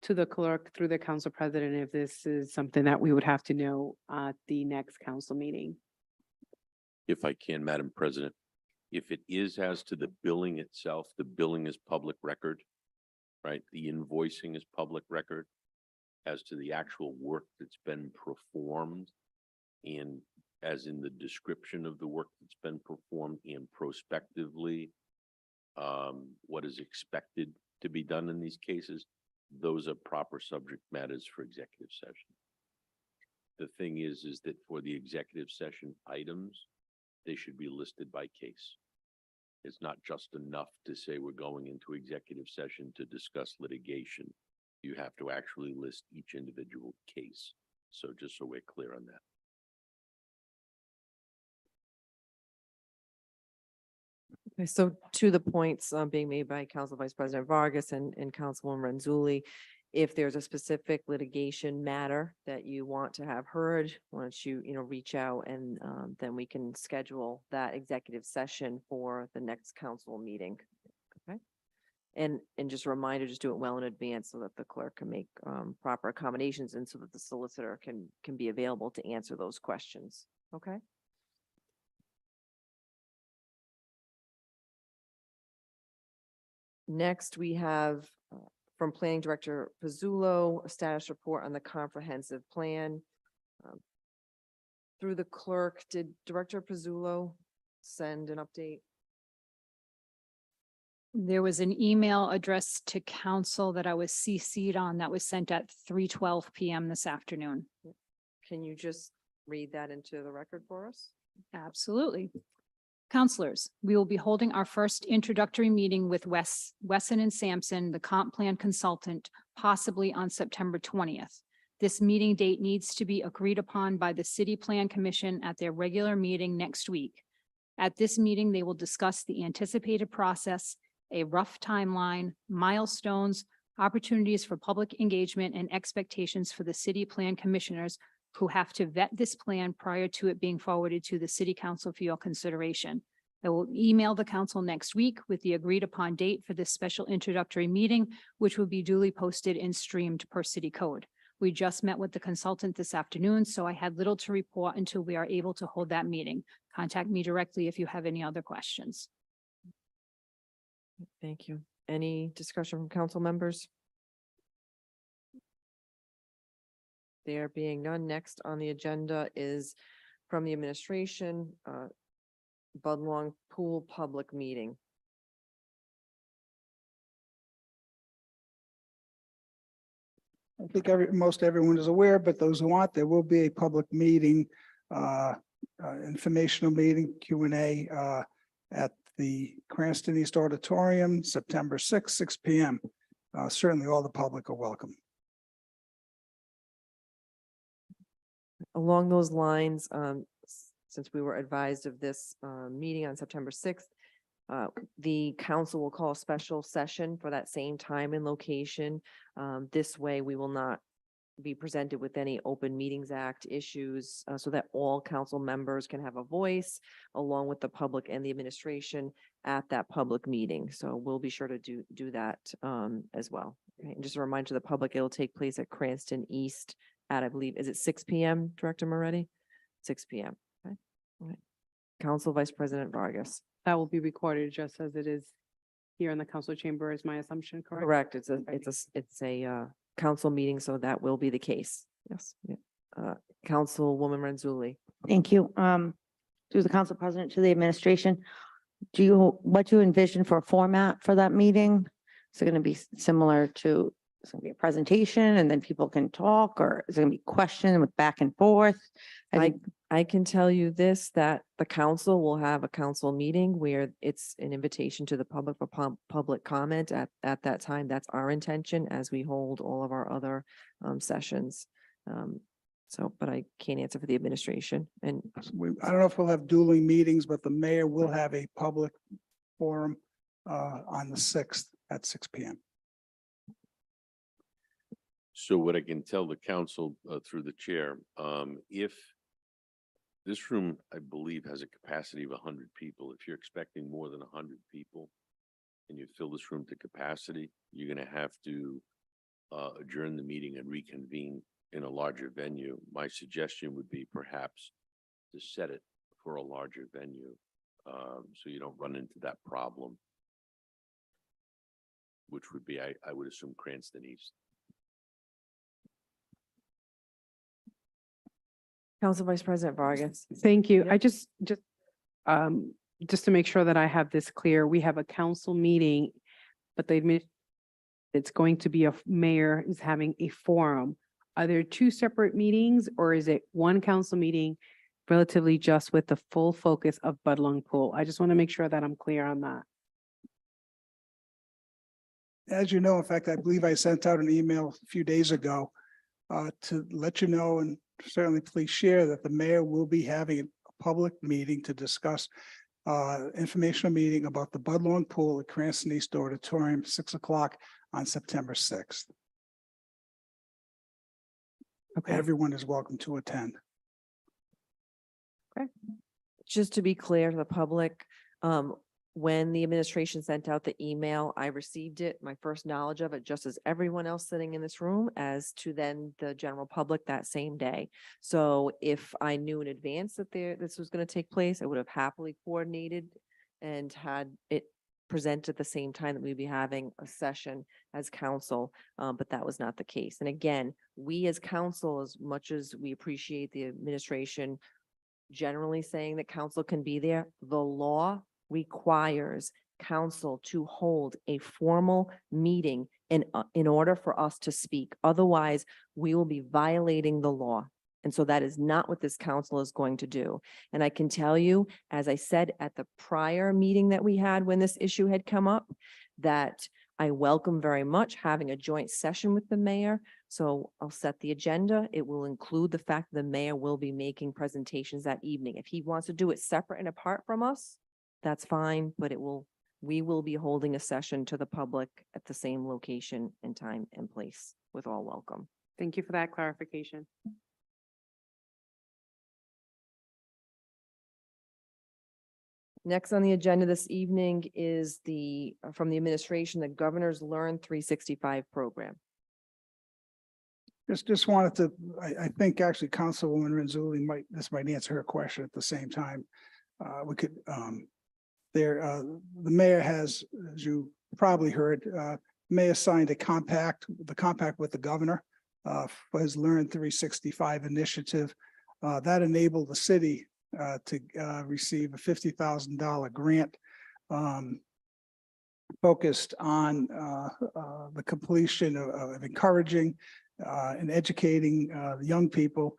to the clerk, through the council president, if this is something that we would have to know at the next council meeting. If I can, Madam President, if it is as to the billing itself, the billing is public record, right? The invoicing is public record. As to the actual work that's been performed, and as in the description of the work that's been performed, and prospectively, what is expected to be done in these cases, those are proper subject matters for executive session. The thing is that for the executive session items, they should be listed by case. It's not just enough to say we're going into executive session to discuss litigation. You have to actually list each individual case. So just so we're clear on that. Okay, so to the points being made by Council Vice President Vargas and Councilwoman Renzulli, if there's a specific litigation matter that you want to have heard, why don't you, reach out, and then we can schedule that executive session for the next council meeting. Okay. And just a reminder, just do it well in advance so that the clerk can make proper accommodations, and so that the solicitor can be available to answer those questions. Okay. Next, we have from Planning Director Pizzulo, a status report on the comprehensive plan. Through the clerk, did Director Pizzulo send an update? There was an email addressed to council that I was CC'd on that was sent at 3:12 PM this afternoon. Can you just read that into the record for us? Absolutely. Counselors, we will be holding our first introductory meeting with Wesson and Sampson, the comp plan consultant, possibly on September 20th. This meeting date needs to be agreed upon by the City Plan Commission at their regular meeting next week. At this meeting, they will discuss the anticipated process, a rough timeline, milestones, opportunities for public engagement, and expectations for the City Plan Commissioners who have to vet this plan prior to it being forwarded to the City Council for your consideration. I will email the council next week with the agreed upon date for this special introductory meeting, which will be duly posted and streamed per city code. We just met with the consultant this afternoon, so I had little to report until we are able to hold that meeting. Contact me directly if you have any other questions. Thank you. Any discussion from council members? There being none, next on the agenda is from the administration, Budlong Pool Public Meeting. I think most everyone is aware, but those who aren't, there will be a public meeting, informational meeting, Q&A, at the Cranston East Auditorium, September 6th, 6 PM. Certainly all the public are welcome. Along those lines, since we were advised of this meeting on September 6th, the council will call a special session for that same time and location. This way, we will not be presented with any Open Meetings Act issues, so that all council members can have a voice along with the public and the administration at that public meeting. So we'll be sure to do that as well. Okay, and just a reminder to the public, it'll take place at Cranston East at, I believe, is it 6 PM, Director Moretti? 6 PM. Okay. All right. Council Vice President Vargas. That will be recorded just as it is here in the council chamber, is my assumption, correct? Correct. It's a council meeting, so that will be the case. Yes. Yeah. Councilwoman Renzulli. Thank you. To the council president, to the administration, what do you envision for a format for that meeting? Is it going to be similar to, it's going to be a presentation and then people can talk, or is it going to be question with back and forth? I can tell you this, that the council will have a council meeting where it's an invitation to the public for public comment at that time. That's our intention as we hold all of our other sessions. But I can't answer for the administration. And I don't know if we'll have dueling meetings, but the mayor will have a public forum on the 6th at 6 PM. So what I can tell the council through the chair, if this room, I believe, has a capacity of 100 people. If you're expecting more than 100 people and you fill this room to capacity, you're going to have to adjourn the meeting and reconvene in a larger venue. My suggestion would be perhaps to set it for a larger venue, so you don't run into that problem, which would be, I would assume, Cranston East. Council Vice President Vargas. Thank you. Yep. I just to make sure that I have this clear, we have a council meeting, but it's going to be mayor is having a forum. Are there two separate meetings, or is it one council meeting relatively just with the full focus of Budlong Pool? I just want to make sure that I'm clear on that. As you know, in fact, I believe I sent out an email a few days ago to let you know, and certainly please share, that the mayor will be having a public meeting to discuss informational meeting about the Budlong Pool at Cranston East Auditorium, 6 o'clock on September 6th. Okay. Everyone is welcome to attend. Okay. Just to be clear to the public, when the administration sent out the email, I received it, my first knowledge of it, just as everyone else sitting in this room, as to then the general public that same day. So if I knew in advance that this was going to take place, I would have happily coordinated and had it present at the same time that we'd be having a session as council, but that was not the case. And again, we as council, as much as we appreciate the administration generally saying that council can be there. The law requires council to hold a formal meeting in order for us to speak. Otherwise, we will be violating the law. And so that is not what this council is going to do. And I can tell you, as I said at the prior meeting that we had when this issue had come up, that I welcome very much having a joint session with the mayor. So I'll set the agenda. It will include the fact that the mayor will be making presentations that evening. If he wants to do it separate and apart from us, that's fine, but we will be holding a session to the public at the same location and time and place with all welcome. Thank you for that clarification. Next on the agenda this evening is from the administration, the Governor's Learn 365 program. Just wanted to, I think actually Councilwoman Renzulli this might answer her question at the same time. We could, the mayor has, as you probably heard, mayor signed the compact with the governor for his Learn 365 initiative. That enabled the city to receive a $50,000 grant focused on the completion of encouraging and educating the young people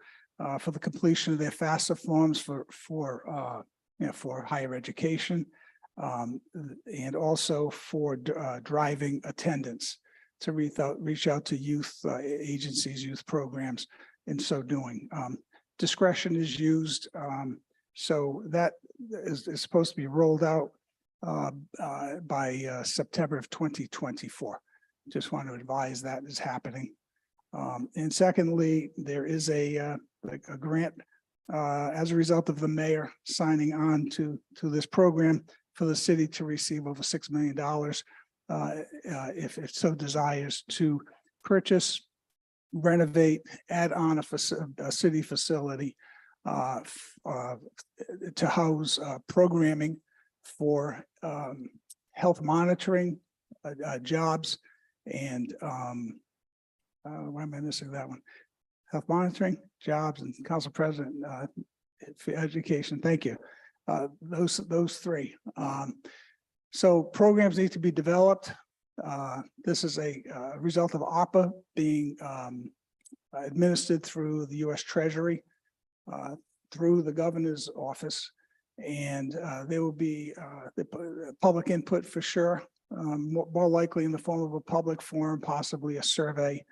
for the completion of their FAFSA forms for higher education and also for driving attendance to reach out to youth agencies, youth programs in so doing. Discretion is used. So that is supposed to be rolled out by September of 2024. Just want to advise that is happening. And secondly, there is a grant as a result of the mayor signing on to this program for the city to receive over $6 million if it so desires to purchase, renovate, add on a city facility to house programming for health monitoring, jobs, and why am I missing that one? Health monitoring, jobs, and council president for education. Thank you. Those three. So programs need to be developed. This is a result of ARPA being administered through the U.S. Treasury, through the governor's office, and there will be the public input for sure, more likely in the form of a public forum, possibly a survey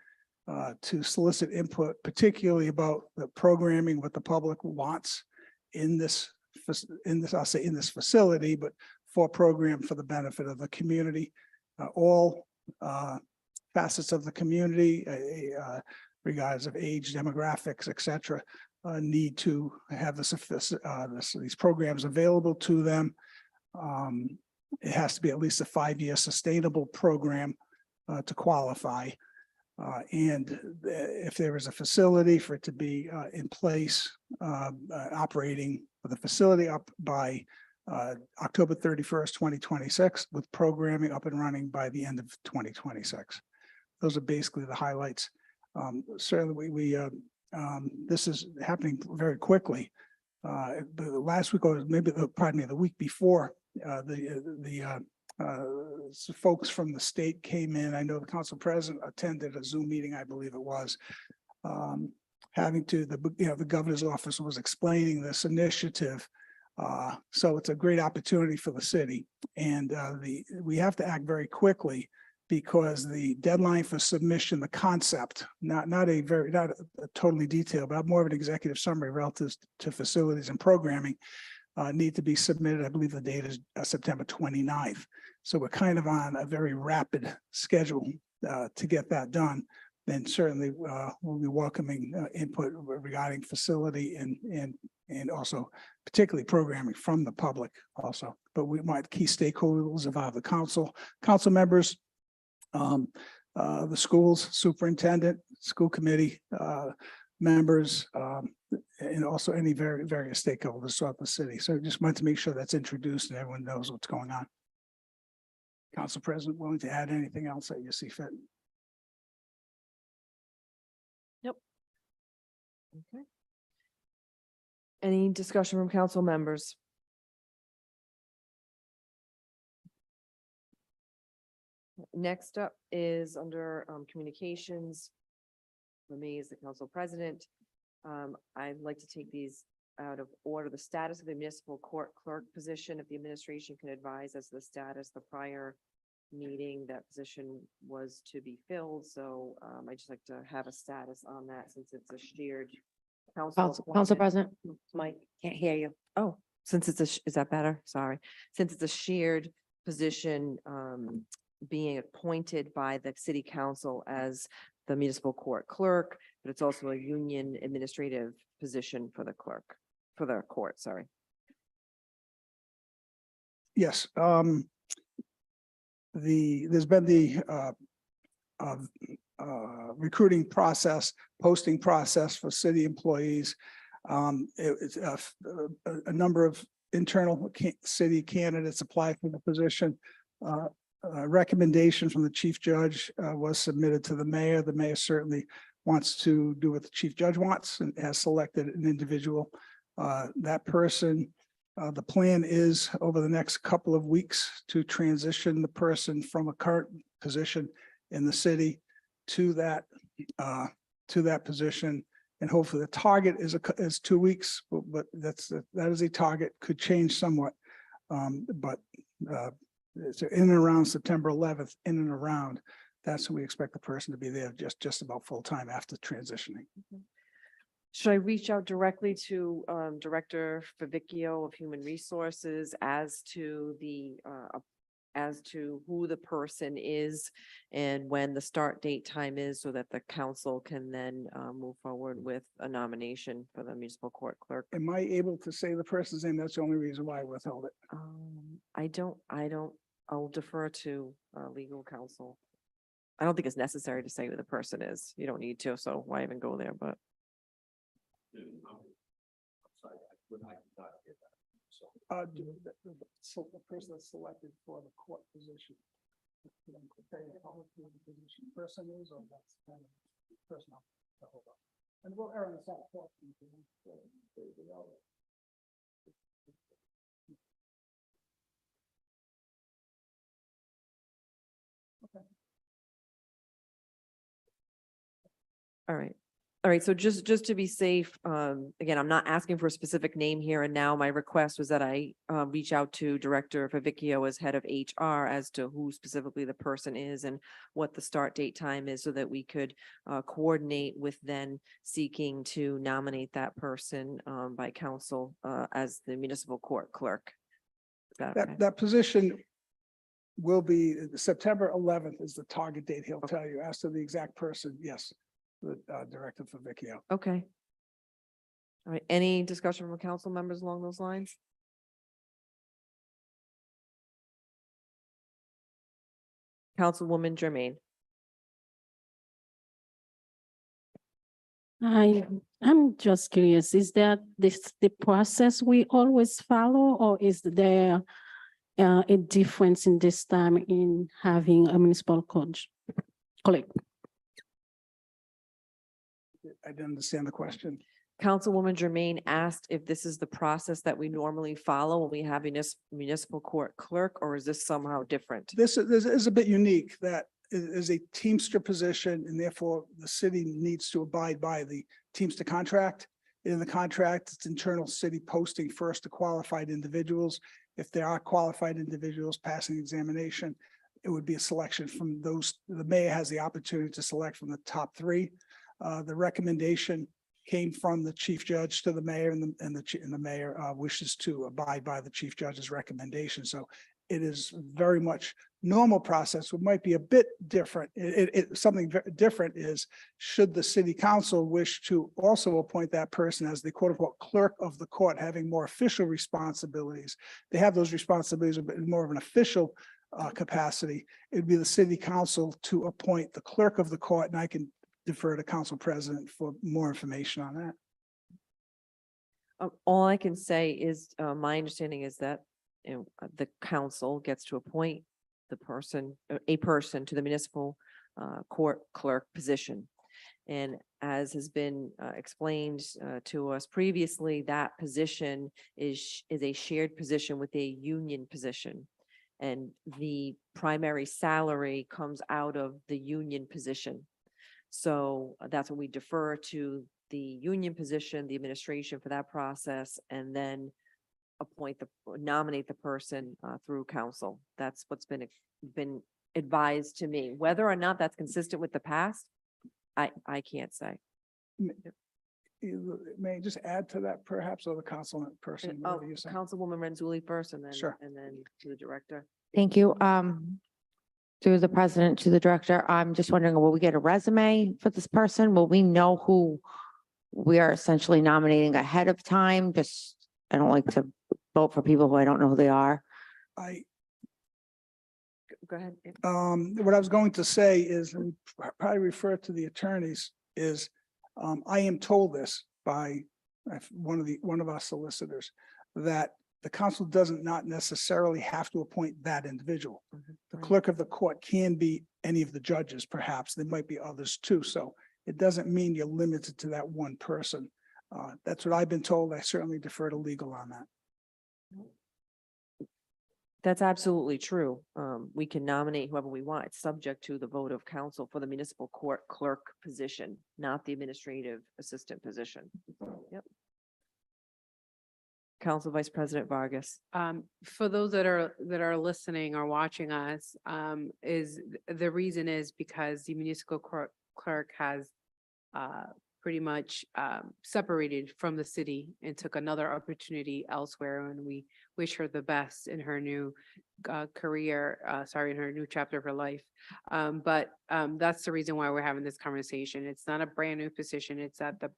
to solicit input, particularly about the programming, what the public wants in this facility, but for a program for the benefit of the community. All facets of the community, regardless of age, demographics, etc., need to have these programs available to them. It has to be at least a 5-year sustainable program to qualify. And if there is a facility for it to be in place, operating for the facility up by October 31st, 2026, with programming up and running by the end of 2026. Those are basically the highlights. Certainly, this is happening very quickly. The last week, or maybe the week before, the folks from the state came in. I know the council president attended a Zoom meeting, I believe it was, having to the governor's office was explaining this initiative. So it's a great opportunity for the city, and we have to act very quickly because the deadline for submission, the concept, not a totally detailed, but more of an executive summary relative to facilities and programming, need to be submitted. I believe the date is September 29th. So we're kind of on a very rapid schedule to get that done. Then certainly we'll be welcoming input regarding facility and also particularly programming from the public also. But we want key stakeholders involved, the council members, the schools, superintendent, school committee members, and also any various stakeholders throughout the city. So just wanted to make sure that's introduced and everyone knows what's going on. Council President, willing to add anything else that you see fit? Nope. Okay. Any discussion from council members? Next up is under communications. For me as the council president, I'd like to take these out of order. The status of the municipal court clerk position, if the administration can advise as to the status, the prior meeting, that position was to be filled. So I'd just like to have a status on that since it's a shared council. Council appointment. President, Mike, can't hear you. Oh, since it's is that better? Sorry. Since it's a shared position, being appointed by the city council as the municipal court clerk, but it's also a union administrative position for the clerk, for the court, sorry. Yes, there's been the recruiting process, posting process for city employees. It's a number of internal city candidates applied for the position. A recommendation from the chief judge was submitted to the mayor. The mayor certainly wants to do what the chief judge wants and has selected an individual. That person, the plan is over the next couple of weeks to transition the person from a current position in the city to that position. And hopefully the target is 2 weeks, but that is a target, could change somewhat. It's in and around September 11th, in and around. That's when we expect the person to be there just about full time after transitioning. Should I reach out directly to Director Favicchio of Human Resources as to who the person is and when the start date time is, so that the council can then move forward with a nomination for the municipal court clerk? Am I able to say the person's name? That's the only reason why I withheld it. I'll defer to legal counsel. I don't think it's necessary to say who the person is. You don't need to, so why even go there, but. So the person that's selected for the court position. Person is, or that's kind of personal. And we'll err on the side of caution. Okay. All right. All right. So just to be safe, again, I'm not asking for a specific name here and now. My request was that I reach out to Director Favicchio as head of HR as to who specifically the person is and what the start date time is, so that we could coordinate with then seeking to nominate that person by council as the municipal court clerk. Is that okay? That position will be September 11th is the target date. He'll tell you. As to the exact person, yes, the Director Favicchio. Okay. All right. Any discussion from council members along those lines? Councilwoman Jermaine. I'm just curious, is that the process we always follow, or is there a difference in this time in having a municipal coach? Clerk? I didn't understand the question. Councilwoman Jermaine asked if this is the process that we normally follow when we have a municipal court clerk, or is this somehow different? This is a bit unique, that it is a Teamster position, and therefore the city needs to abide by the Teamster contract. In the contract, it's internal city posting first to qualified individuals. If there are qualified individuals passing the examination, it would be a selection from those. The mayor has the opportunity to select from the top 3. The recommendation came from the chief judge to the mayor, and the mayor wishes to abide by the chief judge's recommendation. So it is very much normal process. It might be a bit different. Something very different is, should the city council wish to also appoint that person as the quote unquote clerk of the court, having more official responsibilities. They have those responsibilities, but in more of an official capacity. It'd be the city council to appoint the clerk of the court, and I can defer to council president for more information on that. All I can say is, my understanding is that the council gets to appoint a person to the municipal court clerk position. And as has been explained to us previously, that position is a shared position with a union position. And the primary salary comes out of the union position. So that's when we defer to the union position, the administration for that process, and then nominate the person through council. That's what's been advised to me. Whether or not that's consistent with the past, I can't say. May I just add to that perhaps, or the council person? Oh, whatever you say. Councilwoman Renzulli first, and then Sure. To the director. Thank you. Through the president to the director, I'm just wondering, will we get a resume for this person? Will we know who we are essentially nominating ahead of time? Just, I don't like to vote for people who I don't know who they are. Go ahead. What I was going to say is, and probably refer to the attorneys, is I am told this by one of our solicitors, that the council doesn't not necessarily have to appoint that individual. The clerk of the court can be any of the judges, perhaps. There might be others too. So it doesn't mean you're limited to that one person. That's what I've been told. I certainly defer to legal on that. That's absolutely true. We can nominate whoever we want. It's subject to the vote of council for the municipal court clerk position, not the administrative assistant position. Yep. Council Vice President Vargas. For those that are listening or watching us, is the reason is because the municipal clerk has pretty much separated from the city and took another opportunity elsewhere, and we wish her the best in her new career, in her new chapter of her life. But that's the reason why we're having this conversation. It's not a brand new position. It's that the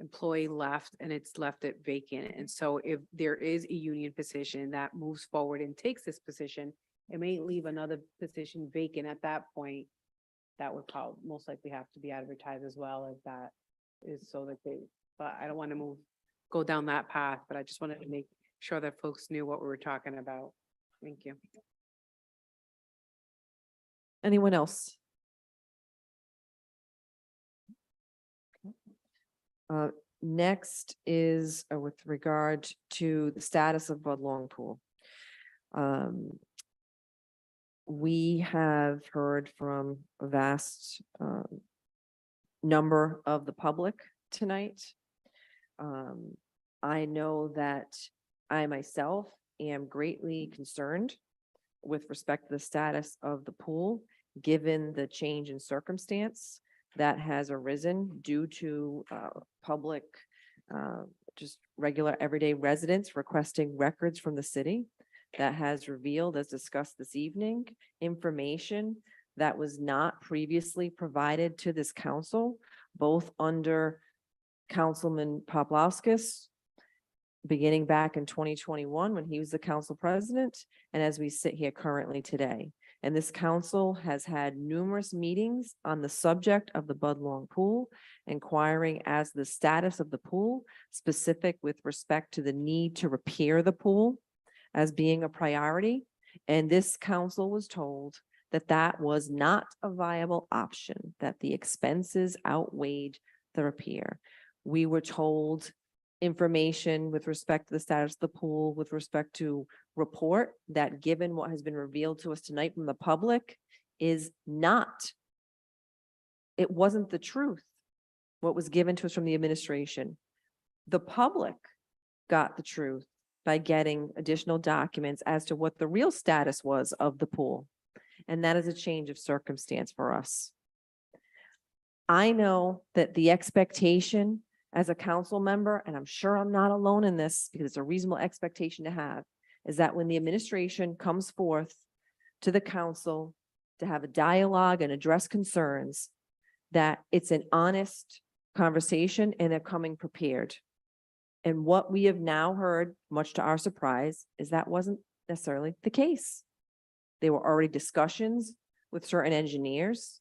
employee left and it's left it vacant. And so if there is a union position that moves forward and takes this position, it may leave another position vacant at that point. That would probably most likely have to be advertised as well, as that is so that but I don't want to go down that path, but I just wanted to make sure that folks knew what we were talking about. Thank you. Anyone else? Next is with regard to the status of Bud Long Pool. We have heard from a vast number of the public tonight. I know that I myself am greatly concerned with respect to the status of the pool, given the change in circumstance that has arisen due to public, just regular everyday residents requesting records from the city that has revealed, as discussed this evening, information that was not previously provided to this council, both under Councilman Poplawskis, beginning back in 2021 when he was the council president, and as we sit here currently today. And this council has had numerous meetings on the subject of the Bud Long Pool, inquiring as the status of the pool, specific with respect to the need to repair the pool as being a priority. And this council was told that that was not a viable option, that the expenses outweighed the repair. We were told information with respect to the status of the pool, with respect to report, that given what has been revealed to us tonight from the public, is not, it wasn't the truth, what was given to us from the administration. The public got the truth by getting additional documents as to what the real status was of the pool. And that is a change of circumstance for us. I know that the expectation as a council member, and I'm sure I'm not alone in this because it's a reasonable expectation to have, is that when the administration comes forth to the council to have a dialogue and address concerns, that it's an honest conversation and they're coming prepared. And what we have now heard, much to our surprise, is that wasn't necessarily the case. There were already discussions with certain engineers.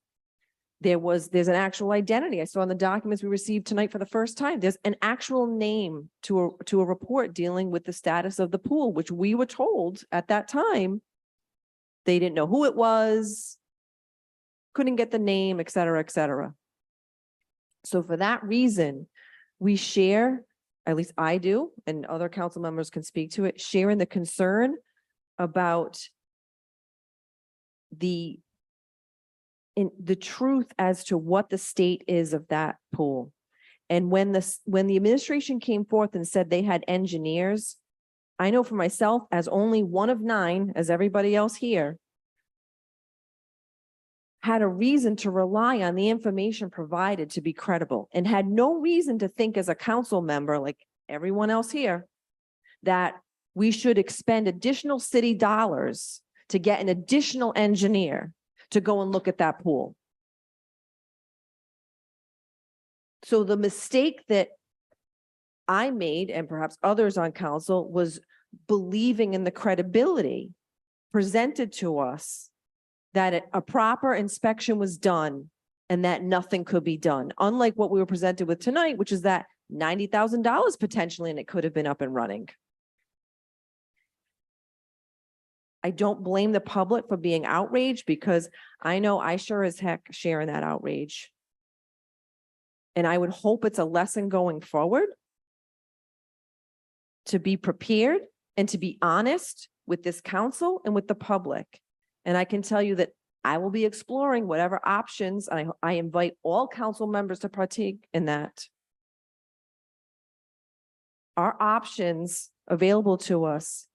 There's an actual identity. I saw in the documents we received tonight for the first time, there's an actual name to a report dealing with the status of the pool, which we were told at that time, they didn't know who it was, couldn't get the name, et cetera, et cetera. So for that reason, we share, at least I do, and other council members can speak to it, sharing the concern about the truth as to what the state is of that pool. And when the administration came forth and said they had engineers, I know for myself, as only one of 9, as everybody else here, had a reason to rely on the information provided to be credible, and had no reason to think as a council member, like everyone else here, that we should expend additional city dollars to get an additional engineer to go and look at that pool. So the mistake that I made, and perhaps others on council, was believing in the credibility presented to us that a proper inspection was done and that nothing could be done. Unlike what we were presented with tonight, which is that $90,000 potentially, and it could have been up and running. I don't blame the public for being outraged, because I know I sure as heck share in that outrage. And I would hope it's a lesson going forward to be prepared and to be honest with this council and with the public. And I can tell you that I will be exploring whatever options, and I invite all council members to partake in that. Our options available to us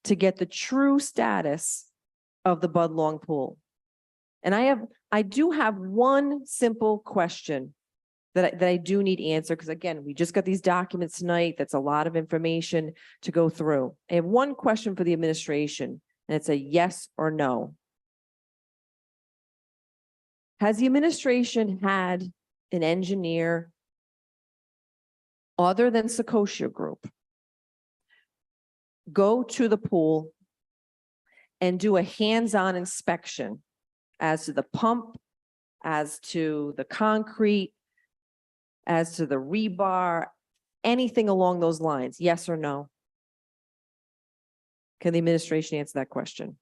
to get the true status of the Budlong Pool. And I do have one simple question that I do need answered, because again, we just got these documents tonight. That's a lot of information to go through. I have one question for the administration, and it's a yes or no. Has the administration had an engineer other than Secoshia Group go to the pool and do a hands-on inspection as to the pump, as to the concrete, as to the rebar, anything along those lines? Yes or no? Can the administration answer that question?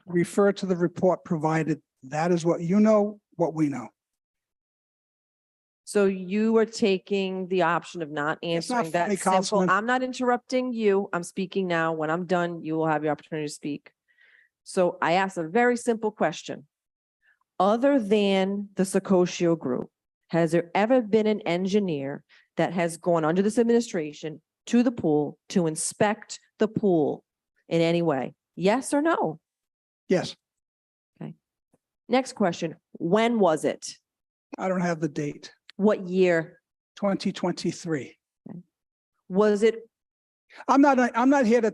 Refer to the report provided. That is what you know, what we know. So you are taking the option of not answering that funny, simple. Councilman. I'm not interrupting you. I'm speaking now. When I'm done, you will have your opportunity to speak. So I asked a very simple question. Other than the Secoshia Group, has there ever been an engineer that has gone under this administration to the pool to inspect the pool in any way? Yes or no? Yes, Next question. When was it? I don't have the date. What year? 2023. Was it? I'm not here to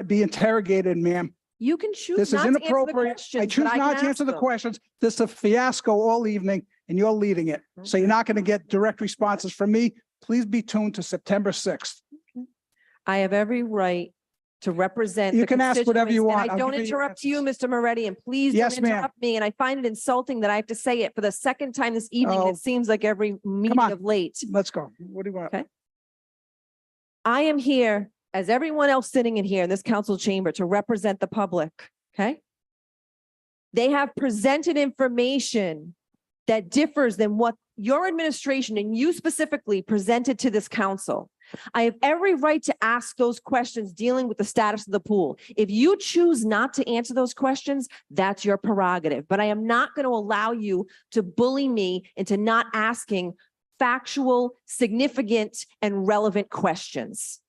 be interrogated, ma'am. You can choose This is not to answer the inappropriate. questions, I choose but not can to answer ask the them. questions. This is a fiasco all evening and you're leading it. So you're not going to get direct responses from me. Please be tuned to September 6th. I have every right to represent. You the can ask whatever you constituents, want. And I I'll don't give you your interrupt you, Mr. Moretti, and please don't Yes, ma'am. interrupt me. And I find it insulting that I have to say it for the second time this evening. Oh. It seems like every meeting on. of late. Let's go. What do you want? Okay. I am here, as everyone else sitting in here in this council chamber, to represent the public, okay? They have presented information that differs than what your administration and you specifically presented to this council. I have every right to ask those questions dealing with the status of the pool. If you choose not to answer those questions, that's your prerogative. But I am not going to allow you to bully me into not asking factual, significant, and relevant questions.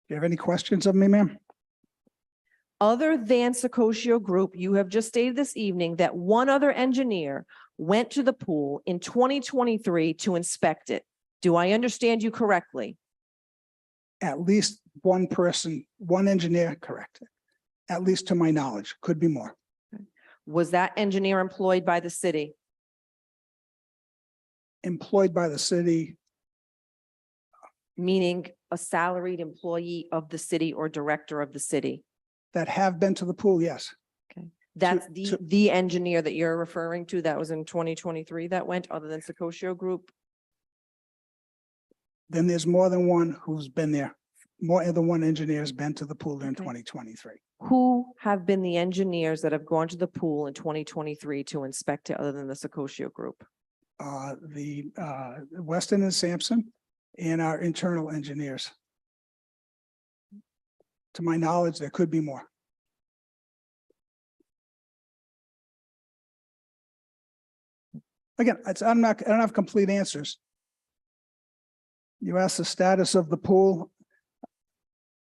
Do you have any questions of me, ma'am? Other than Secoshia Group, you have just stated this evening that one other engineer went to the pool in 2023 to inspect it. Do I understand you correctly? At least one person, one engineer, correct. At least to my knowledge, could be more. Was that engineer employed by the city? Employed by the city, Meaning a salaried employee of the city or director of the city? that have been to the pool, yes. That's to- the engineer that you're referring to that was in 2023 that went, other than Secoshia Group? Then there's more than one who's been there more than one engineer has been to the pool in Okay. 2023. Who have been the engineers that have gone to the pool in 2023 to inspect it other than the Secosio Group? The Weston and Sampson and our internal engineers. To my knowledge, there could be more. Again, I don't have complete answers. You asked the status of the pool.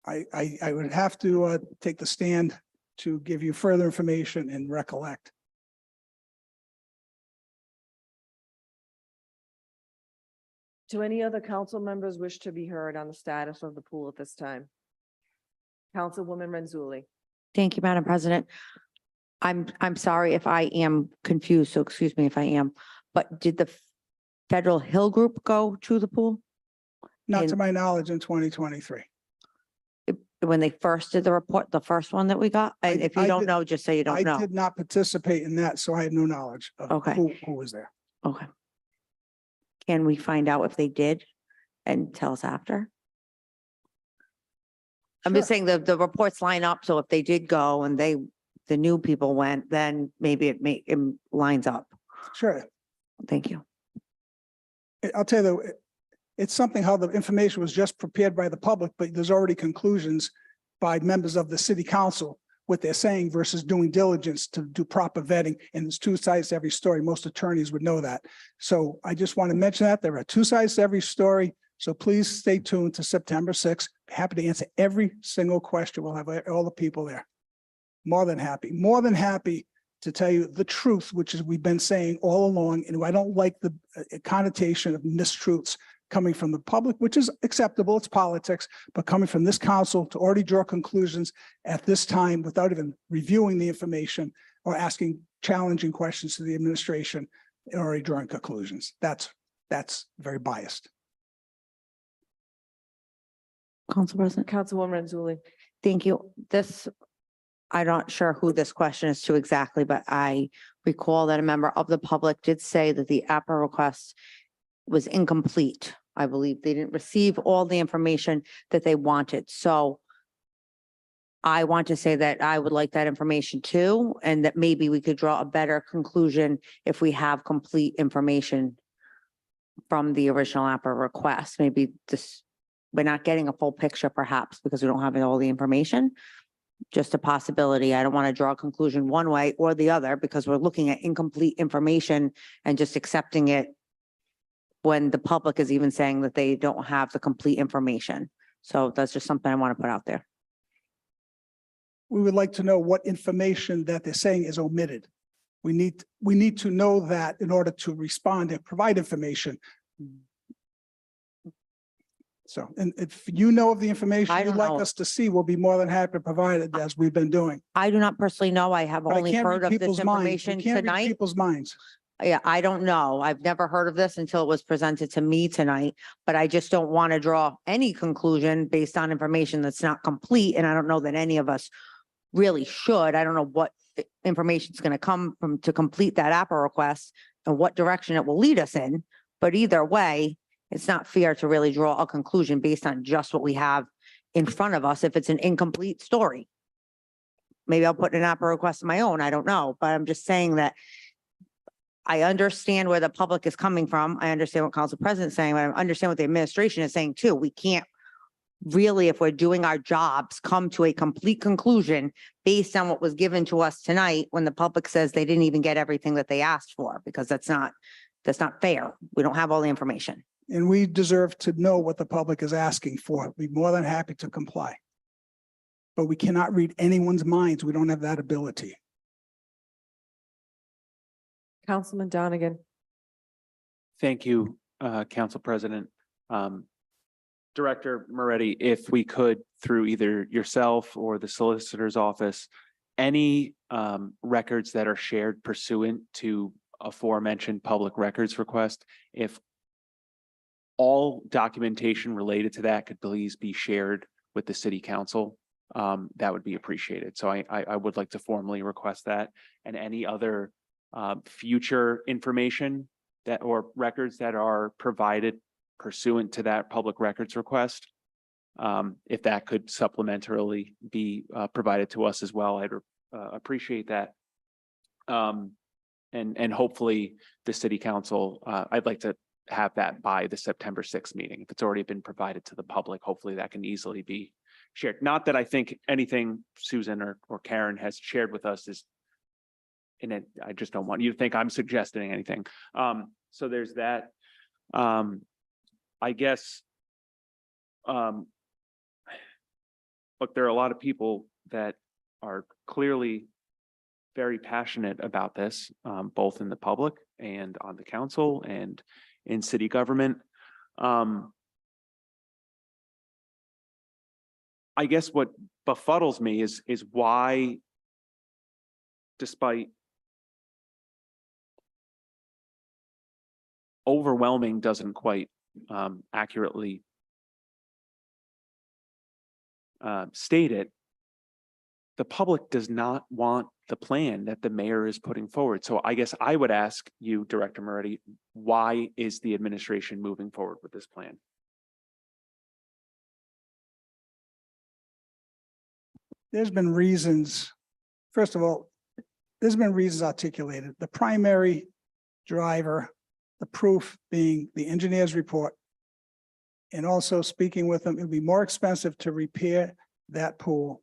I would have to take the stand to give you further information and recollect. Do any other council members wish to be heard on the status of the pool at this time? Councilwoman Renzulli. Thank you, Madam President. I'm sorry if I am confused, so excuse me if I am, but did the Federal Hill Group go to the pool Not to In- my knowledge in 2023. when they first did the report, the first one that we got? And if you I don't did- know, just say you don't I know. did not participate in that, so I had no knowledge of Okay. who was there. Okay. Can we find out if they did and tell us after? I'm just Sure. saying the reports line up, so if they did go and the new people went, then maybe it lines up. Sure. Thank you. I'll tell you, though, it's something how the information was just prepared by the public, but there's already conclusions by members of the city council, what they're saying versus doing diligence to do proper vetting. And there's two sides to every story. Most attorneys would know that. So I just want to mention that there are two sides to every story. So please stay tuned to September 6th. Happy to answer every single question. We'll have all the people there. More than happy to tell you the truth, which is we've been saying all along. And I don't like the connotation of mistruths coming from the public, which is acceptable. It's politics, but coming from this council to already draw conclusions at this time without even reviewing the information or asking challenging questions to the administration, and already drawing conclusions. That's very biased. Council President. Councilwoman Renzulli. Thank you. I'm not sure who this question is to exactly, but I recall that a member of the public did say that the APRA request was incomplete. I believe they didn't receive all the information that they wanted. So I want to say that I would like that information too, and that maybe we could draw a better conclusion if we have complete information from the original APRA request. Maybe we're not getting a full picture perhaps because we don't have all the information. Just a possibility. I don't want to draw a conclusion one way or the other because we're looking at incomplete information and just accepting it when the public is even saying that they don't have the complete information. So that's just something I want to put out there. We would like to know what information that they're saying is omitted. We need to know that in order to respond and provide information. So, and if you know of the information I you'd don't like know. us to see, we'll be more than happy to provide it as we've been doing. I do not personally know. I have But I only can't read heard of this people's minds. You information can't read tonight. people's minds. Yeah, I don't know. I've never heard of this until it was presented to me tonight, but I just don't want to draw any conclusion based on information that's not complete. And I don't know that any of us really should. I don't know what information is going to come from to complete that APRA request and what direction it will lead us in. But either way, it's not fair to really draw a conclusion based on just what we have in front of us if it's an incomplete story. Maybe I'll put an APRA request of my own. I don't know, but I'm just saying that I understand where the public is coming from. I understand what Council President is saying, but I understand what the administration is saying too. We can't really, if we're doing our jobs, come to a complete conclusion based on what was given to us tonight when the public says they didn't even get everything that they asked for, because that's not fair. We don't have all the information. And we deserve to know what the public is asking for. We'd be more than happy to comply. But we cannot read anyone's minds. We don't have that ability. Councilman Donegan. Thank you, Council President. Director Moretti, if we could, through either yourself or the Solicitor's Office, any records that are shared pursuant to aforementioned public records request, if all documentation related to that could please be shared with the City Council, that would be appreciated. So I would like to formally request that, and any other future information that or records that are provided pursuant to that public records request, If that could supplementarily be provided to us as well, I'd appreciate that. And hopefully the city council, I'd like to have that by the September 6th meeting. If it's already been provided to the public, hopefully that can easily be shared. Not that I think anything Susan or Karen has shared with us is in it. I just don't want you to think I'm suggesting anything. So there's that. I guess, look, there are a lot of people that are clearly very passionate about this, both in the public and on the council and in city government. I guess what befuddles me is why, despite overwhelming doesn't quite accurately state it, the public does not want the plan that the mayor is putting forward. So I guess I would ask you, Director Moretti, why is the administration moving forward with this plan? There's been reasons. First of all, there's been reasons articulated. The primary driver, the proof being the engineer's report. And also speaking with them, it'll be more expensive to repair that pool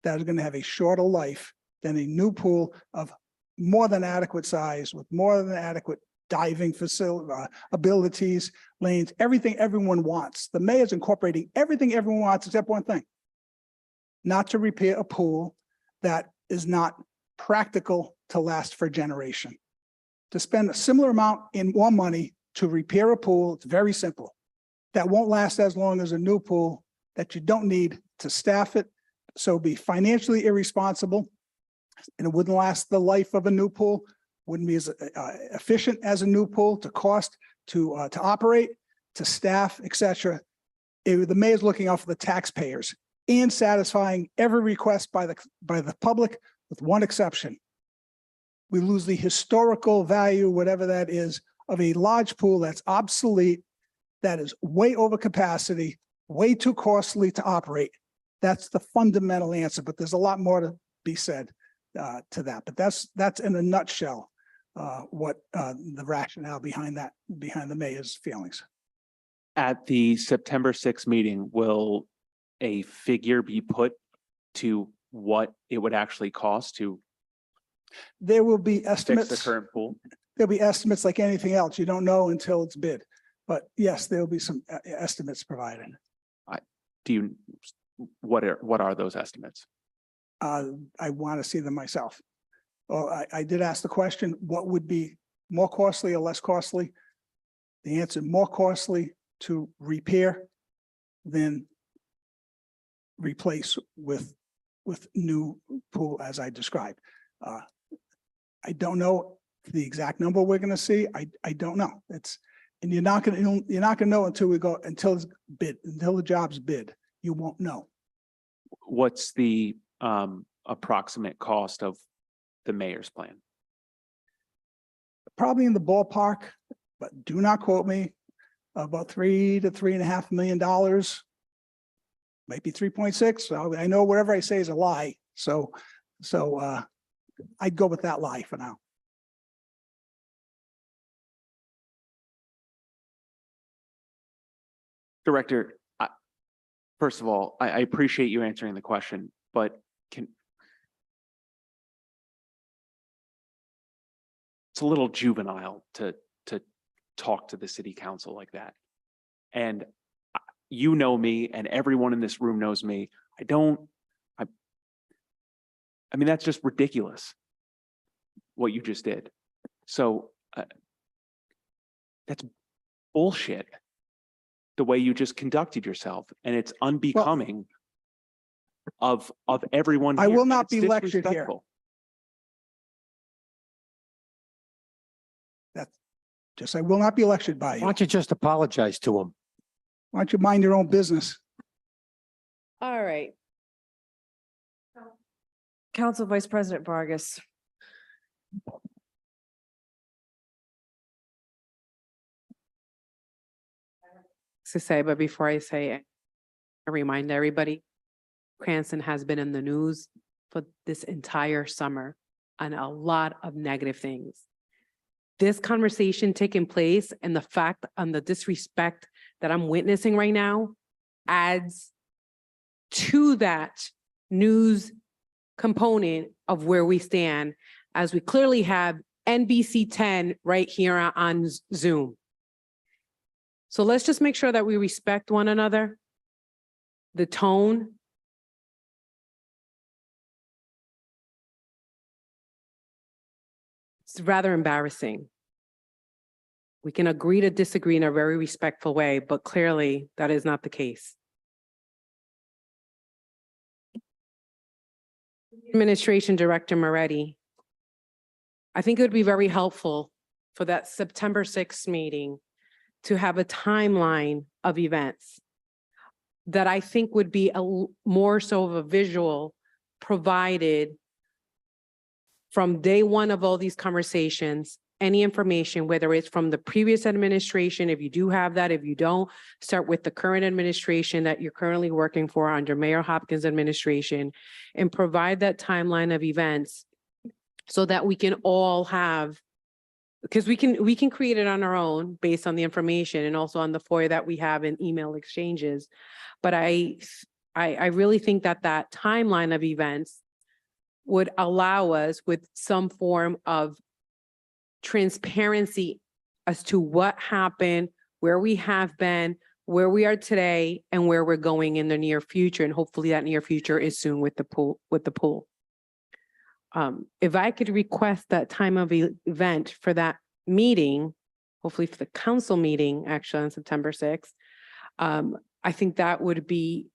that is going to have a shorter life than a new pool of more than adequate size with more than adequate diving facility, abilities, lanes, everything everyone wants. The mayor's incorporating everything everyone wants except one thing: not to repair a pool that is not practical to last for a generation. To spend a similar amount in more money to repair a pool, it's very simple. That won't last as long as a new pool that you don't need to staff it. So be financially irresponsible, and it wouldn't last the life of a new pool, wouldn't be as efficient as a new pool, to cost, to operate, to staff, etc. The mayor's looking out for the taxpayers and satisfying every request by the public, with one exception. We lose the historical value, whatever that is, of a large pool that's obsolete, that is way over capacity, way too costly to operate. That's the fundamental answer, but there's a lot more to be said to that. But that's in a nutshell what the rationale behind the mayor's feelings. At the September 6th meeting, will a figure be put to what it would actually cost to There will be fix estimates. the current pool? There'll be estimates like anything else. You don't know until it's bid. But yes, there'll be some estimates provided. What are those estimates? I want to see them myself. Well, I did ask the question, what would be more costly or less costly? The answer, more costly to repair than replace with new pool, as I described. I don't know the exact number we're going to see. I don't know. And you're not going to know until it's bid, until the job's bid. You won't know. What's the approximate cost of the mayor's plan? Probably in the ballpark, but do not quote me, about $3 to $3.5 million. Might be 3.6. So I know whatever I say is a lie. So I'd go with that lie for now. Director, first of all, I appreciate you answering the question, but it's a little juvenile to talk to the city council like that. And you know me, and everyone in this room knows me. I mean, that's just ridiculous, what you just did. So that's bullshit, the way you just conducted yourself, and it's unbecoming of everyone I here. will not It's be lectured here. disrespectful. I will not be lectured by Why you. don't you just apologize to him? Why don't you mind your own business? All right. Council Vice President Vargas. To say, but before I say it, I remind everybody, Cranston has been in the news for this entire summer on a lot of negative things. This conversation taking place and the fact on the disrespect that I'm witnessing right now adds to that news component of where we stand, as we clearly have NBC 10 right here on Zoom. So let's just make sure that we respect one another, the tone. It's rather embarrassing. We can agree to disagree in a very respectful way, but clearly that is not the case. Administration Director Moretti, I think it would be very helpful for that September 6th meeting to have a timeline of events that I think would be more so of a visual provided from day one of all these conversations, any information, whether it's from the previous administration, if you do have that, if you don't, start with the current administration that you're currently working for under Mayor Hopkins' administration, and provide that timeline of events so that we can all have, because we can create it on our own based on the information and also on the FOIA that we have in email exchanges. But I really think that that timeline of events would allow us with some form of transparency as to what happened, where we have been, where we are today, and where we're going in the near future. And hopefully that near future is soon with the pool. If I could request that time of event for that meeting, hopefully for the council meeting, actually on September 6th, I think that would be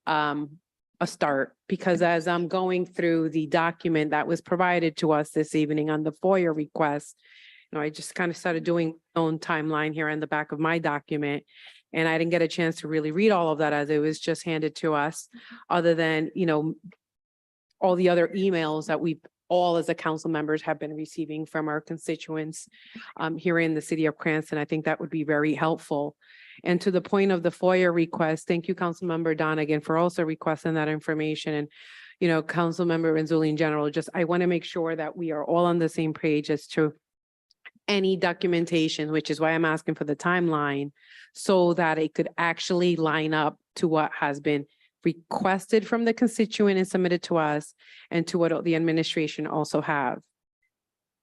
a start, because as I'm going through the document that was provided to us this evening on the FOIA request, I just kind of started doing my own timeline here in the back of my document. And I didn't get a chance to really read all of that as it was just handed to us, other than, all the other emails that we all as a council members have been receiving from our constituents here in the city of Cranston. I think that would be very helpful. And to the point of the FOIA request, thank you, Councilmember Donegan, for also requesting that information. And, Councilmember Renzulli in general, I want to make sure that we are all on the same page as to any documentation, which is why I'm asking for the timeline, so that it could actually line up to what has been requested from the constituent and submitted to us, and to what the administration also have.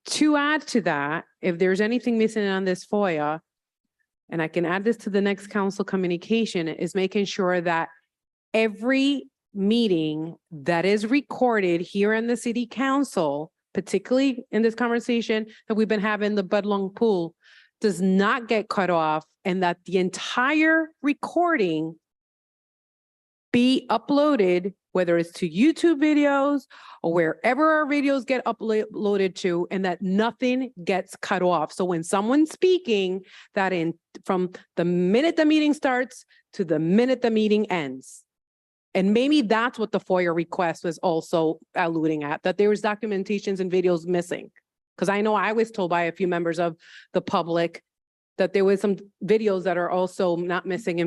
To add to that, if there's anything missing on this FOIA, and I can add this to the next council communication, is making sure that every meeting that is recorded here in the city council, particularly in this conversation that we've been having, the Budlong Pool, does not get cut off, and that the entire recording be uploaded, whether it's to YouTube videos or wherever our videos get uploaded to, and that nothing gets cut off. So when someone's speaking, that from the minute the meeting starts to the minute the meeting ends. And maybe that's what the FOIA request was also alluding at, that there was documentations and videos missing. Because I know I was told by a few members of the public that there was some videos that are also not missing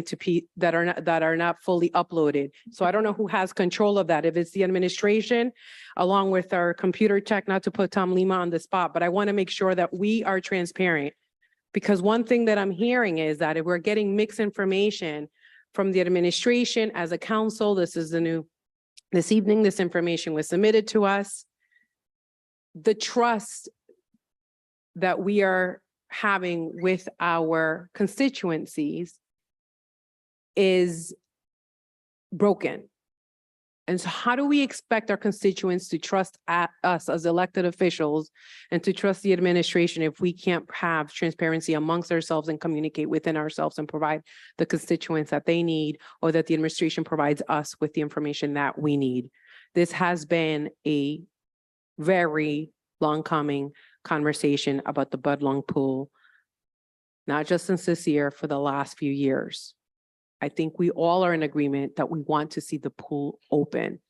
that are not fully uploaded. So I don't know who has control of that. If it's the administration, along with our computer tech, not to put Tom Lima on the spot, but I want to make sure that we are transparent. Because one thing that I'm hearing is that if we're getting mixed information from the administration as a council, this evening, this information was submitted to us. The trust that we are having with our constituencies is broken. And so how do we expect our constituents to trust us as elected officials and to trust the administration if we can't have transparency amongst ourselves and communicate within ourselves and provide the constituents that they need, or that the administration provides us with the information that we need? This has been a very long coming conversation about the Budlong Pool, not just since this year, for the last few years. I think we all are in agreement that we want to see the pool open,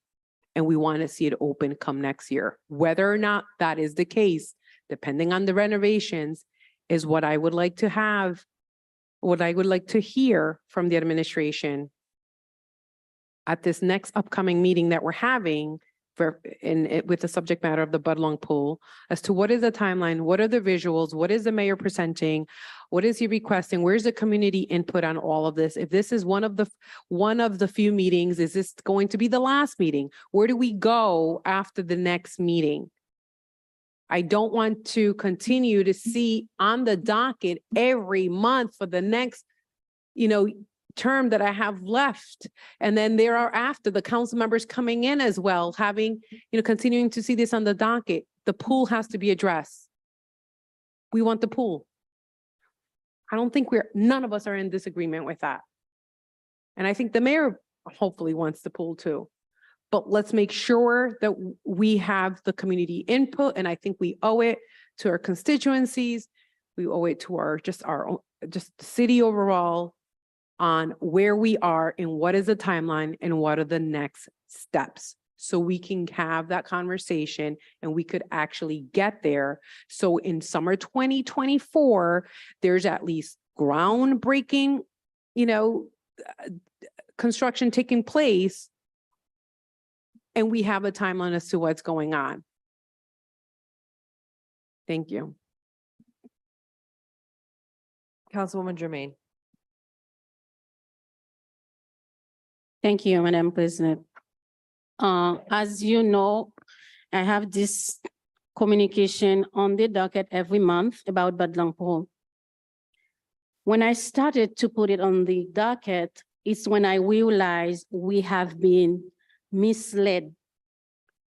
and we want to see it open come next year. Whether or not that is the case, depending on the renovations, is what I would like to have, what I would like to hear from the administration at this next upcoming meeting that we're having with the subject matter of the Budlong Pool, as to what is the timeline, what are the visuals, what is the mayor presenting, what is he requesting, where's the community input on all of this? If this is one of the few meetings, is this going to be the last meeting? Where do we go after the next meeting? I don't want to continue to see on the docket every month for the next, term that I have left. And then there are after the council members coming in as well, having, continuing to see this on the docket. The pool has to be addressed. We want the pool. I don't think none of us are in disagreement with that. And I think the mayor hopefully wants the pool too. But let's make sure that we have the community input. And I think we owe it to our constituencies. We owe it to just the city overall on where we are and what is the timeline and what are the next steps. So we can have that conversation and we could actually get there. So in summer 2024, there's at least groundbreaking, construction taking place. And we have a timeline as to what's going on. Thank you. Councilwoman Jermaine. Thank you, Madam President. As you know, I have this communication on the docket every month about Budlong Pool. When I started to put it on the docket, it's when I realized we have been misled.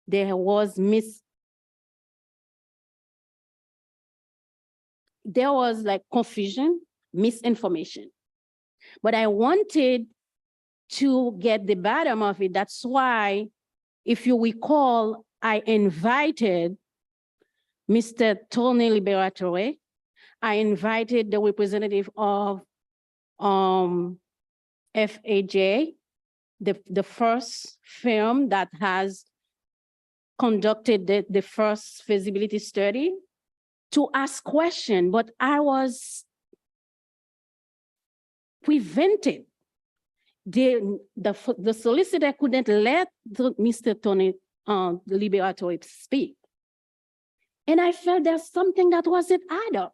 There was like confusion, misinformation. But I wanted to get the bottom of it. That's why, if you recall, I invited Mr. Tony Liberatore. I invited the representative of FAJ, the first firm that has conducted the first feasibility study, to ask questions, but I was prevented. The solicitor couldn't let Mr. Tony Liberatore speak. And I felt there's something that wasn't add up.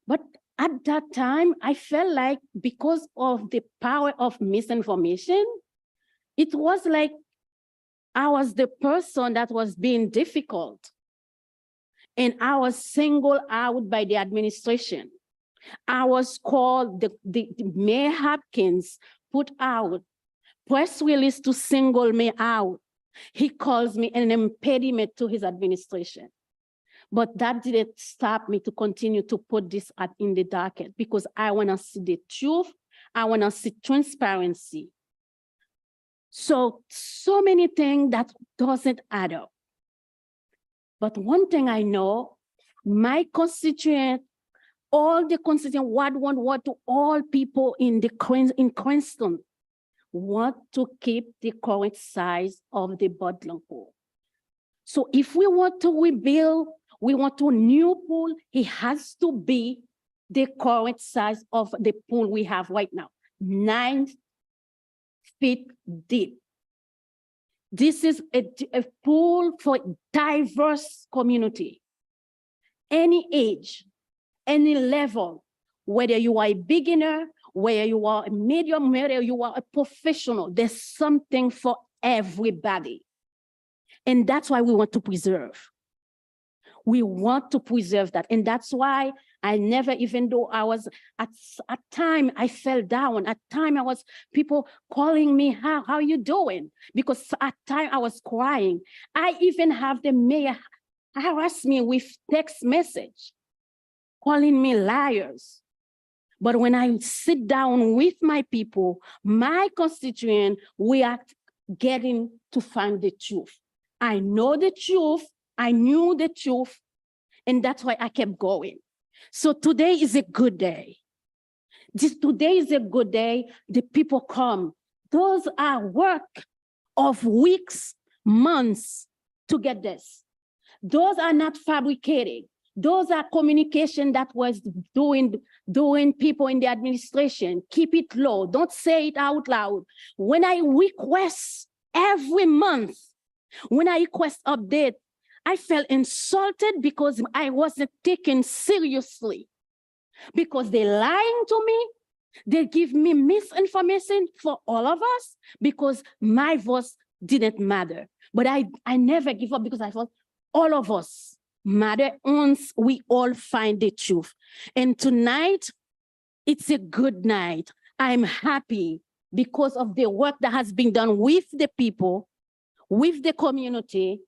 But at that time, I felt like because of the power of misinformation, it was like I was the person that was being difficult. And I was singled out by the administration. I was called, the Mayor Hopkins put out press release to single me out. He calls me an impediment to his administration. But that didn't stop me to continue to put this in the docket because I want to see the truth. I want to see transparency. So many things that doesn't add up. But one thing I know, my constituent, all the constituent, Ward 1, Ward 2, all people in Cranston want to keep the current size of the Budlong Pool. So if we want to rebuild, we want a new pool, it has to be the current size of the pool we have right now, 9 feet deep. This is a pool for diverse community, any age, any level, whether you are a beginner, whether you are a medium, whether you are a professional, there's something for everybody. And that's why we want to preserve. We want to preserve that. And that's why I never, even though I was at time, I fell down. At time, I was people calling me, how are you doing? Because at time I was crying. I even have the mayor harass me with text message, calling me liars. But when I sit down with my people, my constituent, we are getting to find the truth. I know the truth. I knew the truth. And that's why I kept going. So today is a good day. Today is a good day. The people come. Those are work of weeks, months to get this. Those are not fabricating. Those are communication that was doing people in the administration. Keep it low. Don't say it out loud. When I request every month, when I request update, I felt insulted because I wasn't taken seriously. Because they lying to me, they give me misinformation for all of us because my voice didn't matter. But I never give up because I thought all of us matter once we all find the truth. And tonight, it's a good night. I'm happy because of the work that has been done with the people, with the community.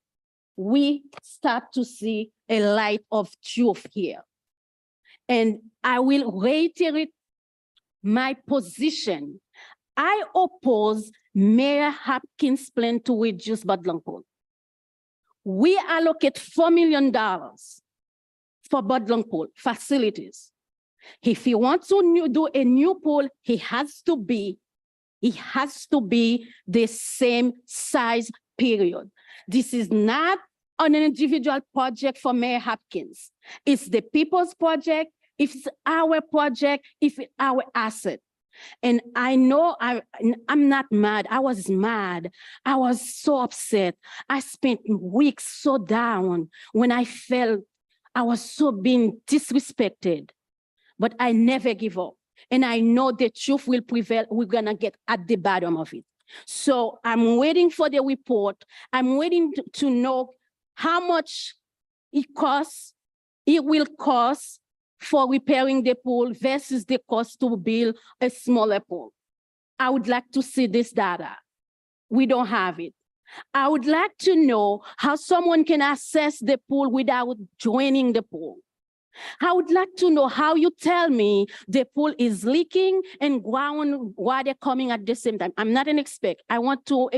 We start to see a light of truth here. And I will reiterate my position. I oppose Mayor Hopkins' plan to reduce Budlong Pool. We allocate $4 million for Budlong Pool facilities. If he wants to do a new pool, he has to be the same size, period. This is not an individual project for Mayor Hopkins. It's the people's project. It's our project. It's our asset. And I know I'm not mad. I was mad. I was so upset. I spent weeks so down when I felt I was so being disrespected. But I never give up. And I know the truth will prevail. We're going to get at the bottom of it. So I'm waiting for the report. I'm waiting to know how much it will cost for repairing the pool versus the cost to build a smaller pool. I would like to see this data. We don't have it. I would like to know how someone can access the pool without joining the pool. I would like to know how you tell me the pool is leaking and groundwater coming at the same time. I'm not an expert. I want to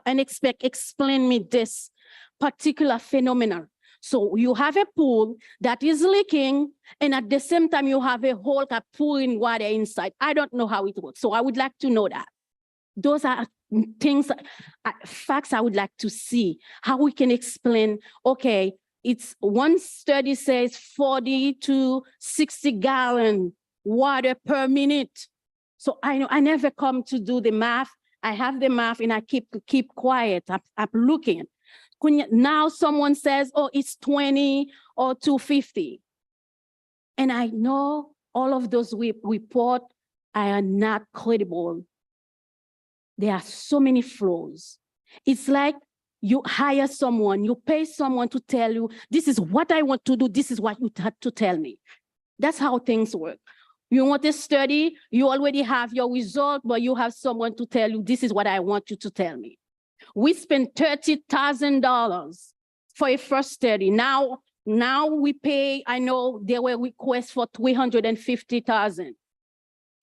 an expert explain me this particular phenomenon. So you have a pool that is leaking, and at the same time you have a hole that pouring water inside. I don't know how it works. So I would like to know that. Those are things, facts I would like to see, how we can explain, okay, it's one study says 40 to 60 gallon water per minute. So I know I never come to do the math. I have the math and I keep quiet. I'm looking. Now someone says, oh, it's 20 or 250. And I know all of those reports are not credible. There are so many flaws. It's like you hire someone, you pay someone to tell you, this is what I want to do, this is what you have to tell me. That's how things work. You want a study, you already have your result, but you have someone to tell you, this is what I want you to tell me. We spent $30,000 for a first study. Now we pay, I know there were requests for $350,000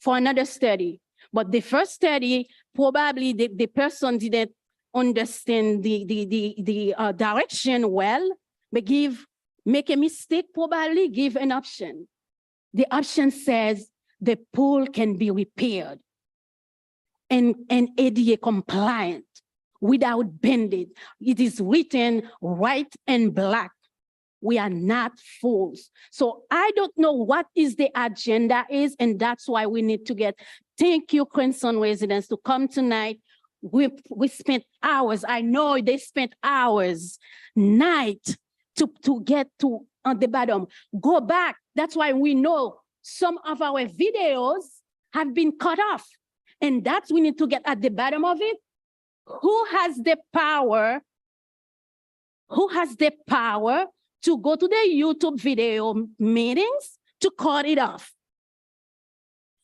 for another study. But the first study, probably the person didn't understand the direction well, but make a mistake, probably give an option. The option says the pool can be repaired and ADA compliant without bending. It is written white and black. We are not fools. So I don't know what is the agenda is, and that's why we need to get, thank you, Cranston residents, to come tonight. We spent hours, I know they spent hours, night to get to the bottom. Go back, that's why we know some of our videos have been cut off. And that's we need to get at the bottom of it. Who has the power? Who has the power to go to the YouTube video meetings to cut it off?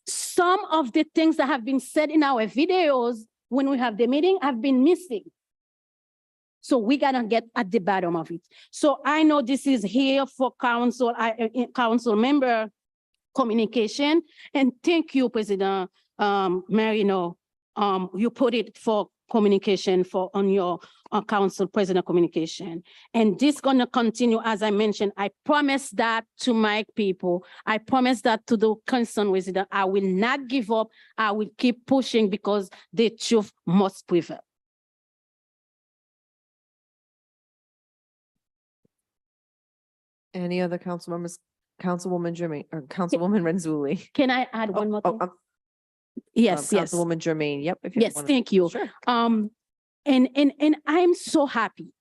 Some of the things that have been said in our videos when we have the meeting have been missing. So we gotta get at the bottom of it. So I know this is here for council, council member communication, and thank you, President Marino. You put it for communication on your council president communication. And this gonna continue, as I mentioned. I promise that to my people. I promise that to the concerned resident. I will not give up. I will keep pushing because the truth must prevail. Any other council members? Councilwoman Jermaine or Councilwoman Renzulli? Can I add one more thing? Yes, yes. Councilwoman Jermaine, yep. if you Yes, wanna- thank you. Sure. And I'm so happy.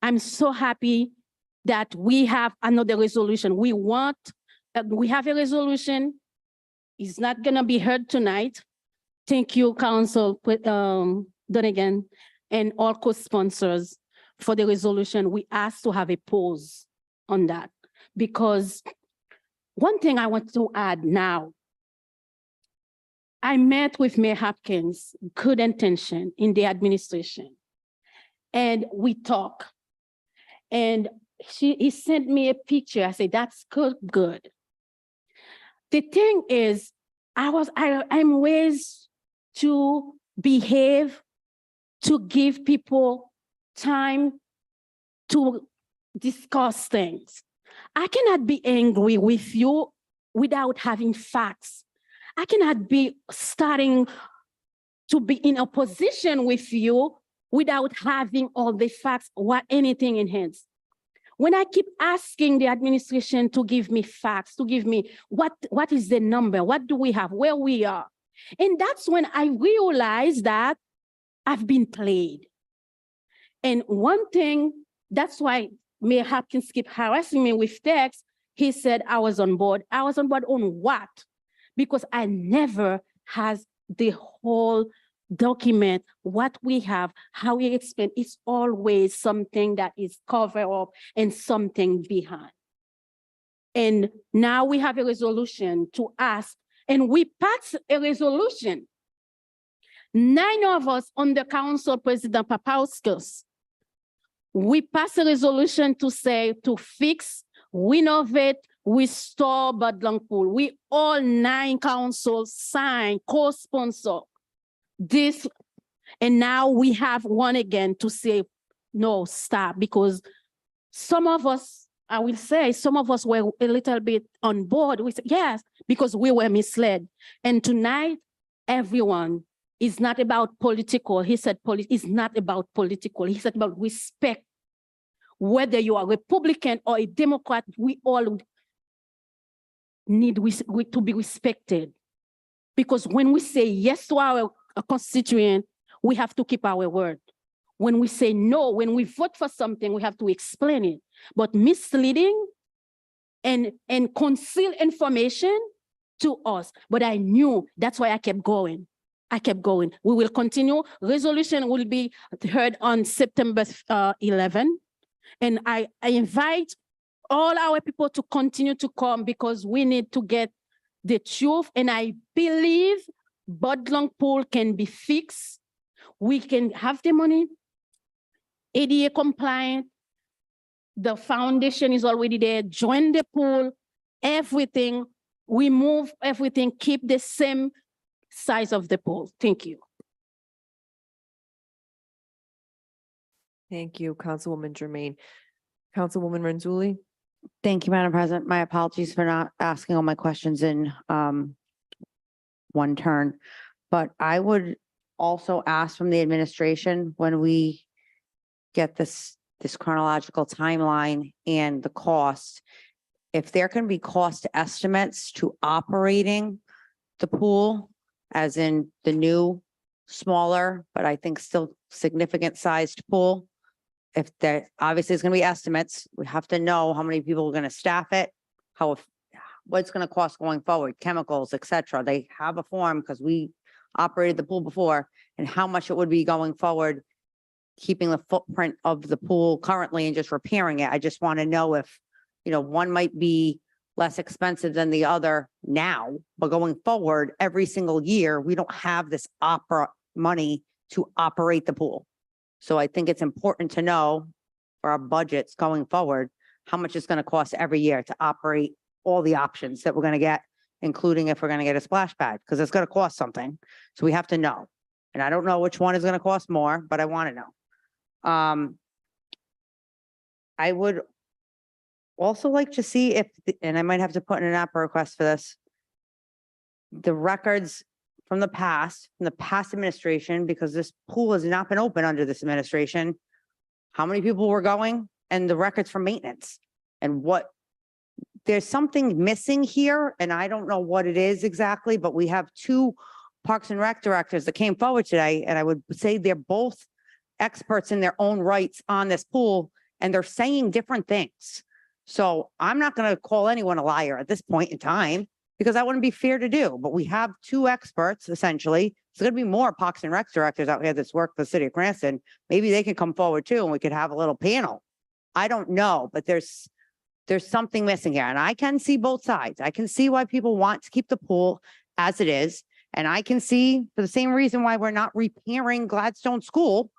I'm so happy that we have another resolution. We have a resolution. It's not gonna be heard tonight. Thank you, Council, Donegan, and all co-sponsors for the resolution. We asked to have a pause on that because one thing I want to add now, I met with Mayor Hopkins, good intention in the administration. And we talk. And he sent me a picture. I said, that's good. The thing is, I'm raised to behave, to give people time to discuss things. I cannot be angry with you without having facts. I cannot be starting to be in opposition with you without having all the facts or anything in hands. When I keep asking the administration to give me facts, to give me what is the number, what do we have, where we are. And that's when I realized that I've been played. And one thing, that's why Mayor Hopkins keep harassing me with text. He said I was on board. I was on board on what? Because I never has the whole document, what we have, how we explain. It's always something that is covered up and something behind. And now we have a resolution to ask, and we passed a resolution. 9 of us on the council, President Papauskas, we passed a resolution to say to fix, renovate, restore Budlong Pool. We all 9 councils signed, co-sponsor this. And now we have one again to say, no, stop, because some of us, I will say, some of us were a little bit on board. We said, yes, because we were misled. And tonight, everyone is not about political. He said, it's not about political. He said about respect. Whether you are Republican or a Democrat, we all need to be respected. Because when we say yes to our constituent, we have to keep our word. When we say no, when we vote for something, we have to explain it. But misleading and conceal information to us. But I knew, that's why I kept going. We will continue. Resolution will be heard on September 11. And I invite all our people to continue to come because we need to get the truth. And I believe Budlong Pool can be fixed. We can have the money, ADA compliant. The foundation is already there. Join the pool, everything. We move everything, keep the same size of the pool. Thank you. Thank you, Councilwoman Jermaine. Councilwoman Renzulli? Thank you, Madam President. My apologies for not asking all my questions in one turn. But I would also ask from the administration when we get this chronological timeline and the cost, if there can be cost estimates to operating the pool, as in the new, smaller, but I think still significant sized pool. If there obviously is going to be estimates, we have to know how many people are going to staff it, what's going to cost going forward, chemicals, et cetera. They have a form because we operated the pool before, and how much it would be going forward, keeping the footprint of the pool currently and just repairing it. I just want to know if, one might be less expensive than the other now, but going forward, every single year, we don't have this opera money to operate the pool. So I think it's important to know for our budgets going forward, how much it's going to cost every year to operate all the options that we're going to get, including if we're going to get a splash pad, because it's going to cost something. So we have to know. And I don't know which one is going to cost more, but I want to know. I would also like to see if, and I might have to put in an APA request for this, the records from the past administration, because this pool has not been open under this administration, how many people were going, and the records for maintenance, and what there's something missing here, and I don't know what it is exactly, but we have two Parks and Rec directors that came forward today, and I would say they're both experts in their own rights on this pool, and they're saying different things. So I'm not going to call anyone a liar at this point in time, because that wouldn't be fair to do. But we have two experts, essentially. There's going to be more Parks and Rec directors out here that's work for the city of Cranston. Maybe they can come forward too, and we could have a little panel. I don't know, but there's something missing here, and I can see both sides. I can see why people want to keep the pool as it is. And I can see for the same reason why we're not repairing Gladstone School.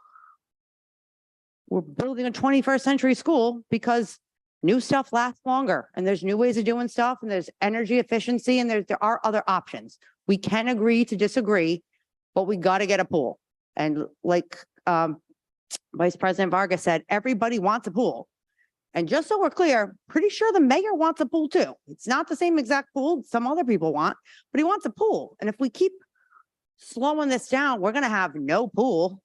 We're building a 21st century school because new stuff lasts longer, and there's new ways of doing stuff, and there's energy efficiency, and there are other options. We can agree to disagree, but we got to get a pool. And like Vice President Vargas said, everybody wants a pool. And just so we're clear, pretty sure the mayor wants a pool too. It's not the same exact pool some other people want, but he wants a pool. And if we keep slowing this down, we're going to have no pool.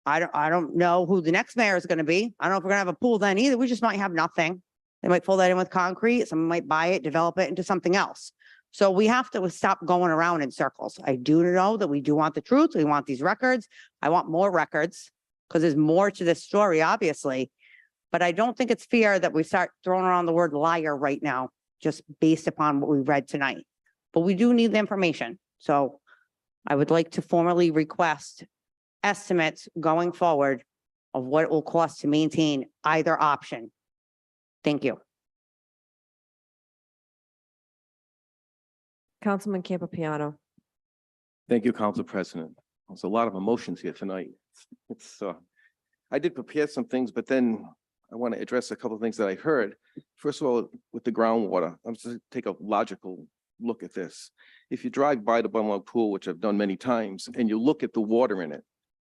I don't know who the next mayor is going to be. I don't know if we're going to have a pool then either. We just might have nothing. They might fill that in with concrete. Someone might buy it, develop it into something else. So we have to stop going around in circles. I do know that we do want the truth. We want these records. I want more records because there's more to this story, obviously. But I don't think it's fair that we start throwing around the word liar right now, just based upon what we read tonight. But we do need the information. So I would like to formally request estimates going forward of what it will cost to maintain either option. Thank you. Councilman Campopiano. Thank you, Council President. There's a lot of emotions here tonight. I did prepare some things, but then I want to address a couple of things that I heard. First of all, with the groundwater, I'm just going to take a logical look at this. If you drive by the Bunlock Pool, which I've done many times, and you look at the water in it,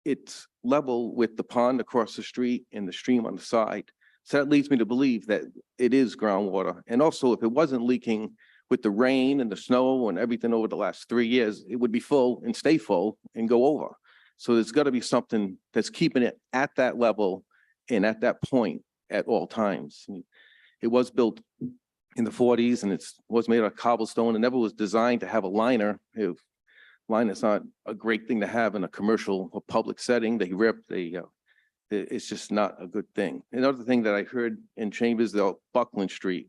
it's level with the pond across the street and the stream on the side. So that leads me to believe that it is groundwater. And also, if it wasn't leaking with the rain and the snow and everything over the last 3 years, it would be full and stay full and go over. So there's got to be something that's keeping it at that level and at that point at all times. It was built in the 40s and it was made out of cobblestone and never was designed to have a liner. Liner's not a great thing to have in a commercial or public setting. They rip, it's just not a good thing. Another thing that I heard in Chambers, though, Buckland Street.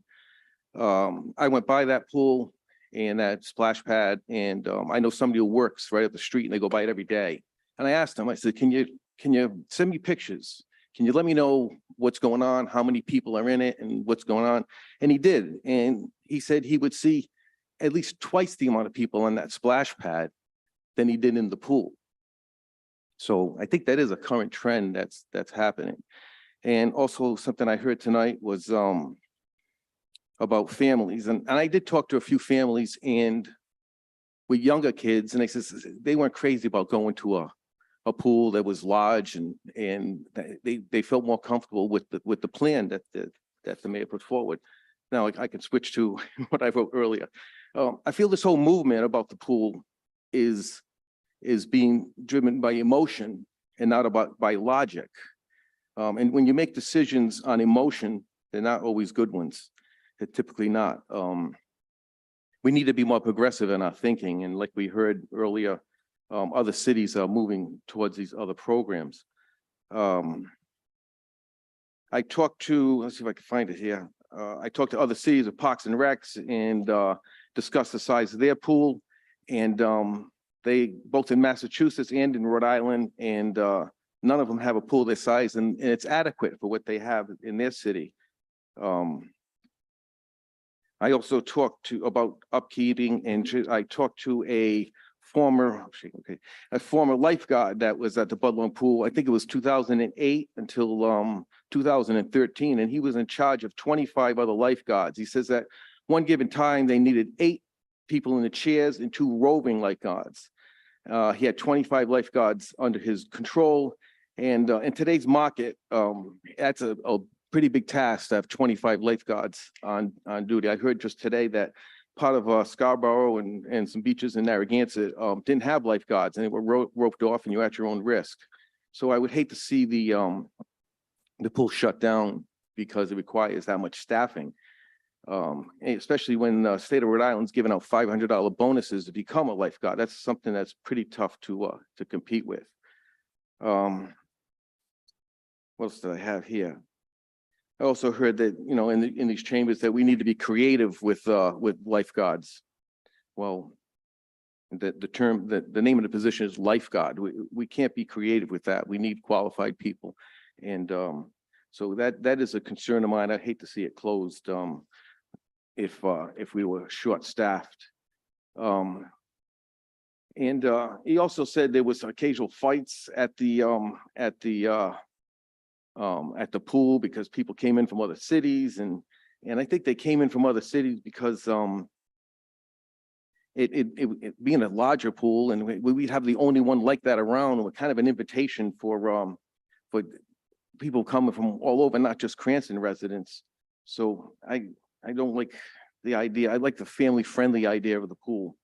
I went by that pool and that splash pad, and I know somebody who works right up the street and they go by it every day. And I asked him, I said, can you send me pictures? Can you let me know what's going on, how many people are in it and what's going on? And he did. And he said he would see at least twice the amount of people on that splash pad than he did in the pool. So I think that is a current trend that's happening. And also something I heard tonight was about families. And I did talk to a few families and with younger kids, and they said they weren't crazy about going to a pool that was large, and they felt more comfortable with the plan that the mayor put forward. Now I can switch to what I wrote earlier. I feel this whole movement about the pool is being driven by emotion and not by logic. And when you make decisions on emotion, they're not always good ones. They're typically not. We need to be more progressive in our thinking. And like we heard earlier, other cities are moving towards these other programs. I talked to, let's see if I can find it here. I talked to other cities of Parks and Recs and discussed the size of their pool. And they, both in Massachusetts and in Rhode Island, and none of them have a pool this size, and it's adequate for what they have in their city. I also talked about upkeeping, and I talked to a former lifeguard that was at the Budlong Pool. I think it was 2008 until 2013, and he was in charge of 25 other lifeguards. He says that one given time they needed 8 people in the chairs and 2 roving lifeguards. He had 25 lifeguards under his control, and in today's market, that's a pretty big task to have 25 lifeguards on duty. I heard just today that part of Scarborough and some beaches in Narragansett didn't have lifeguards, and they were roped off, and you're at your own risk. So I would hate to see the pool shut down because it requires that much staffing. Especially when the state of Rhode Island's giving out $500 bonuses to become a lifeguard. That's something that's pretty tough to compete with. What else did I have here? I also heard that, you know, in these chambers that we need to be creative with lifeguards. Well, the name of the position is lifeguard. We can't be creative with that. We need qualified people. And so that is a concern of mine. I'd hate to see it closed if we were short-staffed. And he also said there was occasional fights at the pool because people came in from other cities, and I think they came in from other cities because it being a larger pool, and we'd have the only one like that around, with kind of an invitation for people coming from all over, not just Cranston residents. So I don't like the idea. I like the family-friendly idea of the pool.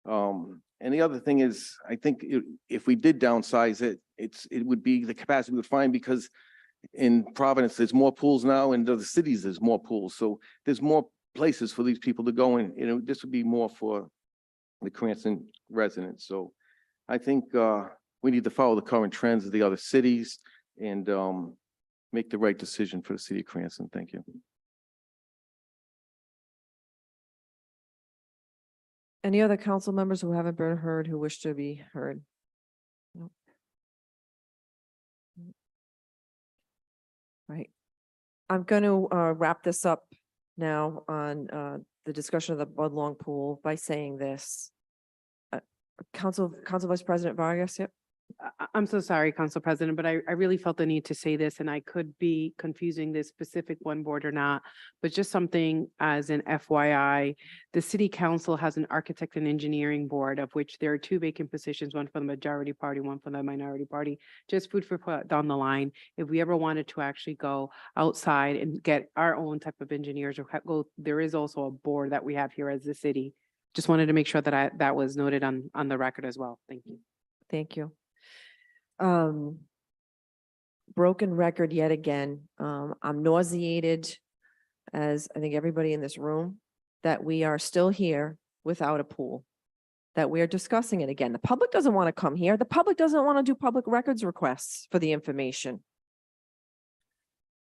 And the other thing is, I think if we did downsize it, it would be the capacity we would find, because in Providence, there's more pools now, and other cities, there's more pools. So there's more places for these people to go in. You know, this would be more for the Cranston residents. So I think we need to follow the current trends of the other cities and make the right decision for the city of Cranston. Thank you. Any other council members who haven't been heard who wish to be heard? Nope. Right. I'm going to wrap this up now on the discussion of the Bud Long Pool by saying this. Council Vice President Vargas, yep. I'm so sorry, Council President, but I really felt the need to say this, and I could be confusing this specific one board or not, but just something as an FYI, the city council has an architect and engineering board, of which there are 2 vacant positions, one for the majority party, one for the minority party. Just food for thought down the line. If we ever wanted to actually go outside and get our own type of engineers, or go, there is also a board that we have here as the city. Just wanted to make sure that that was noted on the record as well. Thank you. Thank you. Broken record yet again. I'm nauseated, as I think everybody in this room, that we are still here without a pool, that we are discussing it again. The public doesn't want to come here. The public doesn't want to do public records requests for the information.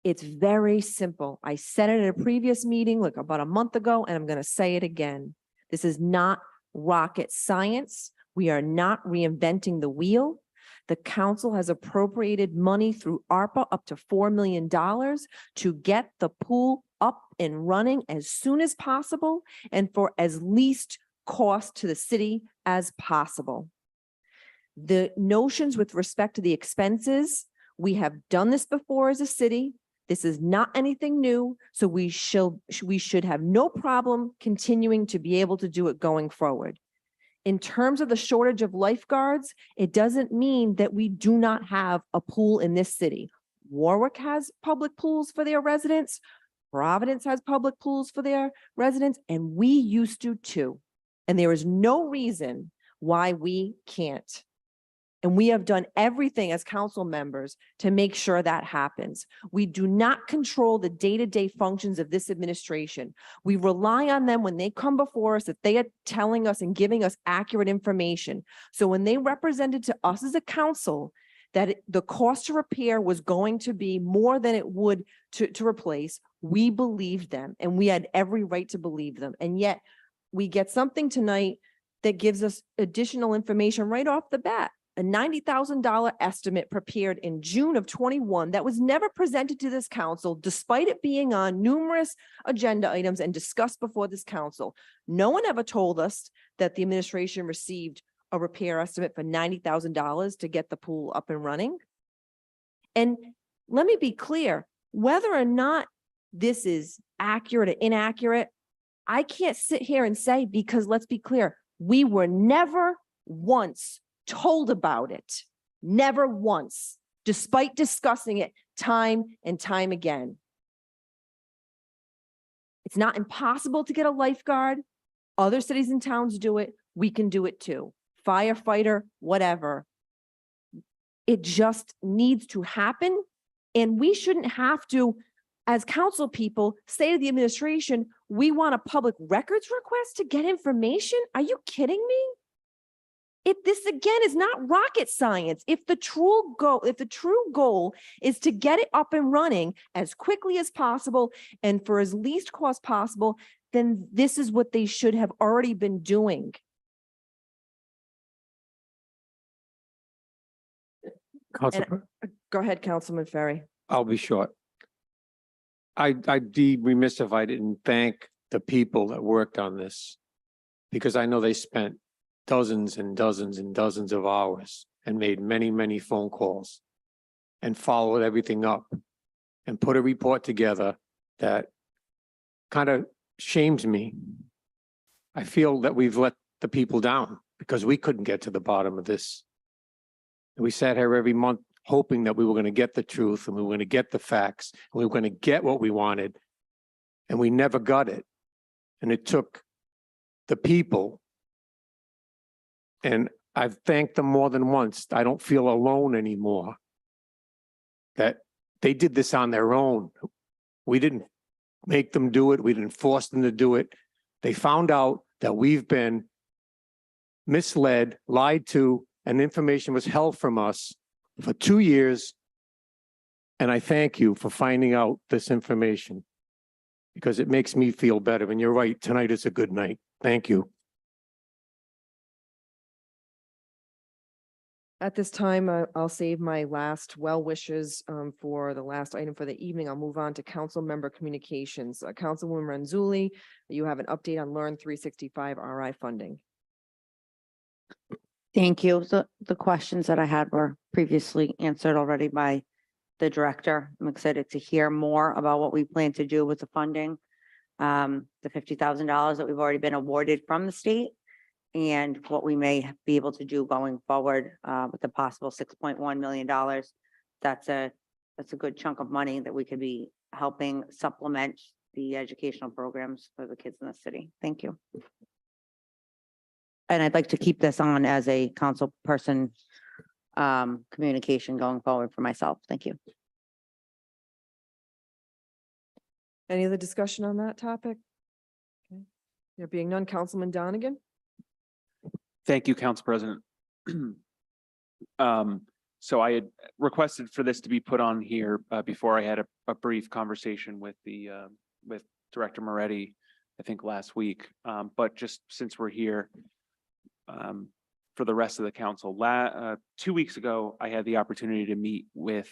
It's very simple. I said it at a previous meeting, like about a month ago, and I'm going to say it again. This is not rocket science. We are not reinventing the wheel. The council has appropriated money through ARPA up to $4 million to get the pool up and running as soon as possible and for as least cost to the city as possible. The notions with respect to the expenses, we have done this before as a city. This is not anything new, so we should have no problem continuing to be able to do it going forward. In terms of the shortage of lifeguards, it doesn't mean that we do not have a pool in this city. Warwick has public pools for their residents. Providence has public pools for their residents, and we used to too. And there is no reason why we can't. And we have done everything as council members to make sure that happens. We do not control the day-to-day functions of this administration. We rely on them when they come before us, that they are telling us and giving us accurate information. So when they represented to us as a council that the cost to repair was going to be more than it would to replace, we believed them, and we had every right to believe them. And yet we get something tonight that gives us additional information right off the bat. A $90,000 estimate prepared in June of 21 that was never presented to this council, despite it being on numerous agenda items and discussed before this council. No one ever told us that the administration received a repair estimate for $90,000 to get the pool up and running. And let me be clear, whether or not this is accurate or inaccurate, I can't sit here and say, because let's be clear, we were never once told about it, never once, despite discussing it time and time again. It's not impossible to get a lifeguard. Other cities and towns do it. We can do it too. Firefighter, whatever. It just needs to happen. And we shouldn't have to as council people, say to the administration, we want a public records request to get information? Are you kidding me? This again is not rocket science. If the true goal is to get it up and running as quickly as possible and for as least cost possible, then this is what they should have already been doing. Council, Go ahead, Councilman Ferry. I'll be short. I'd be remiss if I didn't thank the people that worked on this, because I know they spent dozens and dozens and dozens of hours and made many, many phone calls and followed everything up and put a report together that kind of shames me. I feel that we've let the people down because we couldn't get to the bottom of this. We sat here every month hoping that we were going to get the truth and we were going to get the facts and we were going to get what we wanted, and we never got it. And it took the people, and I've thanked them more than once. I don't feel alone anymore, that they did this on their own. We didn't make them do it. We didn't force them to do it. They found out that we've been misled, lied to, and information was held from us for 2 years. And I thank you for finding out this information, because it makes me feel better. And you're right, tonight is a good night. Thank you. At this time, I'll save my last well wishes for the last item for the evening. I'll move on to council member communications. Councilwoman Renzulli, you have an update on Learn 365 RI funding. Thank you. The questions that I had were previously answered already by the director. I'm excited to hear more about what we plan to do with the funding. The $50,000 that we've already been awarded from the state, and what we may be able to do going forward with the possible $6.1 million. That's a good chunk of money that we could be helping supplement the educational programs for the kids in the city. Thank you. And I'd like to keep this on as a council person communication going forward for myself. Thank you. Any other discussion on that topic? Okay. There being none, Councilman Donegan. Thank you, Council President. So I had requested for this to be put on here before I had a brief conversation with with Director Moretti, I think last week. But just since we're here, for the rest of the council, 2 weeks ago, I had the opportunity to meet with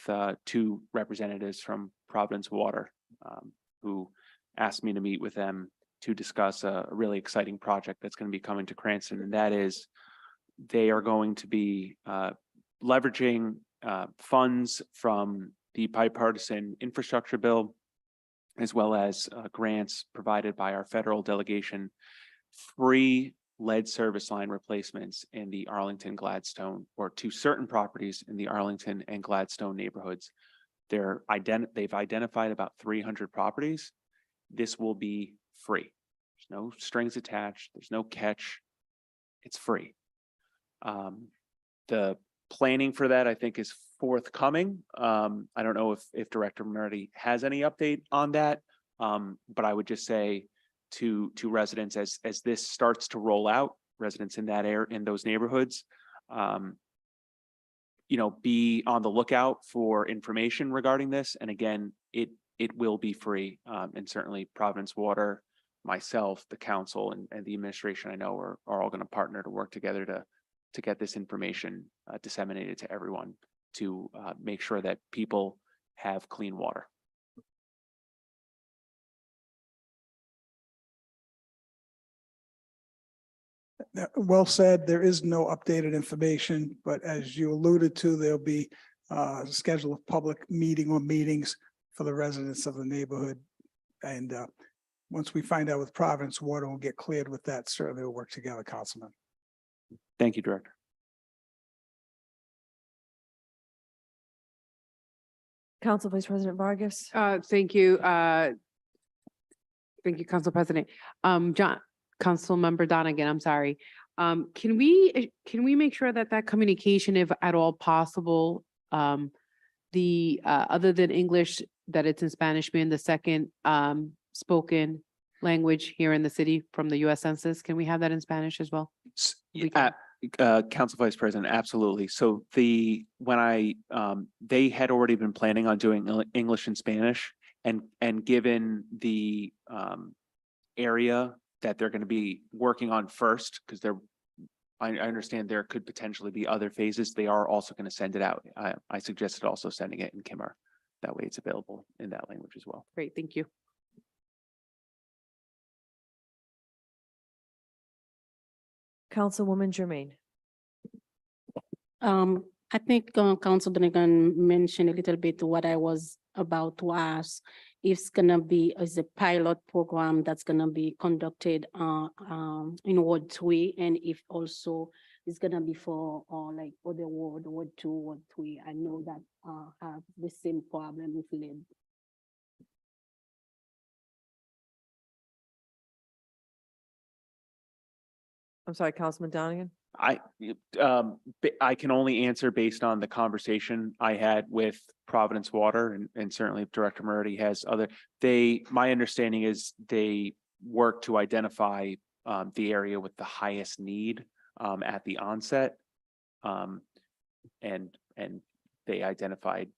two representatives from Providence Water, who asked me to meet with them to discuss a really exciting project that's going to be coming to Cranston. And that is, they are going to be leveraging funds from the bipartisan infrastructure bill, as well as grants provided by our federal delegation, free lead service line replacements in the Arlington Gladstone, or to certain properties in the Arlington and Gladstone neighborhoods. They've identified about 300 properties. This will be free. There's no strings attached. There's no catch. It's free. The planning for that, I think, is forthcoming. I don't know if Director Moretti has any update on that, but I would just say to residents, as this starts to roll out, residents in that area, in those neighborhoods, be on the lookout for information regarding this. And again, it will be free, and certainly Providence Water, myself, the council, and the administration, I know, are all going to partner to work together to get this information disseminated to everyone, to make sure that people have clean water. Well said. There is no updated information, but as you alluded to, there'll be a schedule of public meeting or meetings for the residents of the neighborhood. And once we find out with Providence Water, we'll get cleared with that. Certainly we'll work together, Councilman. Thank you, Director. Council Vice President Vargas. Thank you. Thank you, Council President. Council Member Donegan, I'm sorry. Can we make sure that communication, if at all possible, other than English, that it's in Spanish being the second spoken language here in the city from the US Census. Can we have that in Spanish as well? We can. Council Vice President, absolutely. So they had already been planning on doing English and Spanish, and given the area that they're going to be working on first, because I understand there could potentially be other phases, they are also going to send it out. I suggested also sending it in Kimmer. That way it's available in that language as well. Great, thank you. Councilwoman Jermaine. I think Council Donegan mentioned a little bit what I was about to ask. It's gonna be as a pilot program that's gonna be conducted in Ward 3, and if also it's gonna be for like other Ward 2, Ward 3. I know that have the same problem with lead. I'm sorry, Councilman Donegan? I can only answer based on the conversation I had with Providence Water, and certainly Director Murdy has my understanding is they work to identify the area with the highest need at the onset. And they identified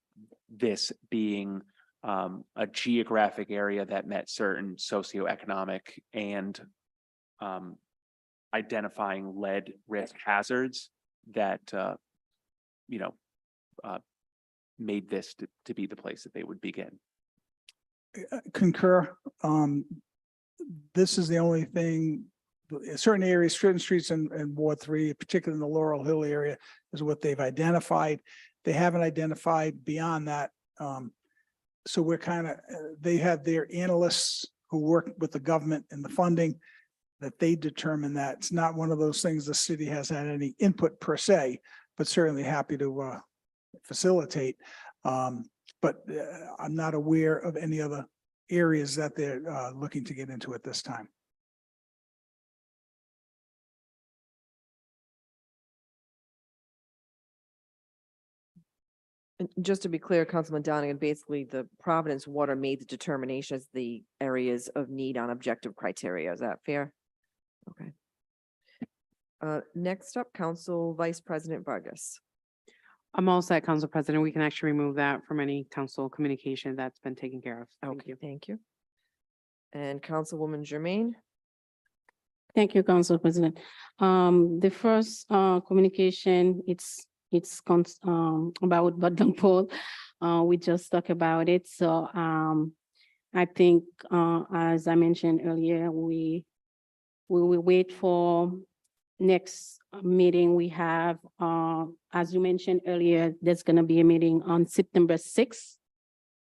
this being a geographic area that met certain socioeconomic and identifying lead risk hazards that made this to be the place that they would begin. Concur. This is the only thing, certain areas, certain streets in Ward 3, particularly in the Laurel Hill area, is what they've identified. They haven't identified beyond that. So we're they have their analysts who work with the government and the funding, that they determine that. It's not one of those things the city has had any input per se, but certainly happy to facilitate. But I'm not aware of any other areas that they're looking to get into at this time. And just to be clear, Councilman Donegan, basically the Providence Water made the determination as the areas of need on objective criteria. Is that fair? Okay. Next up, Council Vice President Vargas. I'm all set, Council President. We can actually remove that from any council communication that's been taken care of. Thank Okay, you. thank you. And Councilwoman Jermaine. Thank you, Council President. The first communication, it's about Button Port. We just talked about it. So I think as I mentioned earlier, we will wait for next meeting we have. As you mentioned earlier, there's gonna be a meeting on September 6th.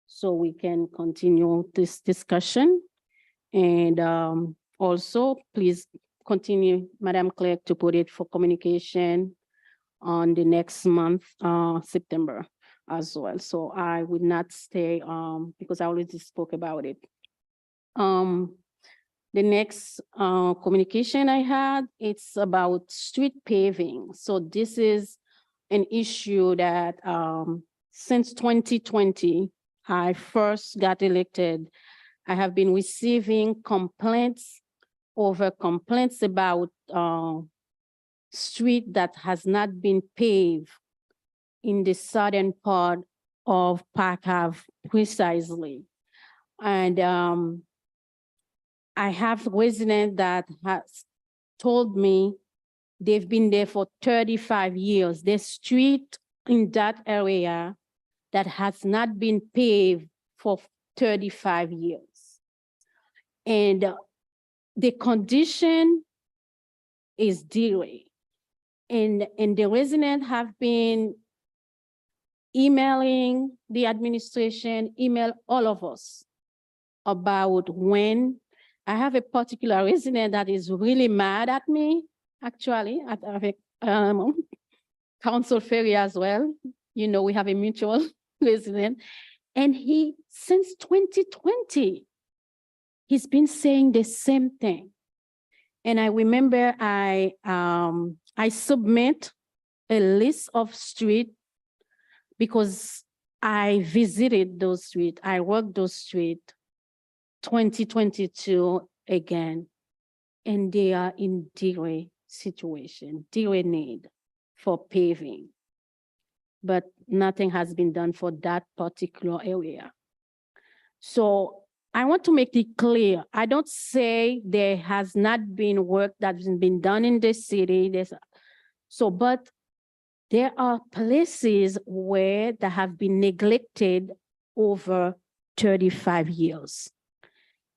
So we can continue this discussion. And also, please continue, Madam Clerk, to put it for communication on the next month, September as well. So I would not stay because I already spoke about it. The next communication I had, it's about street paving. So this is an issue that since 2020, I first got elected, I have been receiving complaints about street that has not been paved in the southern part of Park Ave precisely. And I have residents that has told me they've been there for 35 years. The street in that area that has not been paved for 35 years. And the condition is dearly. And the residents have been emailing the administration, email all of us about when. I have a particular resident that is really mad at me, actually, at Council Ferry as well. You know, we have a mutual resident. And he, since 2020, he's been saying the same thing. And I remember I submit a list of streets because I visited those streets, I walked those streets 2022 again, and they are in dire situation, dire need for paving. But nothing has been done for that particular area. So I want to make it clear, I don't say there has not been work that's been done in the city. But there are places where that have been neglected over 35 years.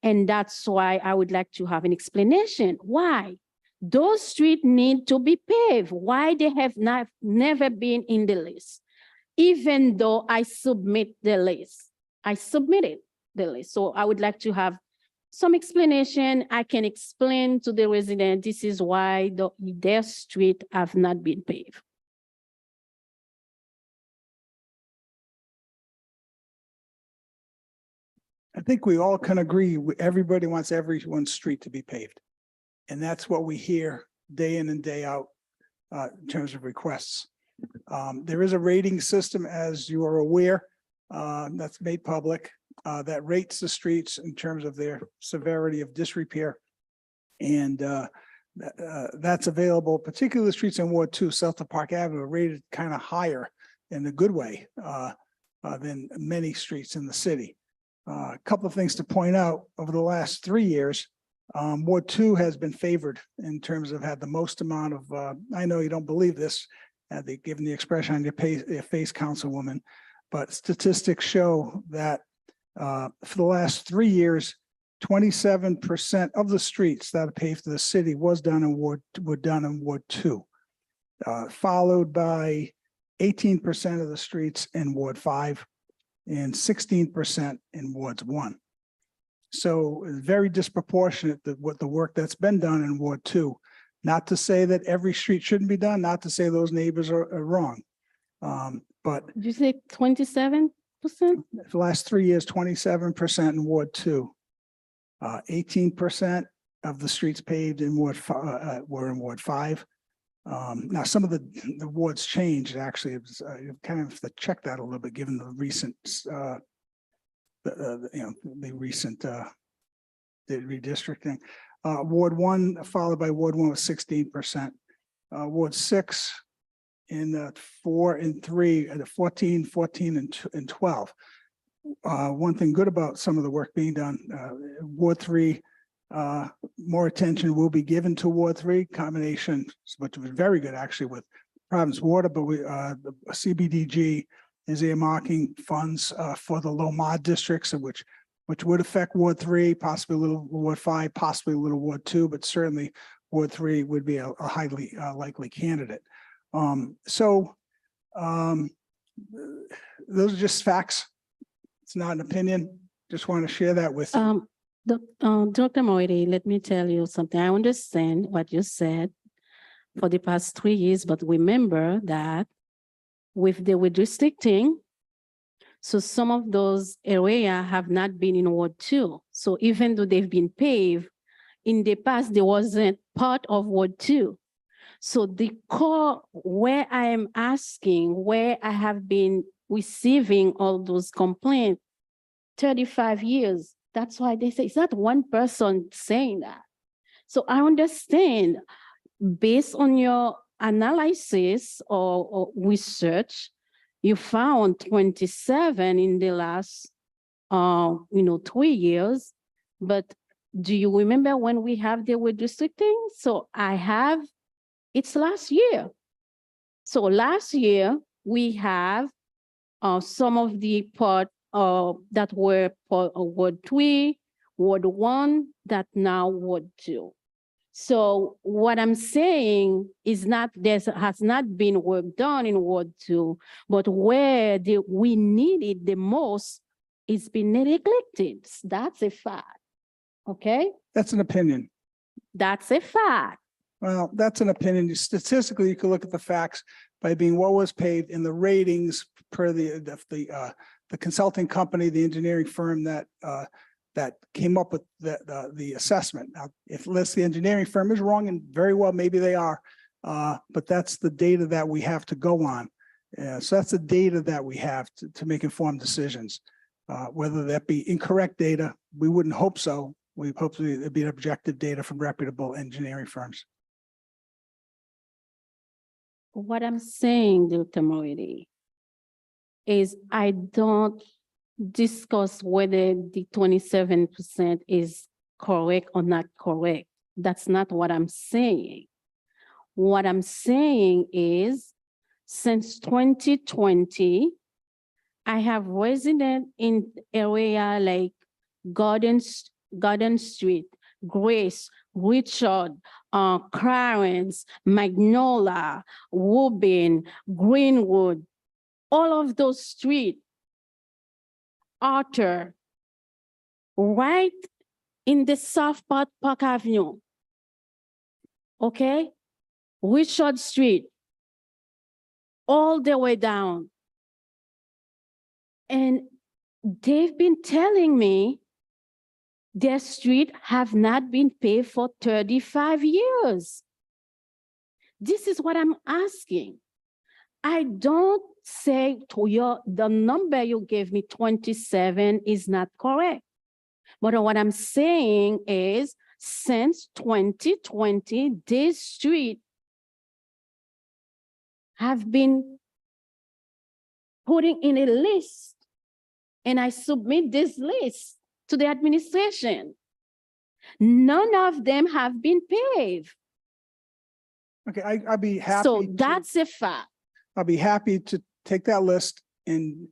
And that's why I would like to have an explanation. Why? Those streets need to be paved. Why they have never been in the list? Even though I submit the list, I submitted the list. So I would like to have some explanation. I can explain to the resident, this is why their street have not been paved. I think we all can agree, everybody wants everyone's street to be paved. And that's what we hear day in and day out in terms of requests. There is a rating system, as you are aware, that's made public, that rates the streets in terms of their severity of disrepair. And that's available, particularly the streets in Ward 2, South of Park Avenue, are rated kind of higher in a good way than many streets in the city. A couple of things to point out over the last 3 years. Ward 2 has been favored in terms of had the most amount of, I know you don't believe this, given the expression on your face, Councilwoman, but statistics show that for the last 3 years, 27% of the streets that are paved to the city were done in Ward 2, followed by 18% of the streets in Ward 5 and 16% in Wards 1. So very disproportionate what the work that's been done in Ward 2. Not to say that every street shouldn't be done, not to say those neighbors are wrong. But Did you say 27%? the last 3 years, 27% in Ward 2. 18% of the streets paved in Ward 5 were in Ward 5. Now, some of the wards changed, actually. It was, you kind of have to check that a little bit, given the recent, the recent the redistricting. Ward 1, followed by Ward 1 with 16%. Ward 6 in 4 and 3, 14, 14 and 12. One thing good about some of the work being done, Ward 3, more attention will be given to Ward 3 combination, which was very good actually with Providence Water, but the CBDG is earmarking funds for the low mod districts, which would affect Ward 3, possibly a little Ward 5, possibly a little Ward 2, but certainly Ward 3 would be a highly likely candidate. Those are just facts. It's not an opinion. Just want to share that with you. Dr. Moiti, let me tell you something. I understand what you said for the past 3 years, but remember that with the redistricting, so some of those areas have not been in Ward 2. So even though they've been paved, in the past, they wasn't part of Ward 2. So the core where I am asking, where I have been receiving all those complaints, 35 years, that's why they say it's not one person saying that. So I understand based on your analysis or research, you found 27 in the last 3 years. But do you remember when we have the redistricting? So it's last year. So last year we have some of the part that were Ward 3, Ward 1, that now Ward 2. So what I'm saying is there has not been work done in Ward 2, but where we need it the most, it's been neglected. That's a fact. Okay? That's an opinion. That's a fact. Well, that's an opinion. Statistically, you can look at the facts by being what was paved in the ratings per the consulting company, the engineering firm that came up with the assessment. Now, unless the engineering firm is wrong, and very well maybe they are, but that's the data that we have to go on. So that's the data that we have to make informed decisions. Whether that be incorrect data, we wouldn't hope so. We hope it'd be objective data from reputable engineering firms. What I'm saying, Dr. Moody, is I don't discuss whether the 27% is correct or not correct. That's not what I'm saying. What I'm saying is, since 2020, I have resident in area like Garden Street, Grace, Richard, Clarence, Magnolia, Woburn, Greenwood, all of those streets, Arthur, right in the South Park Avenue. Okay? Richard Street, all the way down. And they've been telling me their street have not been paid for 35 years. This is what I'm asking. I don't say to the number you gave me, 27, is not correct. But what I'm saying is, since 2020, this street have been putting in a list, and I submit this list to the administration. None of them have been paved. Okay, I'd be happy. So that's a fact. I'll be happy to take that list and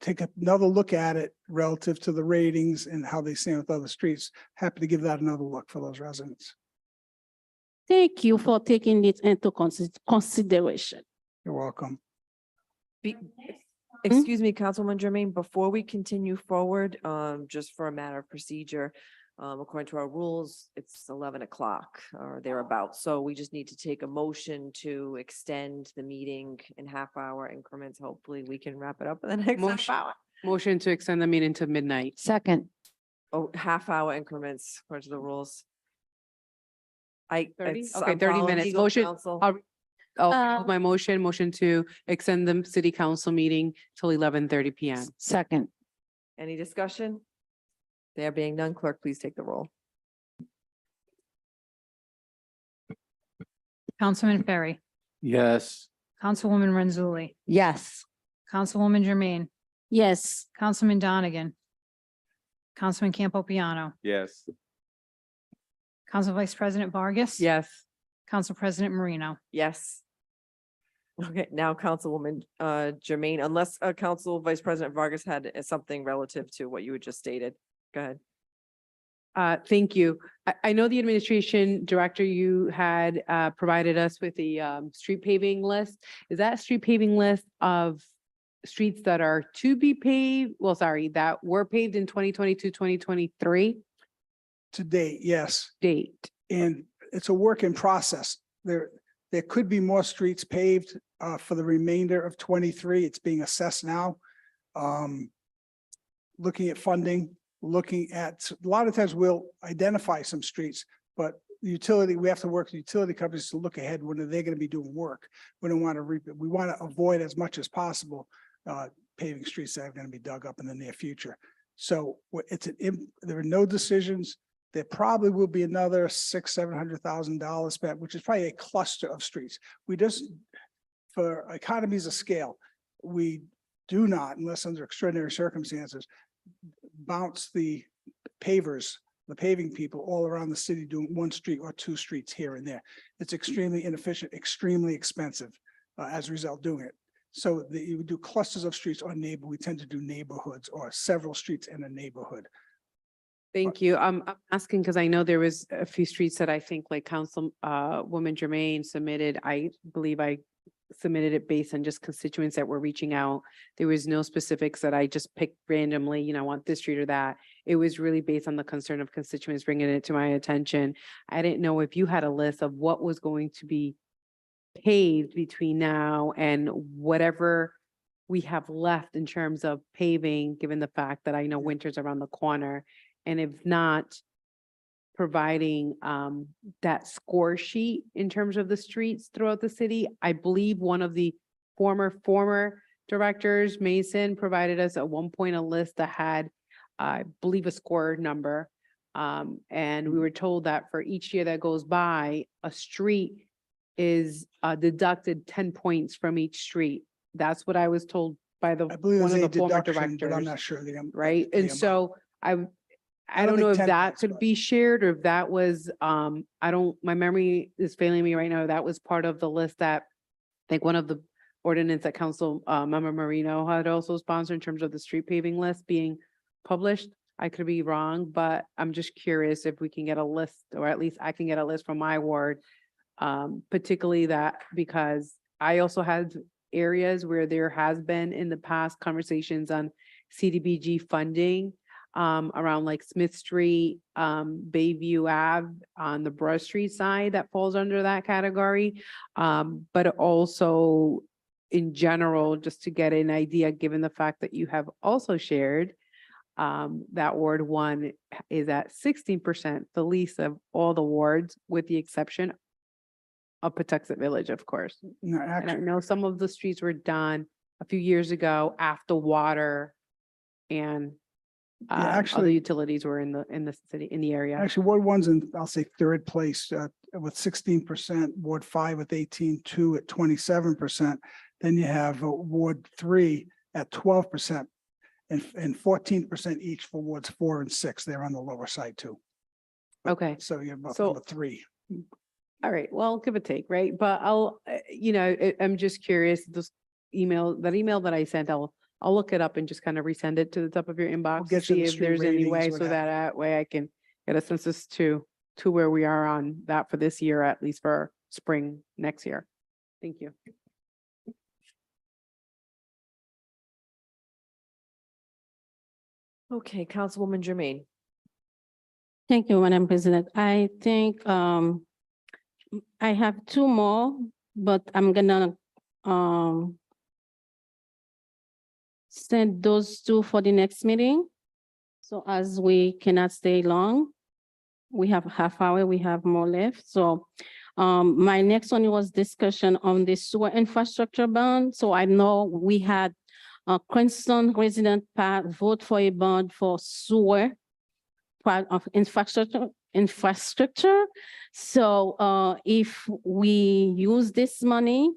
take another look at it relative to the ratings and how they stand with other streets. Happy to give that another look for those residents. Thank you for taking it into consideration. You're welcome. Excuse me, Councilwoman Jermaine, before we continue forward, just for a matter of procedure, according to our rules, it's 11 o'clock or thereabouts. So we just need to take a motion to extend the meeting in half-hour increments. Hopefully we can wrap it up in the next half hour. Motion to extend the meeting to midnight. Second. Oh, half-hour increments according to the rules. I. 30? it's- Okay, I'm 30 following minutes. legal Motion. counsel. My motion to extend the city council meeting till 11:30 PM. Second. Any discussion? There being none, clerk, please take the roll. Councilman Ferry, Yes. Councilwoman Renzulli, Yes. Councilwoman Jermaine, Yes, Councilman Donegan, Councilman Campo Piano, Yes. Council Vice President Vargas. Yes. Council President Marino. Yes. Okay, now Councilwoman Jermaine, unless Council Vice President Vargas had something relative to what you had just stated. Go ahead. Thank you. I know the administration director, you had provided us with the street paving list. Is that street paving list of streets that are to be paved? Well, sorry, that were paved in 2022, 2023 To date, yes. date? And it's a work in process. There could be more streets paved for the remainder of 23. It's being assessed now. Looking at funding, looking at, a lot of times we'll identify some streets, but utility, we have to work with utility companies to look ahead when they're going to be doing work. We don't want to we want to avoid as much as possible paving streets that are going to be dug up in the near future. So there are no decisions. There probably will be another $600,000-700,000 spent, which is probably a cluster of streets. We just, for economies of scale, we do not, unless under extraordinary circumstances, bounce the pavers, the paving people all around the city doing one street or two streets here and there. It's extremely inefficient, extremely expensive as a result of doing it. So you would do clusters of streets or we tend to do neighborhoods or several streets in a neighborhood. Thank you. I'm asking because I know there was a few streets that I think like Woman Jermaine submitted. I believe I submitted it based on just constituents that were reaching out. There was no specifics that I just picked randomly, I want this street or that. It was really based on the concern of constituents bringing it to my attention. I didn't know if you had a list of what was going to be paved between now and whatever we have left in terms of paving, given the fact that I know winter's around the corner. And if not, providing that score sheet in terms of the streets throughout the city. I believe one of the former directors. Mason provided us at one point a list that had, I believe, a score number. And we were told that for each year that goes by, a street is deducted 10 points from each street. That's what I was told by the, I believe one there's of a the former deduction, but I'm directors, not sure right? the And amount. so I don't don't know think if 10 that points, could but- be shared or if that was, I don't, my memory is failing me right now. That was part of the list that I think one of the ordinance that Council Member Marino had also sponsored in terms of the street paving list being published. I could be wrong, but I'm just curious if we can get a list, or at least I can get a list from my ward. Particularly that, because I also had areas where there has been in the past conversations on CDBG funding around like Smith Street, Bayview Ave on the Brush Street side that falls under that category. But also in general, just to get an idea, given the fact that you have also shared that Ward 1 is at 16%, the least of all the wards, with the exception of Patuxent Village, of course. No, And I actually, know some of the streets were done a few years ago after water and other actually- utilities were in the city, in the area. actually, Ward 1's in, I'll say, third place with 16%, Ward 5 with 18.2 at 27%. Then you have Ward 3 at 12%. And 14% each for Wards 4 and 6. They're on the lower side too. Okay. So you're about So- number 3. All right, well, give or take, right? But I'm just curious, that email that I sent, I'll look it up and just kind of resend it to the top of your inbox. to get you see the if street there's any ratings, way, what so have that way I can get a census to where we are on that for this year, at least for spring next year. Thank you. Okay, Councilwoman Jermaine. Thank you, Madam President. I think I have two more, but I'm gonna send those two for the next meeting. So as we cannot stay long, we have half hour, we have more left. So my next one was discussion on the sewer infrastructure bond. So I know we had Cranston resident vote for a bond for sewer part of infrastructure. So if we use this money,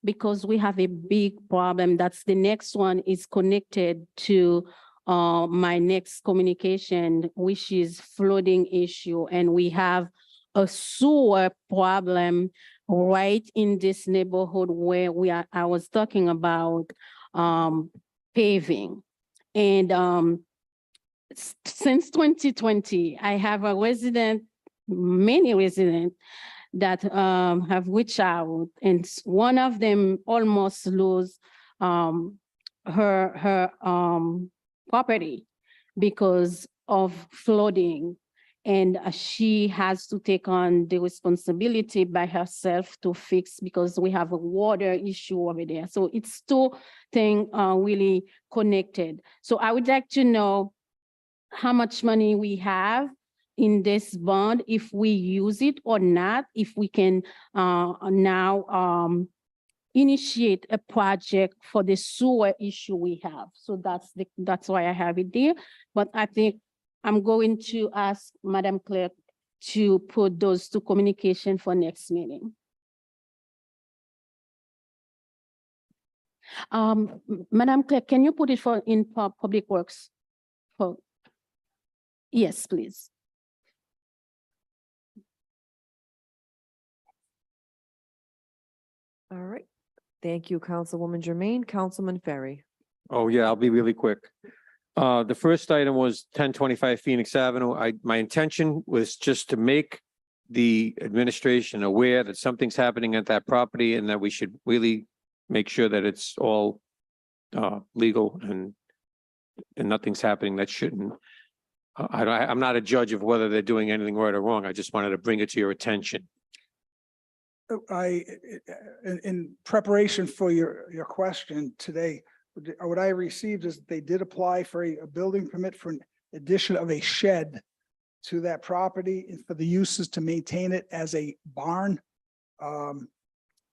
because we have a big problem, that's the next one is connected to my next communication, which is flooding issue. And we have a sewer problem right in this neighborhood where I was talking about paving. And since 2020, I have many residents that have reached out, and one of them almost lose her property because of flooding. And she has to take on the responsibility by herself to fix, because we have a water issue over there. So it's two things really connected. So I would like to know how much money we have in this bond, if we use it or not, if we can now initiate a project for the sewer issue we have. So that's why I have it there. But I think I'm going to ask Madam Clerk to put those two communication for next meeting. Madam Clerk, can you put it in Public Works? Yes, please. All right. Thank you, Councilwoman Jermaine. Councilman Ferry. Oh, yeah, I'll be really quick. The first item was 1025 Phoenix Avenue. My intention was just to make the administration aware that something's happening at that property and that we should really make sure that it's all legal and nothing's happening that shouldn't. I'm not a judge of whether they're doing anything right or wrong. I just wanted to bring it to your attention. In preparation for your question today, what I received is they did apply for a building permit for an addition of a shed to that property and for the uses to maintain it as a barn.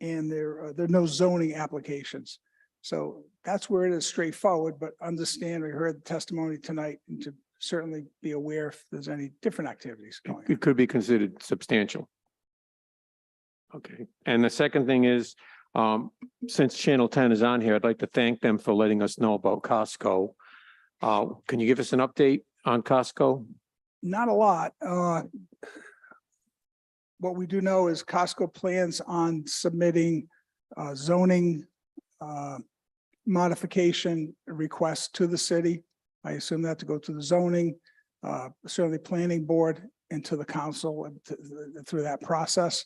and there are no zoning applications. So that's where it is straightforward, but understand, we heard the testimony tonight, and to certainly be aware if there's any different activities going on. It could be considered substantial. Okay, and the second thing is, since Channel 10 is on here, I'd like to thank them for letting us know about Costco. Can you give us an update on Costco? Not a lot. What we do know is Costco plans on submitting zoning modification requests to the city. I assume that to go to the zoning, certainly planning board and to the council through that process.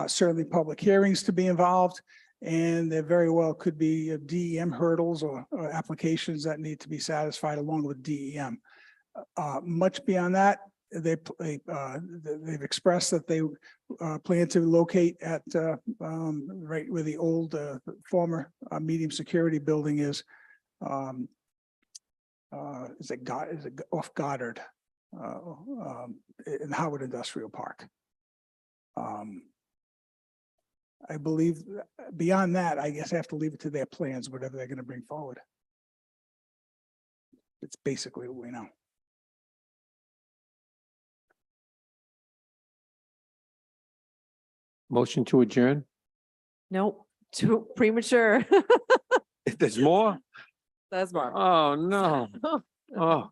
Certainly public hearings to be involved, and there very well could be DEM hurdles or applications that need to be satisfied along with DEM. Much beyond that, they've expressed that they plan to locate at right where the old former medium security building is. Is it off Goddard in Howard Industrial Park? I believe beyond that, I guess I have to leave it to their plans, whatever they're going to bring forward. It's basically what we know. Motion to adjourn? Nope, too premature. There's more? That's Mark. Oh, no. Oh,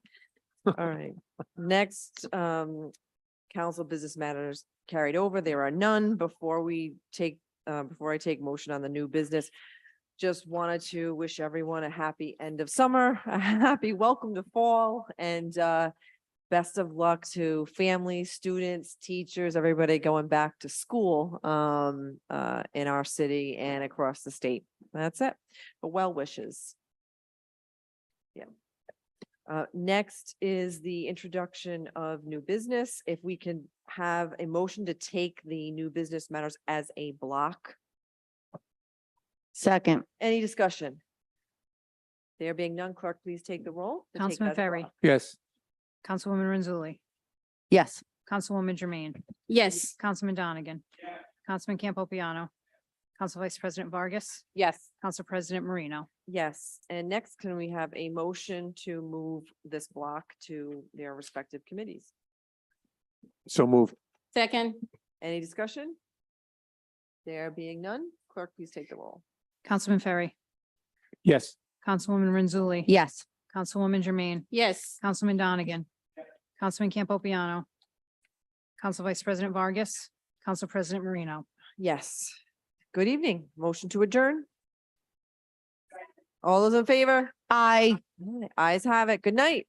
All right, next, council business matters carried over. There are none. Before I take motion on the new business, just wanted to wish everyone a happy end of summer, a happy welcome to fall, and best of luck to families, students, teachers, everybody going back to school in our city and across the state. That's it. But well wishes. Yeah. Next is the introduction of new business. If we can have a motion to take the new business matters as a block. Second. Any discussion? There being none, clerk, please take the roll. to take Councilman as a Ferry, block. yes. Councilwoman Renzulli, Yes. Councilwoman Jermaine, Yes. Councilman Donegan, Councilman Campopiano, Council Vice President Vargas, Yes. Council President Marino. Yes, and next, can we have a motion to move this block to their respective committees? So moved. Second. Any discussion? There being none, clerk, please take the roll. Councilman Ferry, Yes. Councilwoman Renzulli. Yes. Councilwoman Jermaine, Yes. Councilman Donegan, Councilman Campopiano, Council Vice President Vargas, Council President Marino. Yes. Good evening. Motion to adjourn. All those in favor? Aye. Ayes have it. Good night.